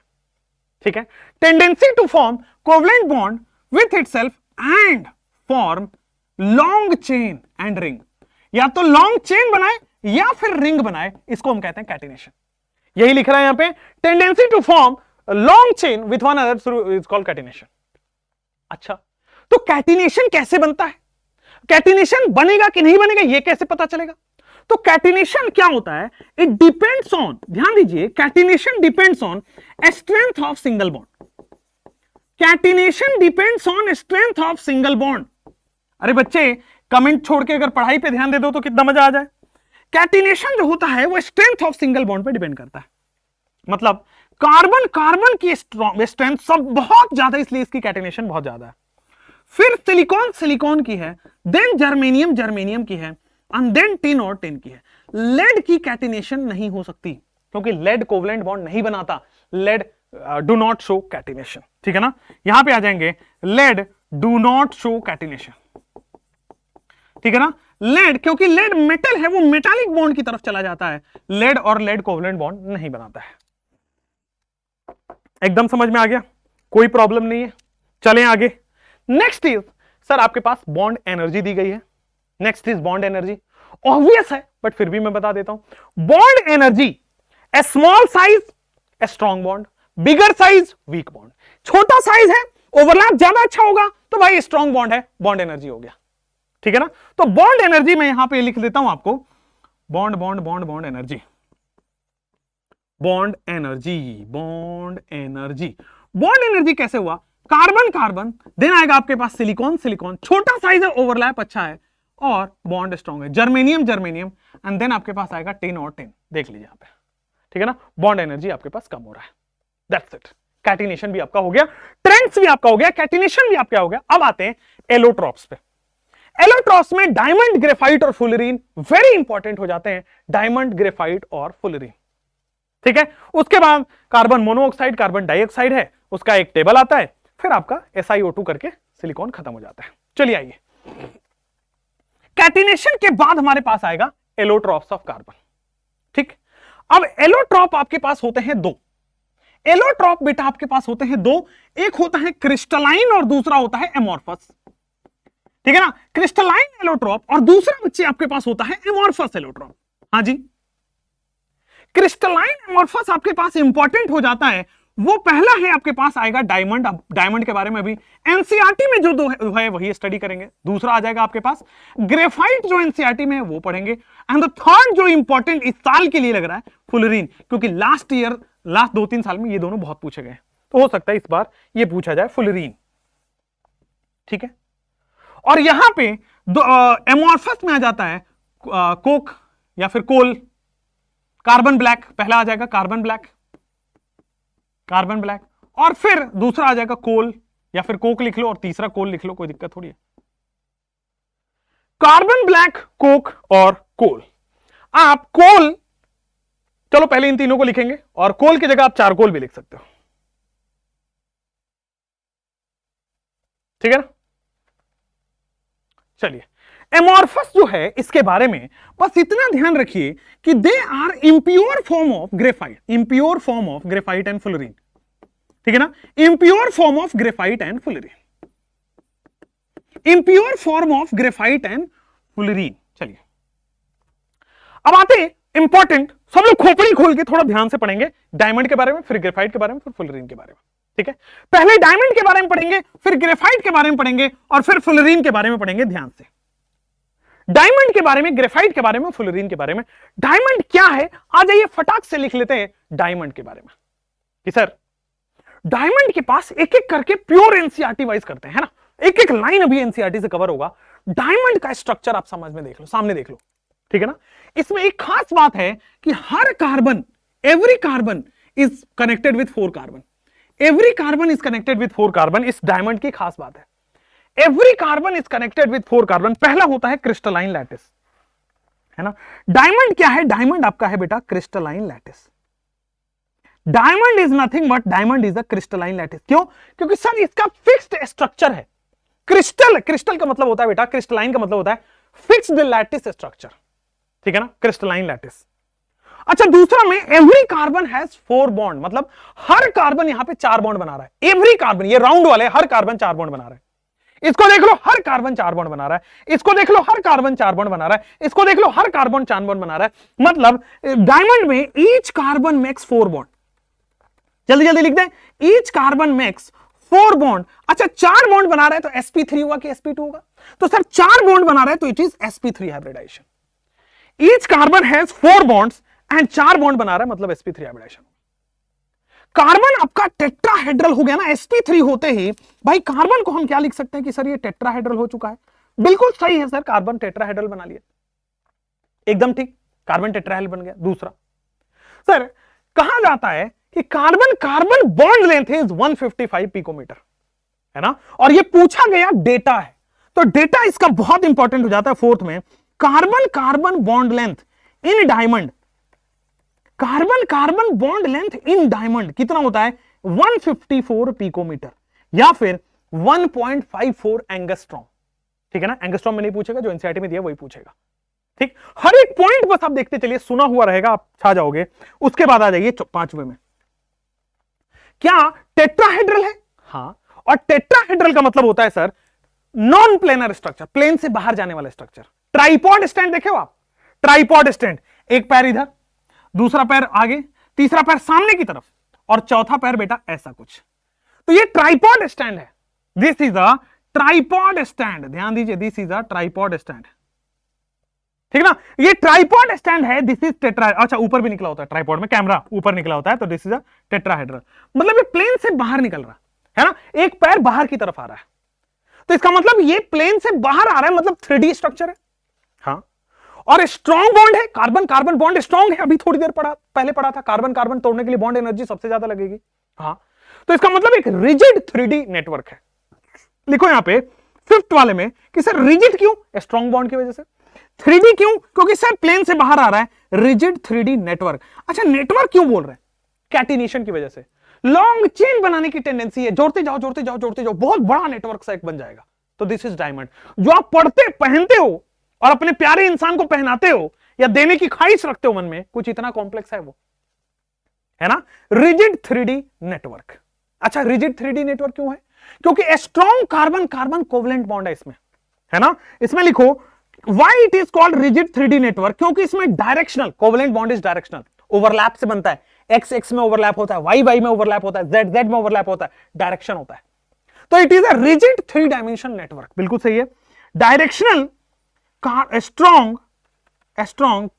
ठीक है, tendency to form covalent bond with itself and form long chain and ring, या तो लॉन्ग चेन बनाए या फिर रिंग बनाए, इसको हम कहते हैं कैटिनेशन। यही लिख रहा है यहां पे, tendency to form long chain with one other through is called catenation. अच्छा, तो कैटिनेशन कैसे बनता है? कैटिनेशन बनेगा कि नहीं बनेगा यह कैसे पता चलेगा? तो कैटिनेशन क्या होता है? इट डिपेंड्स ऑन, ध्यान दीजिए, catenation depends on strength of single bond. Catenation depends on strength of single bond. अरे बच्चे, कमेंट छोड़ के अगर पढ़ाई पे ध्यान दे दो तो कितना मजा आ जाए। कैटिनेशन जो होता है वो स्ट्रेंथ ऑफ सिंगल बॉन्ड पे डिपेंड करता है। मतलब कार्बन की स्ट्रेंथ सब बहुत ज्यादा, इसलिए इसकी कैटिनेशन बहुत ज्यादा है। फिर सिलिकॉन की है, देन जर्मेनियम की है, एंड देन टिन और टिन की है। लेड की कैटिनेशन नहीं हो सकती क्योंकि लेड कोवलेंट बॉन्ड नहीं बनाता। Lead do not show catenation. ठीक है ना, यहां पे आ जाएंगे, lead do not show catenation. ठीक है ना, लेड, क्योंकि लेड मेटल है, वो मेटालिक बॉन्ड की तरफ चला जाता है। लेड और लेड कोवलेंट बॉन्ड नहीं बनाता है। एकदम समझ में आ गया, कोई प्रॉब्लम नहीं है। चलें आगे। नेक्स्ट इज, सर आपके पास बॉन्ड एनर्जी दी गई है। Next is bond energy. Obvious है बट फिर भी मैं बता देता हूं। Bond energy, a small size a strong bond, bigger size weak bond. छोटा साइज है, ओवरलैप ज्यादा अच्छा होगा तो भाई स्ट्रॉन्ग बॉन्ड है, बॉन्ड एनर्जी हो गया। ठीक है ना, तो बॉन्ड एनर्जी मैं यहां पे लिख देता हूं आपको, bond bond bond bond energy, bond energy, bond energy. Bond energy कैसे हुआ? कार्बन कार्बन, देन आएगा आपके पास सिलिकॉन सिलिकॉन, छोटा साइज है, ओवरलैप अच्छा है और बॉन्ड स्ट्रॉन्ग है, जर्मेनियम जर्मेनियम, एंड देन आपके पास आएगा टिन और टिन। देख लीजिए यहां पे। ठीक है ना, बॉन्ड एनर्जी आपके पास कम हो रहा है। That's it. कैटिनेशन भी आपका हो गया, ट्रेंड्स भी आपका हो गया, कैटिनेशन भी आपका हो गया। अब आते हैं एलोट्रॉप्स पे। एलोट्रॉप्स में डायमंड, ग्रेफाइट और फुलरीन वेरी इंपॉर्टेंट हो जाते हैं। डायमंड, ग्रेफाइट और फुलरीन। ठीक है, उसके बाद कार्बन मोनोऑक्साइड, कार्बन डाइऑक्साइड है, उसका एक टेबल आता है, फिर आपका SiO2 करके सिलिकॉन खत्म हो जाता है। चलिए आइए, कैटिनेशन के बाद हमारे पास आएगा एलोट्रॉप्स ऑफ कार्बन। ठीक, अब एलोट्रॉप आपके पास होते हैं दो। एलोट्रॉप बेटा आपके पास होते हैं दो, एक होता है क्रिस्टलाइन और दूसरा होता है एमॉर्फस। ठीक है ना, क्रिस्टलाइन एलोट्रॉप और दूसरा बच्चे आपके पास होता है एमॉर्फस एलोट्रॉप। हाँ जी, क्रिस्टलाइन एमॉर्फस आपके पास इंपॉर्टेंट हो जाता है। वो पहला है आपके पास आएगा डायमंड। अब डायमंड के बारे में अभी एनसीईआरटी में जो दो है वही स्टडी करेंगे। दूसरा आ जाएगा आपके पास ग्रेफाइट, जो एनसीईआरटी में है वो पढ़ेंगे। एंड द थर्ड जो इंपॉर्टेंट इस साल के लिए लग रहा है, फुलरीन, क्योंकि लास्ट 2-3 साल में ये दोनों बहुत पूछे गए, तो हो सकता है इस बार ये पूछा जाए, फुलरीन। ठीक है, और यहां पे एमॉर्फस में आ जाता है कोक या फिर कोल, कार्बन ब्लैक पहला आ जाएगा, कार्बन ब्लैक, कार्बन ब्लैक, और फिर दूसरा आ जाएगा कोल या फिर कोक लिख लो और तीसरा कोल लिख लो, कोई दिक्कत थोड़ी है। कार्बन ब्लैक, कोक और कोल। आप कोल, चलो पहले इन तीनों को लिखेंगे और कोल की जगह आप चारकोल भी लिख सकते हो। ठीक है ना, चलिए एमॉर्फस जो है इसके बारे में बस इतना ध्यान रखिए कि they are impure form of graphite, impure form of graphite and fullerene. ठीक है ना, impure form of graphite and fullerene, impure form of graphite and fullerene. चलिए अब आते इंपॉर्टेंट, सब लोग खोपड़ी खोल के थोड़ा ध्यान से पढ़ेंगे, डायमंड के बारे में, फिर ग्रेफाइट के बारे में, फिर फुलरीन के बारे में। ठीक है, पहले डायमंड के बारे में पढ़ेंगे, फिर ग्रेफाइट के बारे में पढ़ेंगे और फिर फुलरीन के बारे में पढ़ेंगे। ध्यान से डायमंड के बारे में, ग्रेफाइट के बारे में, फुलरीन के बारे में। डायमंड क्या है, आ जाइए फटाक से लिख लेते हैं डायमंड के बारे में कि सर डायमंड के पास एक एक करके प्योर एनसीईआरटी वाइज करते हैं, है ना, एक एक लाइन अभी एनसीईआरटी से कवर होगा। डायमंड का स्ट्रक्चर आप समझ में देख लो, सामने देख लो, ठीक है ना। इसमें एक खास बात है कि हर carbon, every carbon is connected with 4 carbon, every carbon is connected with 4 carbon. इस डायमंड की खास बात है, every carbon is connected with 4 carbon. पहला होता है क्रिस्टलाइन लैटिस, है ना। डायमंड क्या है? डायमंड आपका है बेटा crystalline lattice. Diamond is nothing but diamond is a crystalline lattice. क्यों? क्योंकि सर इसका फिक्स्ड स्ट्रक्चर है। क्रिस्टल, क्रिस्टल का मतलब होता है बेटा, क्रिस्टलाइन का मतलब होता है फिक्स्ड लैटिस स्ट्रक्चर, ठीक है ना, क्रिस्टलाइन लैटिस। अच्छा, दूसरा में एवरी कार्बन हैज 4 बॉन्ड, मतलब हर कार्बन यहां पे 4 बॉन्ड बना रहा है। एवरी कार्बन, ये राउंड वाले, हर कार्बन 4 बॉन्ड बना रहा है। इसको देख लो, हर कार्बन 4 बॉन्ड बना रहा है। इसको देख लो, हर कार्बन 4 बॉन्ड बना रहा है। इसको देख लो, हर कार्बन 4 बॉन्ड बना रहा है। मतलब डायमंड में ईच कार्बन मेक्स 4 बॉन्ड। जल्दी जल्दी लिख दें, ईच कार्बन मेक्स 4 बॉन्ड। अच्छा, 4 बॉन्ड बना रहा है तो sp3 होगा कि sp2 होगा? तो सर 4 बॉन्ड बना रहा है तो it is sp3 hybridisation. Each carbon has 4 bonds and 4 bond बना रहा है, मतलब sp3 हाइब्रिडाइजेशन। कार्बन आपका टेट्राहेड्रल हो गया ना, sp3 होते ही भाई कार्बन को हम क्या लिख सकते हैं कि सर ये टेट्राहेड्रल हो चुका है। बिल्कुल सही है सर, कार्बन टेट्राहेड्रल बना लिया, एकदम ठीक, कार्बन टेट्राहेड्रल बन गया। दूसरा सर, कहा जाता है कि carbon carbon bond length is 155 picometre, है ना, और ये पूछा गया डेटा है, तो डेटा इसका बहुत इंपॉर्टेंट हो जाता है। फोर्थ में carbon carbon bond length in diamond, carbon carbon bond length in diamond कितना होता है? 154 पिकोमीटर या फिर 1.54 एंगस्ट्रॉम, ठीक है ना। एंगस्ट्रॉम में नहीं पूछेगा, जो एनसीईआरटी में दिया वही पूछेगा, ठीक। हर एक पॉइंट बस आप देखते चलिए, सुना हुआ रहेगा, आप छा जाओगे। उसके बाद आ जाइए 5वें में, क्या टेट्राहेड्रल है? हां, और टेट्राहेड्रल का मतलब होता है sir non planar structure, plane से बाहर जाने वाला स्ट्रक्चर। ट्राइपॉड स्टैंड देखे हो आप? ट्राइपॉड स्टैंड, एक पैर इधर, दूसरा पैर आगे, तीसरा पैर सामने की तरफ, और चौथा पैर बेटा ऐसा कुछ, तो ये ट्राइपॉड स्टैंड है। This is a tripod stand, ध्यान दीजिए, this is a tripod stand, ठीक ना। ये ट्राइपॉड स्टैंड है, दिस इज टेट्रा। अच्छा, ऊपर भी निकला होता है ट्राइपॉड में, कैमरा ऊपर निकला होता है, तो दिस इज अ टेट्राहेड्रल, मतलब ये प्लेन से बाहर निकल रहा है ना, एक पैर बाहर की तरफ आ रहा है, तो इसका मतलब ये प्लेन से बाहर आ रहा है, मतलब 3D स्ट्रक्चर है। हाँ, और स्ट्रॉन्ग बॉन्ड है, कार्बन कार्बन बॉन्ड स्ट्रॉन्ग है। अभी थोड़ी देर पहले पढ़ा था, कार्बन कार्बन तोड़ने के लिए बॉन्ड एनर्जी सबसे ज्यादा लगेगी। हाँ, तो इसका मतलब एक रिजिड 3D नेटवर्क है। लिखो यहां पे 5th वाले में कि सर रिजिड क्यों? स्ट्रॉन्ग बॉन्ड की वजह से। 3D क्यों? क्योंकि सर प्लेन से बाहर आ रहा है, रिजिड 3D नेटवर्क। अच्छा, नेटवर्क क्यों बोल रहे हैं? कैटिनेशन की वजह से, लॉन्ग चेन बनाने की टेंडेंसी है, जोड़ते जाओ जोड़ते जाओ जोड़ते जाओ, बहुत बड़ा नेटवर्क सा एक बन जाएगा। तो दिस इज डायमंड, जो आप पढ़ते पहनते हो और अपने प्यारे इंसान को पहनाते हो या देने की ख्वाहिश रखते हो मन में, कुछ इतना कॉम्प्लेक्स है वो, है ना, रिजिड 3D नेटवर्क। अच्छा, रिजिड 3D नेटवर्क क्यों है? क्योंकि strong carbon carbon covalent bond है इसमें, है ना। इसमें लिखो why it is called rigid 3D network, क्योंकि इसमें directional covalent bond is directional, overlap से बनता है। एक्स एक्स में ओवरलैप होता है, वाई वाई में ओवरलैप होता है, जेड जेड में ओवरलैप होता है, डायरेक्शन होता है। तो it is a rigid 3 dimension network, बिल्कुल सही है। Directional strong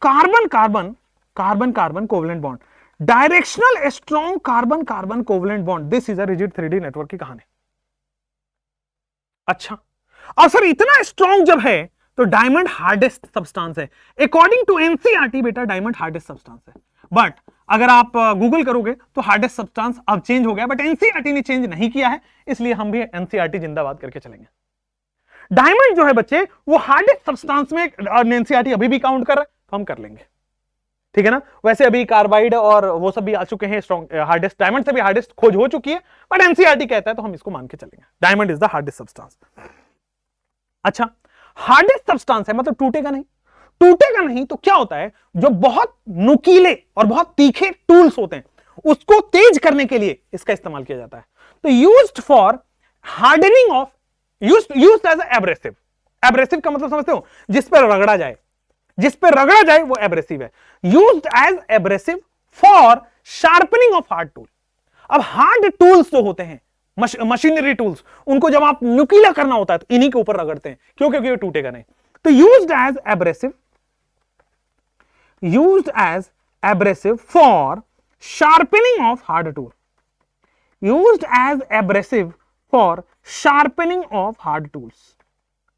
carbon carbon carbon carbon covalent bond, directional strong carbon carbon covalent bond, this is a rigid 3D network की कहानी। अच्छा, और सर इतना स्ट्रॉन्ग जब है तो डायमंड हार्डेस्ट सब्सटेंस है। अकॉर्डिंग टू एनसीईआरटी बेटा डायमंड हार्डेस्ट सब्सटेंस है, बट अगर आप गूगल करोगे तो हार्डेस्ट सब्सटेंस अब चेंज हो गया, बट एनसीईआरटी ने चेंज नहीं किया है, इसलिए हम भी एनसीईआरटी जिंदाबाद करके चलेंगे। डायमंड जो है बच्चे वो हार्डेस्ट सब्सटेंस में एनसीईआरटी अभी भी काउंट कर रहा है, हम कर लेंगे, ठीक है ना। वैसे अभी कार्बाइड और वो सब भी आ चुके हैं, स्ट्रॉन्ग हार्डेस्ट, डायमंड से भी हार्डेस्ट खोज हो चुकी है, बट एनसीईआरटी कहता है तो हम इसको मान के चलेंगे, diamond is the hardest substance. अच्छा, हार्डेस्ट सब्सटेंस है मतलब टूटेगा नहीं, टूटेगा नहीं तो क्या होता है, जो बहुत नुकीले और बहुत तीखे टूल्स होते हैं उसको तेज करने के लिए इसका इस्तेमाल किया जाता है। तो used for hardening of, used as abrasive. Abrasive का मतलब समझते हो, जिस पर रगड़ा जाए, जिस पर रगड़ा जाए वो एब्रेसिव है। Used as abrasive for sharpening of hard tool. अब हार्ड टूल्स जो होते हैं, मशीनरी टूल्स, उनको जब आप नुकीला करना होता है तो इन्हीं के ऊपर रगड़ते हैं, क्यों? क्योंकि वो टूटेगा नहीं। तो used as abrasive, used as abrasive for sharpening of hard tool, used as abrasive for sharpening of hard tools,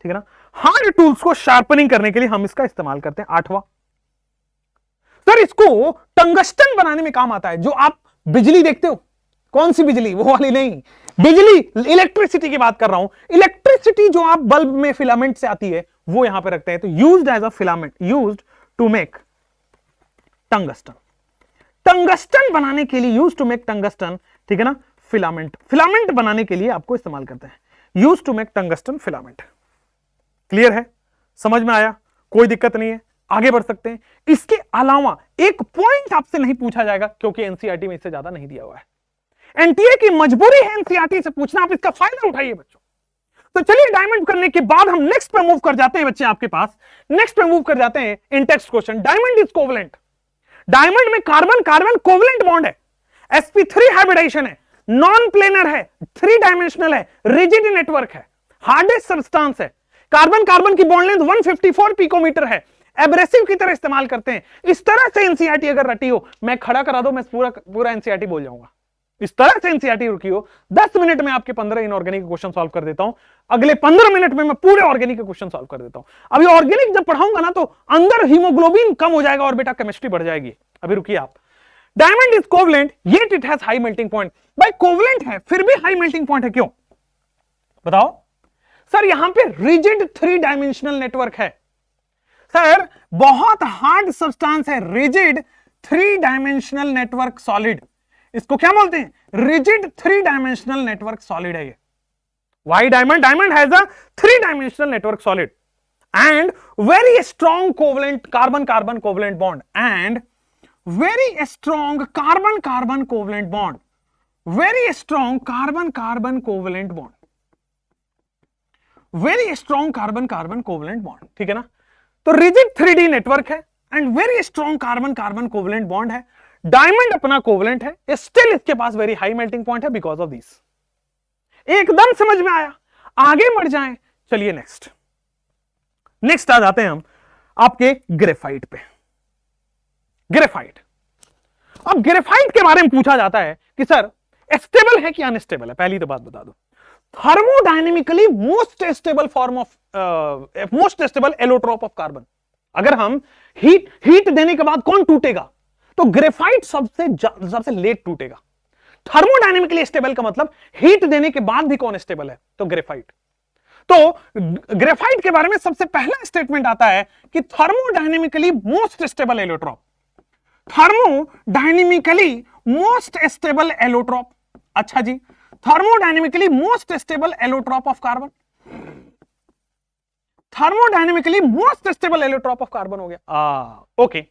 ठीक है ना। हार्ड टूल्स को शार्पनिंग करने के लिए हम इसका इस्तेमाल करते हैं। 8वां, सर इसको टंगस्टन बनाने में काम आता है। जो आप बिजली देखते हो, कौन सी बिजली, वो वाली नहीं, बिजली इलेक्ट्रिसिटी की बात कर रहा हूं। इलेक्ट्रिसिटी जो आप बल्ब में फिलामेंट से आती है वो यहां पे रखते हैं, तो used as a filament, used to make tungsten. Tungsten बनाने के लिए, यूज्ड टू मेक टंगस्टन, ठीक है ना, फिलामेंट, फिलामेंट बनाने के लिए आपको इस्तेमाल करते हैं, used to make tungsten filament. Clear है, समझ में आया, कोई दिक्कत नहीं है, आगे बढ़ सकते हैं। इसके अलावा एक पॉइंट आपसे नहीं पूछा जाएगा क्योंकि एनसीईआरटी में इससे ज्यादा नहीं दिया हुआ है। एनटीए की मजबूरी है एनसीईआरटी से पूछना, आप इसका फायदा उठाइए बच्चों। तो चलिए डायमंड करने के बाद हम नेक्स्ट पे मूव कर जाते हैं बच्चे, आपके पास नेक्स्ट पे मूव कर जाते हैं इन text question. Diamond is covalent, diamond में कार्बन कार्बन कोवलेंट बॉन्ड है, sp3 हाइब्रिडाइजेशन है, नॉन प्लेनर है, 3 डायमेंशनल है, रिजिड नेटवर्क है, हार्डेस्ट सब्सटेंस है, कार्बन कार्बन की बॉन्ड लेंथ 154 पिकोमीटर है, एब्रेसिव की तरह इस्तेमाल करते हैं। इस तरह से एनसीईआरटी अगर रटी हो, मैं खड़ा करा दो, मैं पूरा एनसीईआरटी बोल जाऊंगा। इस तरह से एनसीईआरटी रुकी हो, 10 मिनट में आपके 15 इनऑर्गेनिक क्वेश्चन सॉल्व कर देता हूं, अगले 15 मिनट में मैं पूरे ऑर्गेनिक के क्वेश्चन सॉल्व कर देता हूं। अभी ऑर्गेनिक जब पढ़ाऊंगा ना तो अंदर हीमोग्लोबिन कम हो जाएगा और बेटा केमिस्ट्री बढ़ जाएगी। अभी रुकिए आप। Diamond is covalent yet it has high melting point. भाई कोवलेंट है फिर भी हाई मेल्टिंग पॉइंट है, क्यों बताओ सर? यहां पे रिजिड 3 डायमेंशनल नेटवर्क है सर, बहुत हार्ड सब्सटेंस है, रिजिड 3 डायमेंशनल नेटवर्क सॉलिड, इसको क्या बोलते हैं? रिजिड 3 डायमेंशनल नेटवर्क सॉलिड है ये। Why diamond? Diamond has a 3 dimensional network solid and very strong covalent carbon carbon covalent bond and very strong carbon carbon covalent bond, very strong carbon carbon covalent bond, very strong carbon carbon covalent bond, ठीक है ना। तो rigid 3D network है and very strong carbon carbon covalent bond है। Diamond अपना covalent है, still इसके पास वेरी हाई मेल्टिंग पॉइंट है बिकॉज ऑफ दिस। एकदम समझ में आया, आगे बढ़ जाएं। चलिए नेक्स्ट आ जाते हैं हम आपके ग्रेफाइट पे। ग्रेफाइट, अब ग्रेफाइट के बारे में पूछा जाता है कि सर स्टेबल है कि अनस्टेबल है। पहली तो बात बता दो, thermodynamically most stable form of most stable allotrope of carbon. अगर हम हीट देने के बाद कौन टूटेगा? तो ग्रेफाइट सबसे लेट टूटेगा। थर्मोडायनेमिकली स्टेबल का मतलब हीट देने के बाद भी कौन स्टेबल है? तो ग्रेफाइट। तो ग्रेफाइट के बारे में सबसे पहला स्टेटमेंट आता है कि thermodynamically most stable allotrope, thermodynamically most stable allotrope. अच्छा जी, thermodynamically most stable allotrope of carbon, thermodynamically most stable allotrope of carbon हो गया। Okay,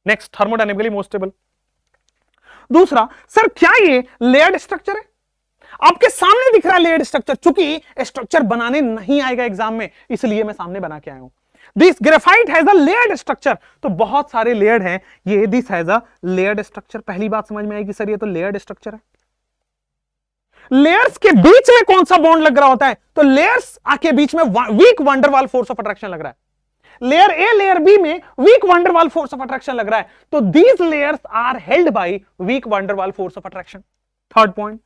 next thermodynamically most stable. दूसरा, सर क्या ये लेयर्ड स्ट्रक्चर है? आपके सामने दिख रहा है लेयर्ड स्ट्रक्चर, चूंकि स्ट्रक्चर बनाने नहीं आएगा एग्जाम में इसलिए मैं सामने बना के आया हूं। This graphite has a layered structure, तो बहुत सारे लेयर्ड हैं ये, this has a layered structure. पहली बात समझ में आएगी सर ये तो लेयर्ड स्ट्रक्चर है। लेयर्स के बीच में कौन सा बॉन्ड लग रहा होता है? तो लेयर्स के बीच में weak van der Waals force of attraction लग रहा है। लेयर ए लेयर बी में weak van der Waals force of attraction लग रहा है, तो these layers are held by weak van der Waals force of attraction. Third point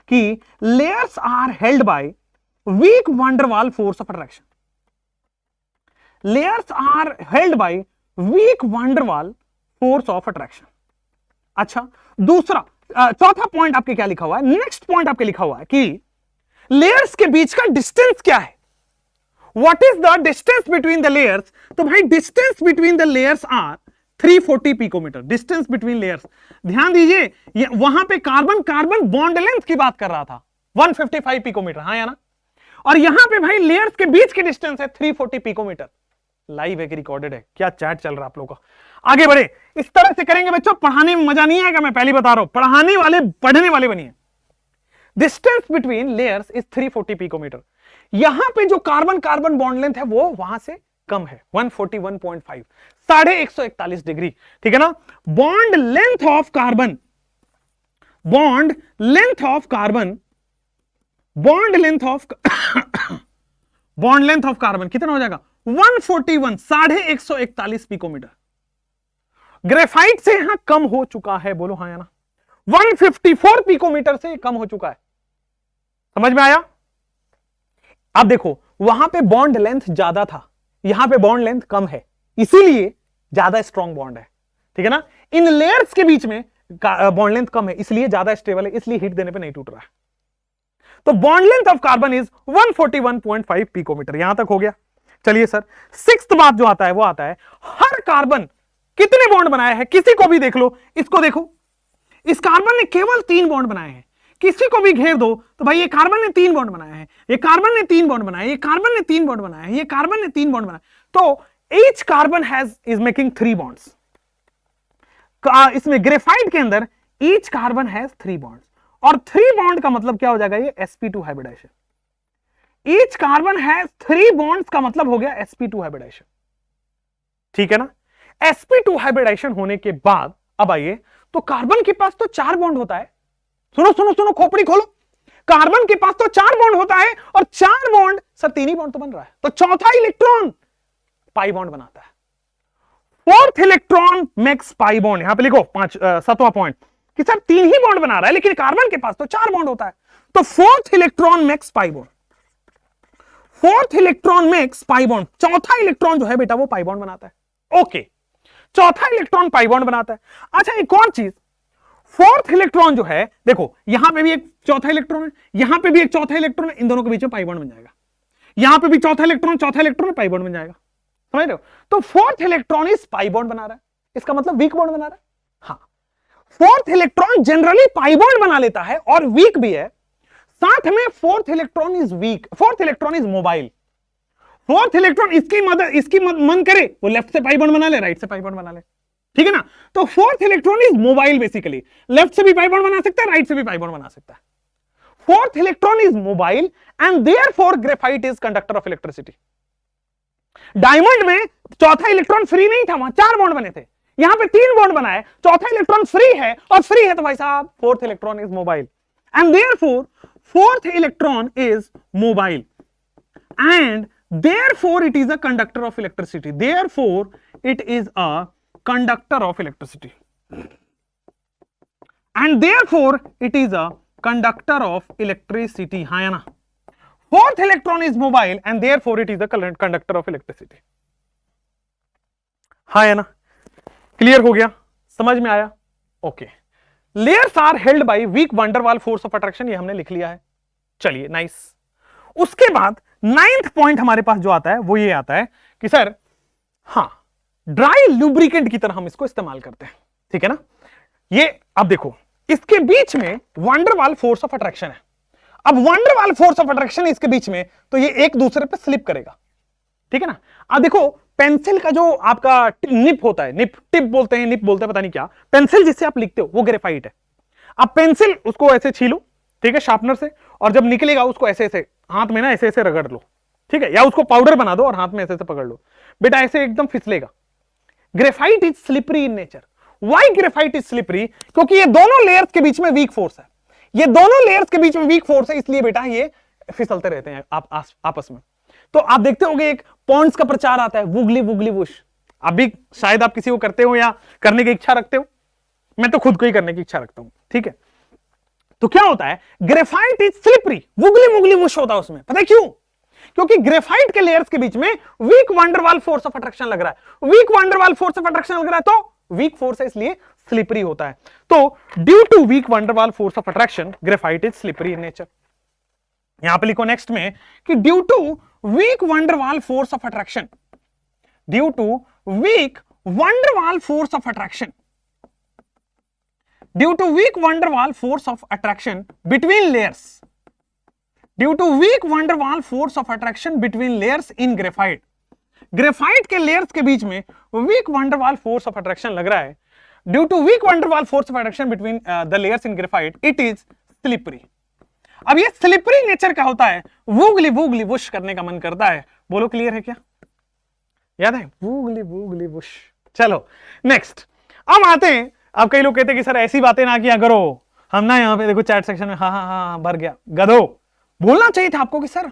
कि layers are held by weak van der Waals force of attraction, layers are held by weak van der Waals force of attraction. अच्छा, दूसरा चौथा point आपके क्या लिखा हुआ है? Next point आपके लिखा हुआ है कि लेयर्स के बीच का डिस्टेंस क्या है? What is the distance between the layers? तो भाई distance between the layers are 340 picometre. Distance between layers, ध्यान दीजिए वहां पे कार्बन कार्बन बॉन्ड लेंथ की बात कर रहा था, 155 पिकोमीटर, हाँ या ना? और यहां पे भाई लेयर्स के बीच की डिस्टेंस है 340 पिकोमीटर। लाइव है कि रिकॉर्डेड है? क्या चैट चल रहा है आप लोगों का? आगे बढ़े, इस तरह से करेंगे बच्चों, पढ़ाने में मजा नहीं आएगा, मैं पहले बता रहा हूं। पढ़ाने वाले पढ़ने वाले बनिए। Distance between layers is 340 picometre. यहां पे जो कार्बन कार्बन बॉन्ड लेंथ है वो वहां से कम है, 141.5, 141 डिग्री, ठीक है ना। Bond length of carbon, bond length of carbon, bond length of bond length of carbon कितना हो जाएगा? 141, 141 पिकोमीटर। ग्रेफाइट से यहां कम हो चुका है, बोलो हाँ या ना? 154 पिकोमीटर से कम हो चुका है। समझ में आया? अब देखो वहां पे बॉन्ड लेंथ ज्यादा था, यहां पे बॉन्ड लेंथ कम है, इसीलिए ज्यादा स्ट्रॉन्ग बॉन्ड है। ठीक है ना, इन लेयर्स के बीच में बॉन्ड लेंथ कम है, इसलिए ज्यादा स्टेबल है, इसलिए हीट देने पे नहीं टूट रहा है। तो bond length of carbon is 141.5 picometre. यहां तक हो गया। चलिए सर, सिक्स्थ बात जो आता है वो आता है, हर कार्बन कितने बॉन्ड बनाया है, किसी को भी देख लो, इसको देखो, इस कार्बन ने केवल 3 बॉन्ड बनाए हैं। किसी को भी घेर दो तो भाई ये कार्बन ने 3 बॉन्ड बनाया है, ये कार्बन ने 3 बॉन्ड बनाया है, ये कार्बन ने 3 बॉन्ड बनाया है, ये कार्बन ने 3 बॉन्ड बनाया, तो each carbon is making 3 bonds. इसमें ग्रेफाइट के अंदर ईच कार्बन हैज 3 बॉन्ड्स, और 3 बॉन्ड का मतलब क्या हो जाएगा, ये sp2 hybridisation. Each carbon has 3 bonds का मतलब हो गया sp2 हाइब्रिडाइजेशन। ठीक है ना, sp2 हाइब्रिडाइजेशन होने के बाद अब आइए, तो कार्बन के पास तो 4 बॉन्ड होता है। सुनो सुनो सुनो, खोपड़ी खोलो, कार्बन के पास तो 4 बॉन्ड होता है, और 4 बॉन्ड सर 3 ही बॉन्ड तो बन रहा है, तो चौथा इलेक्ट्रॉन पाई बॉन्ड बनाता है। Fourth electron makes pi bond. यहां पे लिखो 7वां पॉइंट कि सर 3 ही बॉन्ड बना रहा है, लेकिन कार्बन के पास तो 4 बॉन्ड होता है, तो fourth electron makes pi bond. Fourth electron makes pi bond, चौथा इलेक्ट्रॉन जो है बेटा वो पाई बॉन्ड बनाता है। ओके, चौथा इलेक्ट्रॉन पाई बॉन्ड बनाता है। अच्छा, एक और चीज, फोर्थ इलेक्ट्रॉन जो है, देखो यहां पे भी एक चौथा इलेक्ट्रॉन है, यहां पे भी एक चौथा इलेक्ट्रॉन है, इन दोनों के बीच में पाई बॉन्ड बन जाएगा। यहां पे भी चौथा इलेक्ट्रॉन है, पाई बॉन्ड बन जाएगा। समझ रहे हो, तो फोर्थ इलेक्ट्रॉन इस पाई बॉन्ड बना रहा है, इसका मतलब वीक बॉन्ड बना रहा है। हाँ, fourth electron generally pi bond बना लेता है और वीक भी है, साथ में fourth electron is weak, fourth electron is mobile. Fourth electron इसकी मन करे वो लेफ्ट से पाई बॉन्ड बना ले, राइट से पाई बॉन्ड बना ले। ठीक है ना, तो fourth electron is mobile, basically left से भी पाई बॉन्ड बना सकता है, राइट से भी पाई बॉन्ड बना सकता है। Fourth electron is mobile and therefore graphite is conductor of electricity. Diamond में चौथा इलेक्ट्रॉन फ्री नहीं था, वहां 4 बॉन्ड बने थे, यहां पे 3 बॉन्ड बनाए, चौथा इलेक्ट्रॉन फ्री है, और फ्री है तो भाई साहब fourth electron is mobile, and therefore fourth electron is mobile and therefore it is a conductor of electricity, therefore it is a conductor of electricity, and therefore it is a conductor of electricity। हाँ या ना, fourth electron is mobile and therefore it is a conductor of electricity। हाँ या ना, clear हो गया, समझ में आया? Okay, layers are held by weak van der Waals force of attraction, ये हमने लिख लिया है। चलिए नाइस, उसके बाद 9th पॉइंट हमारे पास जो आता है वो ये आता है कि सर हां, ड्राई लुब्रिकेंट की तरह हम इसको इस्तेमाल करते हैं। ठीक है ना, ये अब देखो इसके बीच में van der Waals force of attraction है। अब van der Waals force of attraction है इसके बीच में, तो ये एक दूसरे पे स्लिप करेगा। ठीक है ना, अब देखो पेंसिल का जो आपका निप होता है, निप टिप बोलते हैं, निप बोलते हैं, पता नहीं क्या, पेंसिल जिससे आप लिखते हो वो ग्रेफाइट है। अब पेंसिल उसको ऐसे छीलो, ठीक है, शार्पनर से, और जब निकलेगा उसको ऐसे ऐसे हाथ में ना ऐसे ऐसे रगड़ लो, ठीक है, या उसको पाउडर बना दो और हाथ में ऐसे ऐसे पकड़ लो, बेटा ऐसे एकदम फिसलेगा। Graphite is slippery in nature. Why graphite is slippery? क्योंकि ये दोनों लेयर्स के बीच में वीक फोर्स है, ये दोनों लेयर्स के बीच में वीक फोर्स है, इसलिए बेटा ये फिसलते रहते हैं आपस में। तो आप देखते होंगे एक पॉन्ड्स का प्रचार आता है, वुगली वुगली वुश, अभी शायद आप किसी को करते हो या करने की इच्छा रखते हो, मैं तो खुद को ही करने की इच्छा रखता हूं। ठीक है, तो क्या होता है, ग्रेफाइट इज स्लिपरी, वुगली वुगली वुश होता है उसमें। पता है क्यों? क्योंकि ग्रेफाइट के लेयर्स के बीच में weak van der Waals force of attraction लग रहा है, weak van der Waals force of attraction लग रहा है, तो वीक फोर्स है इसलिए स्लिपरी होता है। तो due to weak van der Waals force of attraction graphite is slippery in nature. यहां पे लिखो नेक्स्ट में कि due to weak van der Waals force of attraction, due to weak van der Waals force of attraction, due to weak van der Waals force of attraction between layers, due to weak van der Waals force of attraction between layers in graphite, graphite के layers के बीच में weak van der Waals force of attraction लग रहा है, due to weak van der Waals force of attraction between the layers in graphite, it is slippery। अब ये slippery nature का होता है, वूगली वूगली वुश करने का मन करता है। बोलो क्लियर है क्या? याद है, वूगली वूगली वुश। चलो नेक्स्ट, अब आते हैं, अब कई लोग कहते हैं कि सर ऐसी बातें ना किया करो, हम ना यहाँ पे देखो चैट सेक्शन में हाँ हाँ हाँ भर गया, गधो। बोलना चाहिए था आपको कि सर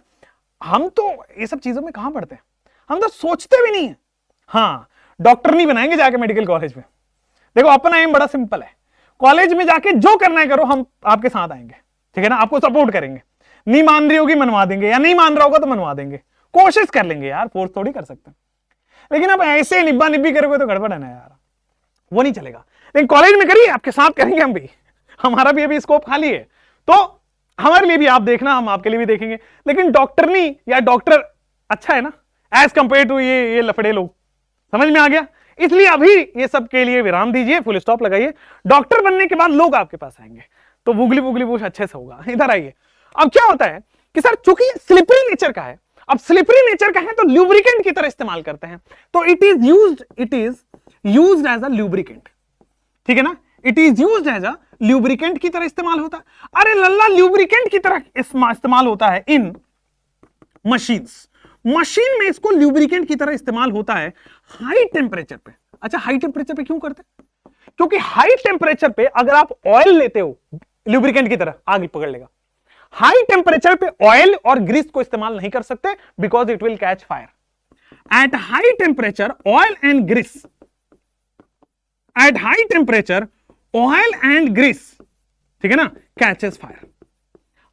हम तो ये सब चीजों में कहां पढ़ते हैं, हम तो सोचते भी नहीं है। हाँ, डॉक्टर नहीं बनाएंगे जाके मेडिकल कॉलेज में। देखो अपना एम बड़ा सिंपल है, कॉलेज में जाके जो करना है करो, हम आपके साथ आएंगे। ठीक है ना, आपको सपोर्ट करेंगे, नहीं मान रही होगी मनवा देंगे, या नहीं मान रहा होगा तो मनवा देंगे। कोशिश कर लेंगे यार, फोर्स थोड़ी कर सकते हैं। लेकिन अब ऐसे निब्बा निब्बी करोगे तो गड़बड़ है ना यार, वो नहीं चलेगा। लेकिन कॉलेज में करिए, आपके साथ करेंगे हम भी, हमारा भी अभी स्कोप खाली है, तो हमारे लिए भी आप देखना, हम आपके लिए भी देखेंगे। लेकिन डॉक्टरनी या डॉक्टर अच्छा है ना एज कंपेयर टू ये लफड़े लोग, समझ में आ गया। इसलिए अभी ये सब के लिए विराम दीजिए, फुल स्टॉप लगाइए। डॉक्टर बनने के बाद लोग आपके पास आएंगे तो बुगली बुगली पूछ अच्छे से होगा। इधर आइए। अब क्या होता है कि सर चूंकि स्लिपरी नेचर का है, अब स्लिपरी नेचर का है तो ल्यूब्रिकेंट की तरह इस्तेमाल करते हैं, तो it is used as a lubricant, ठीक है ना, it is used as a lubricant की तरह इस्तेमाल होता है। अरे लल्ला, ल्यूब्रिकेंट की तरह इस्तेमाल होता है इन मशीन्स, मशीन में इसको ल्यूब्रिकेंट की तरह इस्तेमाल होता है हाई टेम्परेचर पे। अच्छा, हाई टेम्परेचर पे क्यों करते हैं? क्योंकि हाई टेम्परेचर पे अगर आप ऑयल लेते हो ल्यूब्रिकेंट की तरह, आग पकड़ लेगा। हाई टेम्परेचर पे ऑयल और ग्रीस को इस्तेमाल नहीं कर सकते because it will catch fire. At high temperature oil and grease, at high temperature oil and grease, ठीक है ना, कैचेस फायर,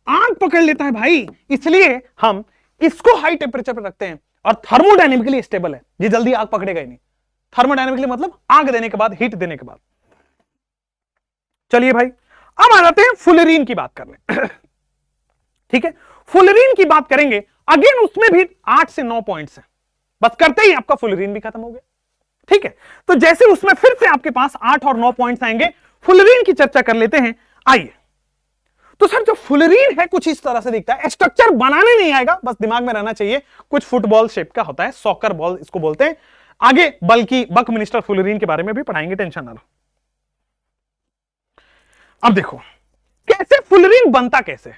आग पकड़ लेता है भाई। इसलिए हम इसको हाई टेम्परेचर पर रखते हैं और थर्मोडायनेमिकली स्टेबल है, ये जल्दी आग पकड़ेगा ही नहीं। थर्मोडायनेमिकली मतलब आग देने के बाद, हीट देने के बाद। चलिए भाई, अब आ जाते हैं फुलरीन की बात करने। ठीक है, फुलरीन की बात करेंगे। अगेन उसमें भी 8 से 9 पॉइंट्स हैं, बस करते ही आपका फुलरीन भी खत्म हो गया। ठीक है, तो जैसे उसमें फिर से आपके पास 8 और 9 पॉइंट्स आएंगे, फुलरीन की चर्चा कर लेते हैं। आइए, तो सर जो फुलरीन है कुछ इस तरह से दिखता है, स्ट्रक्चर बनाने नहीं आएगा, बस दिमाग में रहना चाहिए, कुछ फुटबॉल शेप का होता है, सॉकर बॉल इसको बोलते हैं। आगे बल्कि बकमिनिस्टर फुलरीन के बारे में भी पढ़ाएंगे, टेंशन ना लो। अब देखो कैसे फुलरीन बनता, कैसे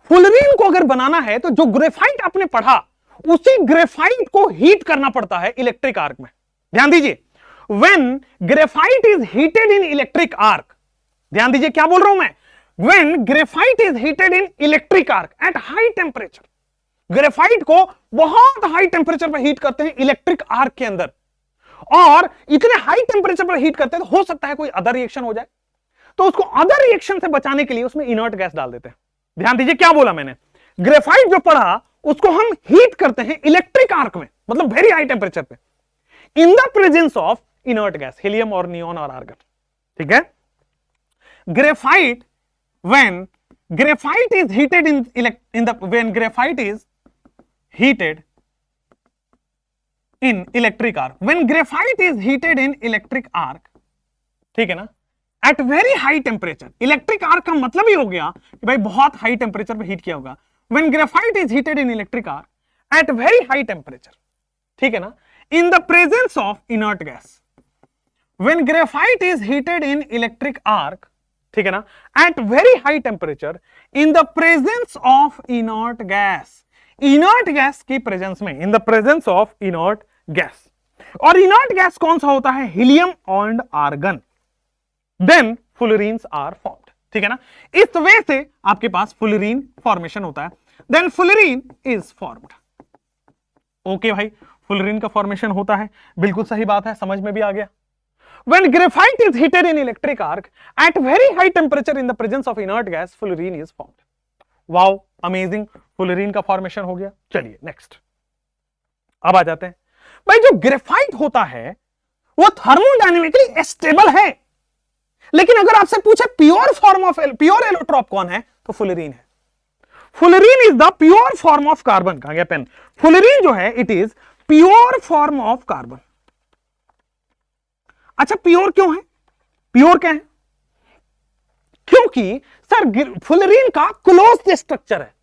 फुलरीन को अगर बनाना है तो जो ग्रेफाइट आपने पढ़ा उसी ग्रेफाइट को हीट करना पड़ता है इलेक्ट्रिक आर्क में। ध्यान दीजिए, when graphite is heated in electric arc, ध्यान दीजिए क्या बोल रहा हूं मैं, when graphite is heated in electric arc eight high temperature, graphite को बहुत हाई टेम्परेचर पर हीट करते हैं इलेक्ट्रिक आर्क के अंदर, और इतने हाई टेम्परेचर पर हीट करते हैं तो हो सकता है कोई अदर रिएक्शन हो जाए, तो उसको अदर रिएक्शन से बचाने के लिए उसमें इनर्ट गैस डाल देते हैं। ध्यान दीजिए क्या बोला मैंने, ग्रेफाइट जो पढ़ा उसको हम हीट करते हैं इलेक्ट्रिक आर्क में, मतलब वेरी हाई टेम्परेचर पे, इन the presence of inert gas, helium और नियॉन और आर्गन। ठीक है, graphite, when graphite is heated when graphite is heated in electric arc, when graphite is heated in electric arc, ठीक है ना, at very high temperature, electric arc का मतलब ही हो गया कि भाई बहुत हाई टेम्परेचर पे हीट किया होगा। when graphite is heated in electric arc at very high temperature, ठीक है ना, in the presence of inert gas, when graphite is heated in electric arc, ठीक है ना, at very high temperature in the presence of inert gas, inert gas की presence में, in the presence of inert gas, और inert gas कौन सा होता है, helium and argon, then fullerenes are formed. ठीक है ना, इस वे से आपके पास फुलरीन फॉर्मेशन होता है, then fullerene is formed. Okay भाई, फुलरीन का फॉर्मेशन होता है, बिल्कुल सही बात है, समझ में भी आ गया। When graphite is heated in electric arc at very high temperature in the presence of inert gas, fullerene is formed. Wow, amazing, fullerene का फॉर्मेशन हो गया। चलिए नेक्स्ट, अब आ जाते हैं भाई, जो ग्रेफाइट होता है वो थर्मोडायनेमिकली स्टेबल है, लेकिन अगर आपसे पूछे pure form of pure allotrope कौन है, तो फुलरीन है। Fullerene is the pure form of carbon. कहां गया पेन, फुलरीन जो है it is pure form of carbon. अच्छा, प्योर क्यों है, प्योर क्या है, क्योंकि सर फुलरीन का क्लोज्ड स्ट्रक्चर है।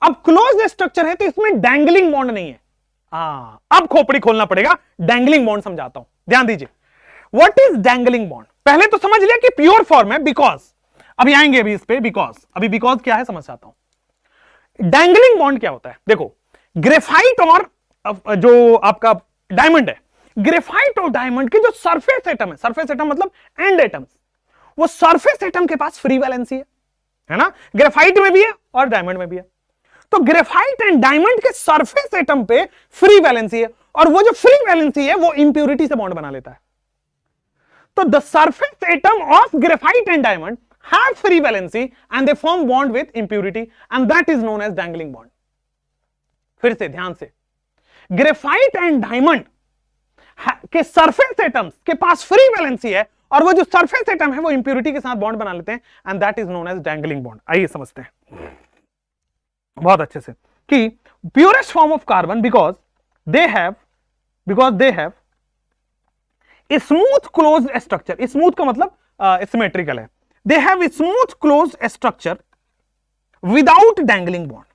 अब क्लोज्ड स्ट्रक्चर है तो इसमें डैंगलिंग बॉन्ड नहीं है। अब खोपड़ी खोलना पड़ेगा, डैंगलिंग बॉन्ड समझाता हूं, ध्यान दीजिए। व्हाट इज डैंगलिंग बॉन्ड, पहले तो समझ लिया कि प्योर फॉर्म है, बिकॉज अभी आएंगे अभी इस पे, बिकॉज अभी बिकॉज क्या है समझ आता हूं। डैंगलिंग बॉन्ड क्या होता है, देखो ग्रेफाइट और जो आपका डायमंड है, ग्रेफाइट और डायमंड के जो सरफेस एटम है, सरफेस एटम मतलब एंड एटम्स, वो सरफेस एटम के पास फ्री वैलेंसी है ना, ग्रेफाइट में भी है और डायमंड में भी है। तो ग्रेफाइट एंड डायमंड के सरफेस एटम पे फ्री वैलेंसी है, और वो जो फ्री वैलेंसी है वो इंप्यूरिटी से बॉन्ड बना लेता है। तो the surface atom of graphite and diamond have free valency and they form bond with impurity, and that is known as dangling bond. फिर से ध्यान से, ग्रेफाइट एंड डायमंड के सरफेस एटम्स के पास फ्री वैलेंसी है, और वो जो सरफेस एटम है वो इंप्योरिटी के साथ बॉन्ड बना लेते हैं, and that is known as dangling bond. आइए समझते हैं बहुत अच्छे से कि purest form of carbon because they have a smooth closed structure, smooth का मतलब सिमेट्रिकल है, they have smooth closed structure without dangling bond.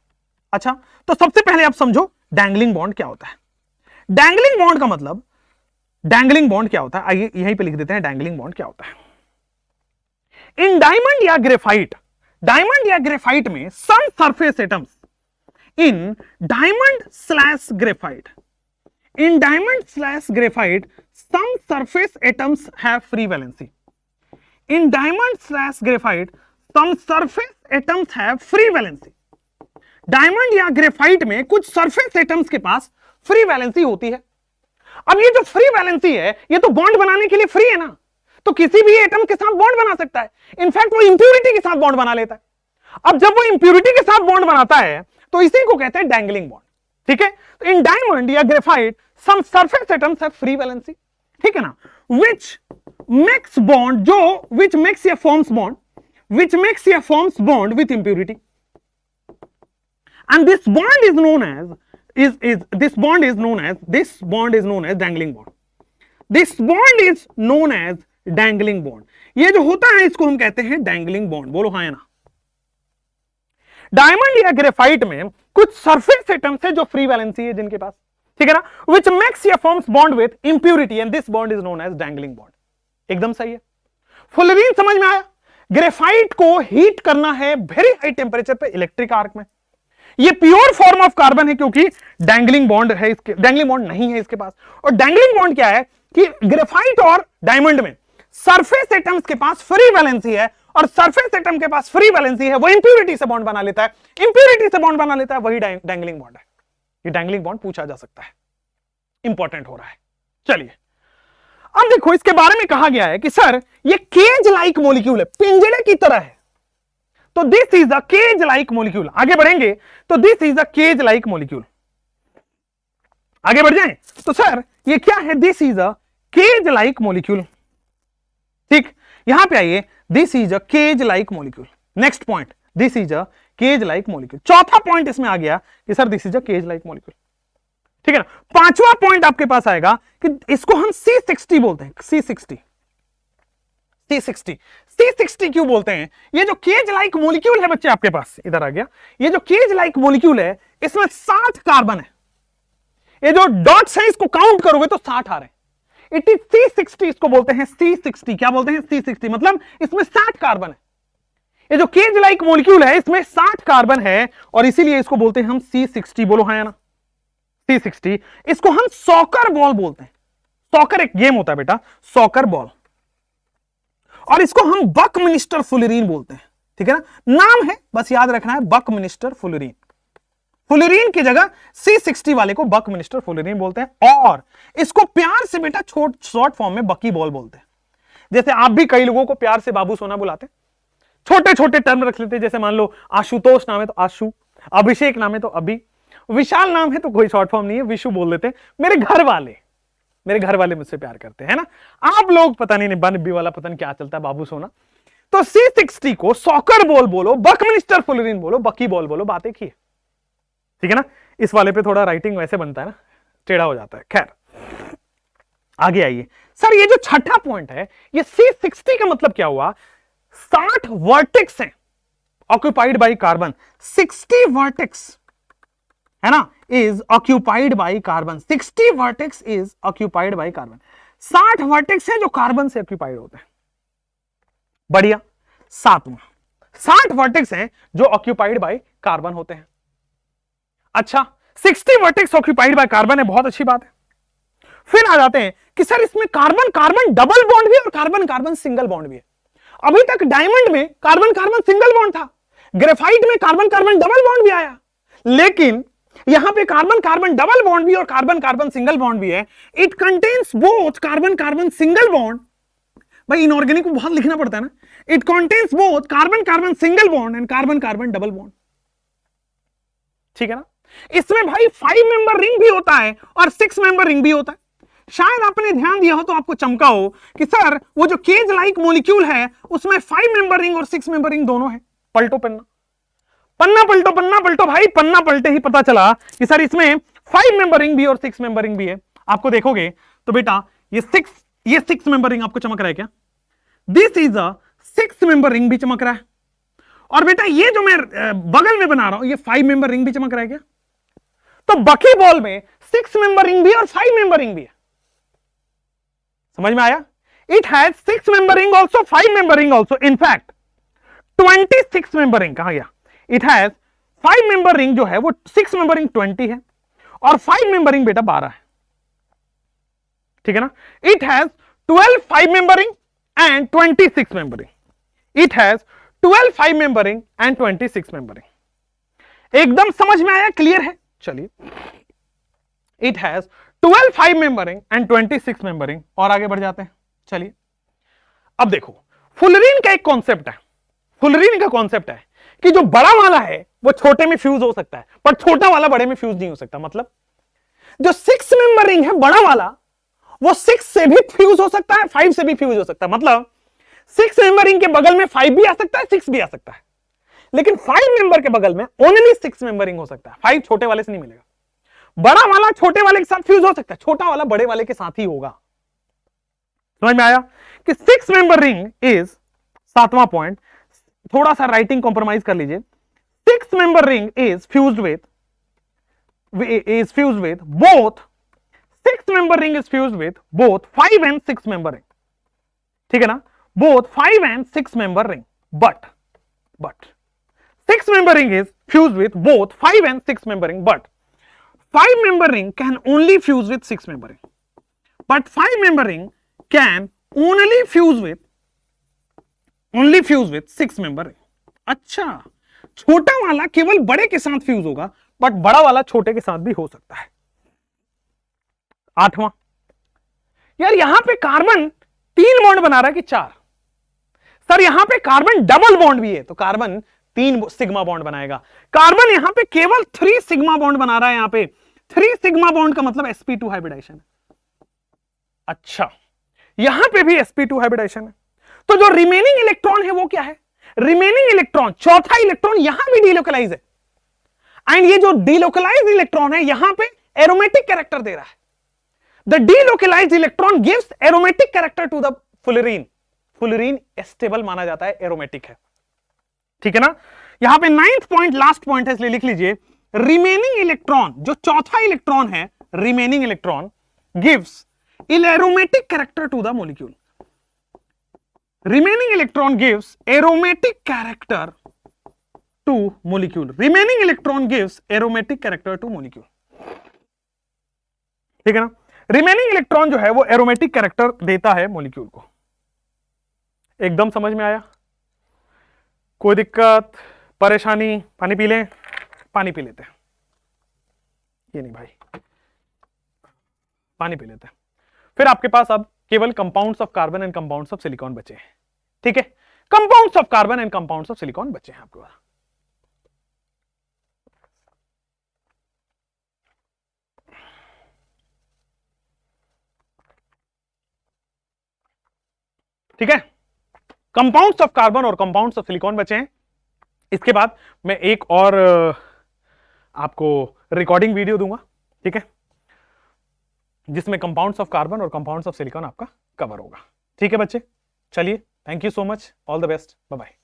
अच्छा, तो सबसे पहले आप समझो डैंगलिंग बॉन्ड क्या होता है। डैंगलिंग बॉन्ड का मतलब, डैंगलिंग बॉन्ड क्या होता है, आइए यहीं पे लिख देते हैं डैंगलिंग बॉन्ड क्या होता है। इन डायमंड या ग्रेफाइट, डायमंड या ग्रेफाइट में some surface atoms, in diamond slash graphite, in diamond slash graphite some surface atoms have free valency. In diamond slash graphite some surface atoms have free valency. Diamond या graphite में कुछ surface atoms के पास free valency होती है। अब ये जो फ्री वैलेंसी है ये तो बॉन्ड बनाने के लिए फ्री है ना, तो किसी भी एटम के साथ बॉन्ड बना सकता है, इनफैक्ट वो इंप्योरिटी के साथ बॉन्ड बना लेता है। अब जब वो इंप्योरिटी के साथ बॉन्ड बनाता है तो इसी को कहते हैं डैंगलिंग बॉन्ड। ठीक है, तो इन डायमंड या graphite some surface atoms have free valency, ठीक है ना, which makes bond, जो which makes या forms bond with impurity, and this bond is known as dangling bond. This bond is known as dangling bond. ये जो होता है इसको हम कहते हैं डैंगलिंग बॉन्ड। बोलो हाँ या ना। डायमंड या ग्रेफाइट में कुछ सरफेस एटम्स है जो फ्री वैलेंसी है जिनके पास, ठीक है ना, which makes या forms bond with impurity and this bond is known as dangling bond. एकदम सही है। फुलरीन समझ में आया। ग्रेफाइट को हीट करना है वेरी हाई टेम्परेचर पे इलेक्ट्रिक आर्क में। ये प्योर फॉर्म ऑफ कार्बन है क्योंकि डैंगलिंग बॉन्ड है इसके, डैंगलिंग बॉन्ड नहीं है इसके पास। और डैंगलिंग बॉन्ड क्या है कि ग्रेफाइट और डायमंड में सरफेस एटम्स के पास फ्री वैलेंसी है, और सरफेस एटम के पास फ्री वैलेंसी है, वो इंप्योरिटी से बॉन्ड बना लेता है, इंप्योरिटी से बॉन्ड बना लेता है, वही डैंगलिंग बॉन्ड है। ये डैंगलिंग बॉन्ड पूछा जा सकता है, इंपॉर्टेंट हो रहा है। चलिए अब देखो इसके बारे में कहा गया है कि सर ये केज लाइक मॉलिक्यूल है, पिंजरे की तरह है, तो this is a cage like molecule. आगे बढ़ेंगे तो this is a cage like molecule. आगे बढ़ जाएं तो सर ये क्या है, this is a cage like molecule. ठीक, यहां पे आइए, this is a cage like molecule. Next point, this is a cage like molecule. चौथा पॉइंट इसमें आ गया कि sir this is a cage like molecule, ठीक है ना। पांचवा पॉइंट आपके पास आएगा कि इसको हम C60 बोलते हैं, C60 क्यों बोलते हैं? ये जो केज लाइक मॉलिक्यूल है बच्चे आपके पास, इधर आ गया, ये जो केज लाइक मॉलिक्यूल है इसमें 60 कार्बन है। ये जो डॉट्स है इसको काउंट करोगे तो 60 आ रहे हैं। इट इज C60, इसको बोलते हैं C60। क्या बोलते हैं? C60, मतलब इसमें 60 कार्बन है। ये जो केज लाइक मॉलिक्यूल है इसमें 60 कार्बन है और इसीलिए इसको बोलते हैं हम C60। बोलो हाँ या ना, C60। इसको हम सॉकर बॉल बोलते हैं। सॉकर एक गेम होता है बेटा, सॉकर बॉल, और इसको हम बकमिनिस्टर फुलरीन बोलते हैं, ठीक है ना। नाम है, बस याद रखना है, बकमिनिस्टर फुलरीन। फुलरीन की जगह C60 वाले को बकमिनिस्टर फुलरीन बोलते हैं, और इसको प्यार से बेटा शॉर्ट फॉर्म में बकी बॉल बोलते हैं। जैसे आप भी कई लोगों को प्यार से बाबू सोना बुलाते हैं, छोटे छोटे टर्म रख लेते हैं, जैसे मान लो आशुतोष नाम है तो आशु, अभिषेक नाम है तो अभी, विशाल नाम है तो कोई शॉर्ट फॉर्म नहीं है, विशु बोल देते हैं। मेरे घर वाले मुझसे प्यार करते हैं ना। आप लोग पता नहीं बी वाला पता नहीं क्या चलता है, बाबू सोना। तो C60 को सॉकर बॉल बोलो, बकमिनिस्टर फुलरीन बोलो, बकी बॉल बोलो, बात एक ही है, ठीक है ना। इस वाले पे थोड़ा राइटिंग वैसे बनता है ना, टेढ़ा हो जाता है। खैर आगे आइए सर, ये जो छठा पॉइंट है, ये C60 का मतलब क्या हुआ? 60 वर्टेक्स हैं ऑक्यूपाइड बाई कार्बन। 60 वर्टेक्स है ना, is occupied by carbon. 60 vertex is occupied by carbon. 60 vertex हैं जो कार्बन से ऑक्यूपाइड होते हैं। बढ़िया। सातवां, 60 वर्टेक्स हैं जो ऑक्यूपाइड बाई कार्बन होते हैं। अच्छा, 60 वर्टेक्स ऑक्यूपाइड बाय कार्बन है, बहुत अच्छी बात है। फिर आ जाते हैं कि सर इसमें कार्बन कार्बन डबल बॉन्ड भी है और कार्बन कार्बन सिंगल बॉन्ड भी है। अभी तक डायमंड में कार्बन कार्बन सिंगल बॉन्ड था, ग्रेफाइट में कार्बन कार्बन डबल बॉन्ड भी आया, लेकिन यहां पे कार्बन कार्बन डबल बॉन्ड भी और कार्बन कार्बन सिंगल बॉन्ड भी है। It contains both carbon carbon single bond, भाई इनऑर्गेनिक को बहुत लिखना पड़ता है ना। It contains both carbon carbon single bond and carbon carbon double bond, ठीक है ना। इसमें भाई 5 मेंबर रिंग भी होता है और 6 मेंबर रिंग भी होता है। शायद आपने ध्यान दिया हो तो आपको चमका हो कि सर वो जो केज लाइक मॉलिक्यूल है उसमें 5 मेंबर रिंग और 6 मेंबर रिंग दोनों है। पलटो पन्ना, पन्ना पलटो, पन्ना पलटो भाई, पन्ना पलटे ही पता चला कि सर इसमें 5 मेंबर रिंग भी और 6 मेंबर रिंग भी है। आपको देखोगे तो बेटा ये 6 मेंबर रिंग आपको चमक रहा है क्या? This is a 6 member ring भी चमक रहा है। और बेटा ये जो मैं बगल में बना रहा हूं ये 5 मेंबर रिंग भी चमक रहा है क्या? तो बकी बॉल में 6 मेंबर रिंग भी और 5 मेंबर रिंग भी है। समझ में आया? It has 6 member ring also, 5 member ring also, in fact 26 member ring. कहां गया? इट हैज 5 मेंबर रिंग जो है वो 6 मेंबर रिंग 20 है और 5 मेंबर रिंग बेटा 12 है। ठीक है ना? It has 12 5 member ring and 26 member ring. It has 12 5 member ring and 26 member ring. एकदम समझ में आया? क्लियर है? चलिए, it has 12 5 member ring and 26 member ring. और आगे बढ़ जाते हैं। चलिए, अब देखो फुलरीन का एक कॉन्सेप्ट है। फुलरीन का कॉन्सेप्ट है कि जो बड़ा वाला है वो छोटे में फ्यूज हो सकता है पर छोटा वाला बड़े में फ्यूज नहीं हो सकता। मतलब जो 6 मेंबर रिंग है बड़ा वाला वो 6 से भी फ्यूज हो सकता है, 5 से भी फ्यूज हो सकता है। मतलब 6 मेंबर रिंग के बगल में 5 भी आ सकता है, 6 भी आ सकता है, लेकिन 5 मेंबर के बगल में ओनली 6 मेंबर रिंग हो सकता है। 5 छोटे वाले से नहीं मिलेगा। बड़ा वाला छोटे वाले के साथ फ्यूज हो सकता है, छोटा वाला बड़े वाले के साथ ही होगा। समझ में आया कि 6 मेंबर रिंग इज, 7वां पॉइंट, थोड़ा सा राइटिंग कॉम्प्रोमाइज कर लीजिए। 6 member ring is fused with both 6 member ring is fused with both 5 and 6 member ring. ठीक है ना? Both 5 and 6 member ring. But 6 member ring is fused with both 5 and 6 member ring. But 5 member ring can only fuse with 6 member ring. But 5 member ring can only fuse with 6 member ring. अच्छा, छोटा वाला केवल बड़े के साथ fuse होगा but बड़ा वाला छोटे के साथ भी हो सकता है। 8वां, यार यहां पे कार्बन 3 बॉन्ड बना रहा है कि 4? सर यहां पे कार्बन डबल बॉन्ड भी है तो कार्बन 3 सिग्मा बॉन्ड बनाएगा। कार्बन यहां पे केवल 3 सिग्मा बॉन्ड बना रहा है। यहां पे 3 सिग्मा बॉन्ड का मतलब sp2 हाइब्रिडाइजेशन है। अच्छा, यहां पे भी sp2 हाइब्रिडाइजेशन है। तो जो रिमेनिंग इलेक्ट्रॉन है वो क्या है? रिमेनिंग इलेक्ट्रॉन, चौथा इलेक्ट्रॉन यहां भी डीलोकलाइज है एंड ये जो डीलोकलाइज इलेक्ट्रॉन है यहां पे एरोमेटिक कैरेक्टर दे रहा है। The delocalized electron gives aromatic character to the fullerene. Fullerene stable माना जाता है, एरोमेटिक है। ठीक है ना? यहां पे 9th पॉइंट लास्ट पॉइंट है इसलिए लिख लीजिए, रिमेनिंग इलेक्ट्रॉन, जो चौथा इलेक्ट्रॉन है, remaining electron gives aromatic character to the molecule. Remaining electron gives aromatic character to molecule. Remaining electron gives aromatic character to molecule. ठीक है ना? रिमेनिंग इलेक्ट्रॉन जो है वो एरोमेटिक कैरेक्टर देता है मॉलिक्यूल को। एकदम समझ में आया? कोई दिक्कत, परेशानी? पानी पी लें? पानी पी लेते हैं। ये नहीं भाई, पानी पी लेते हैं। फिर आपके पास अब केवल compounds of carbon and compounds of silicon बचे हैं। ठीक है, compounds of carbon and compounds of silicon बचे हैं आपके पास। ठीक है, कंपाउंड्स ऑफ कार्बन और कंपाउंड्स ऑफ सिलिकॉन बचे हैं। इसके बाद मैं एक और आपको रिकॉर्डिंग वीडियो दूंगा, ठीक है, जिसमें कंपाउंड्स ऑफ कार्बन और कंपाउंड्स ऑफ सिलिकॉन आपका कवर होगा। ठीक है बच्चे, चलिए, thank you so much, all the best, bye bye.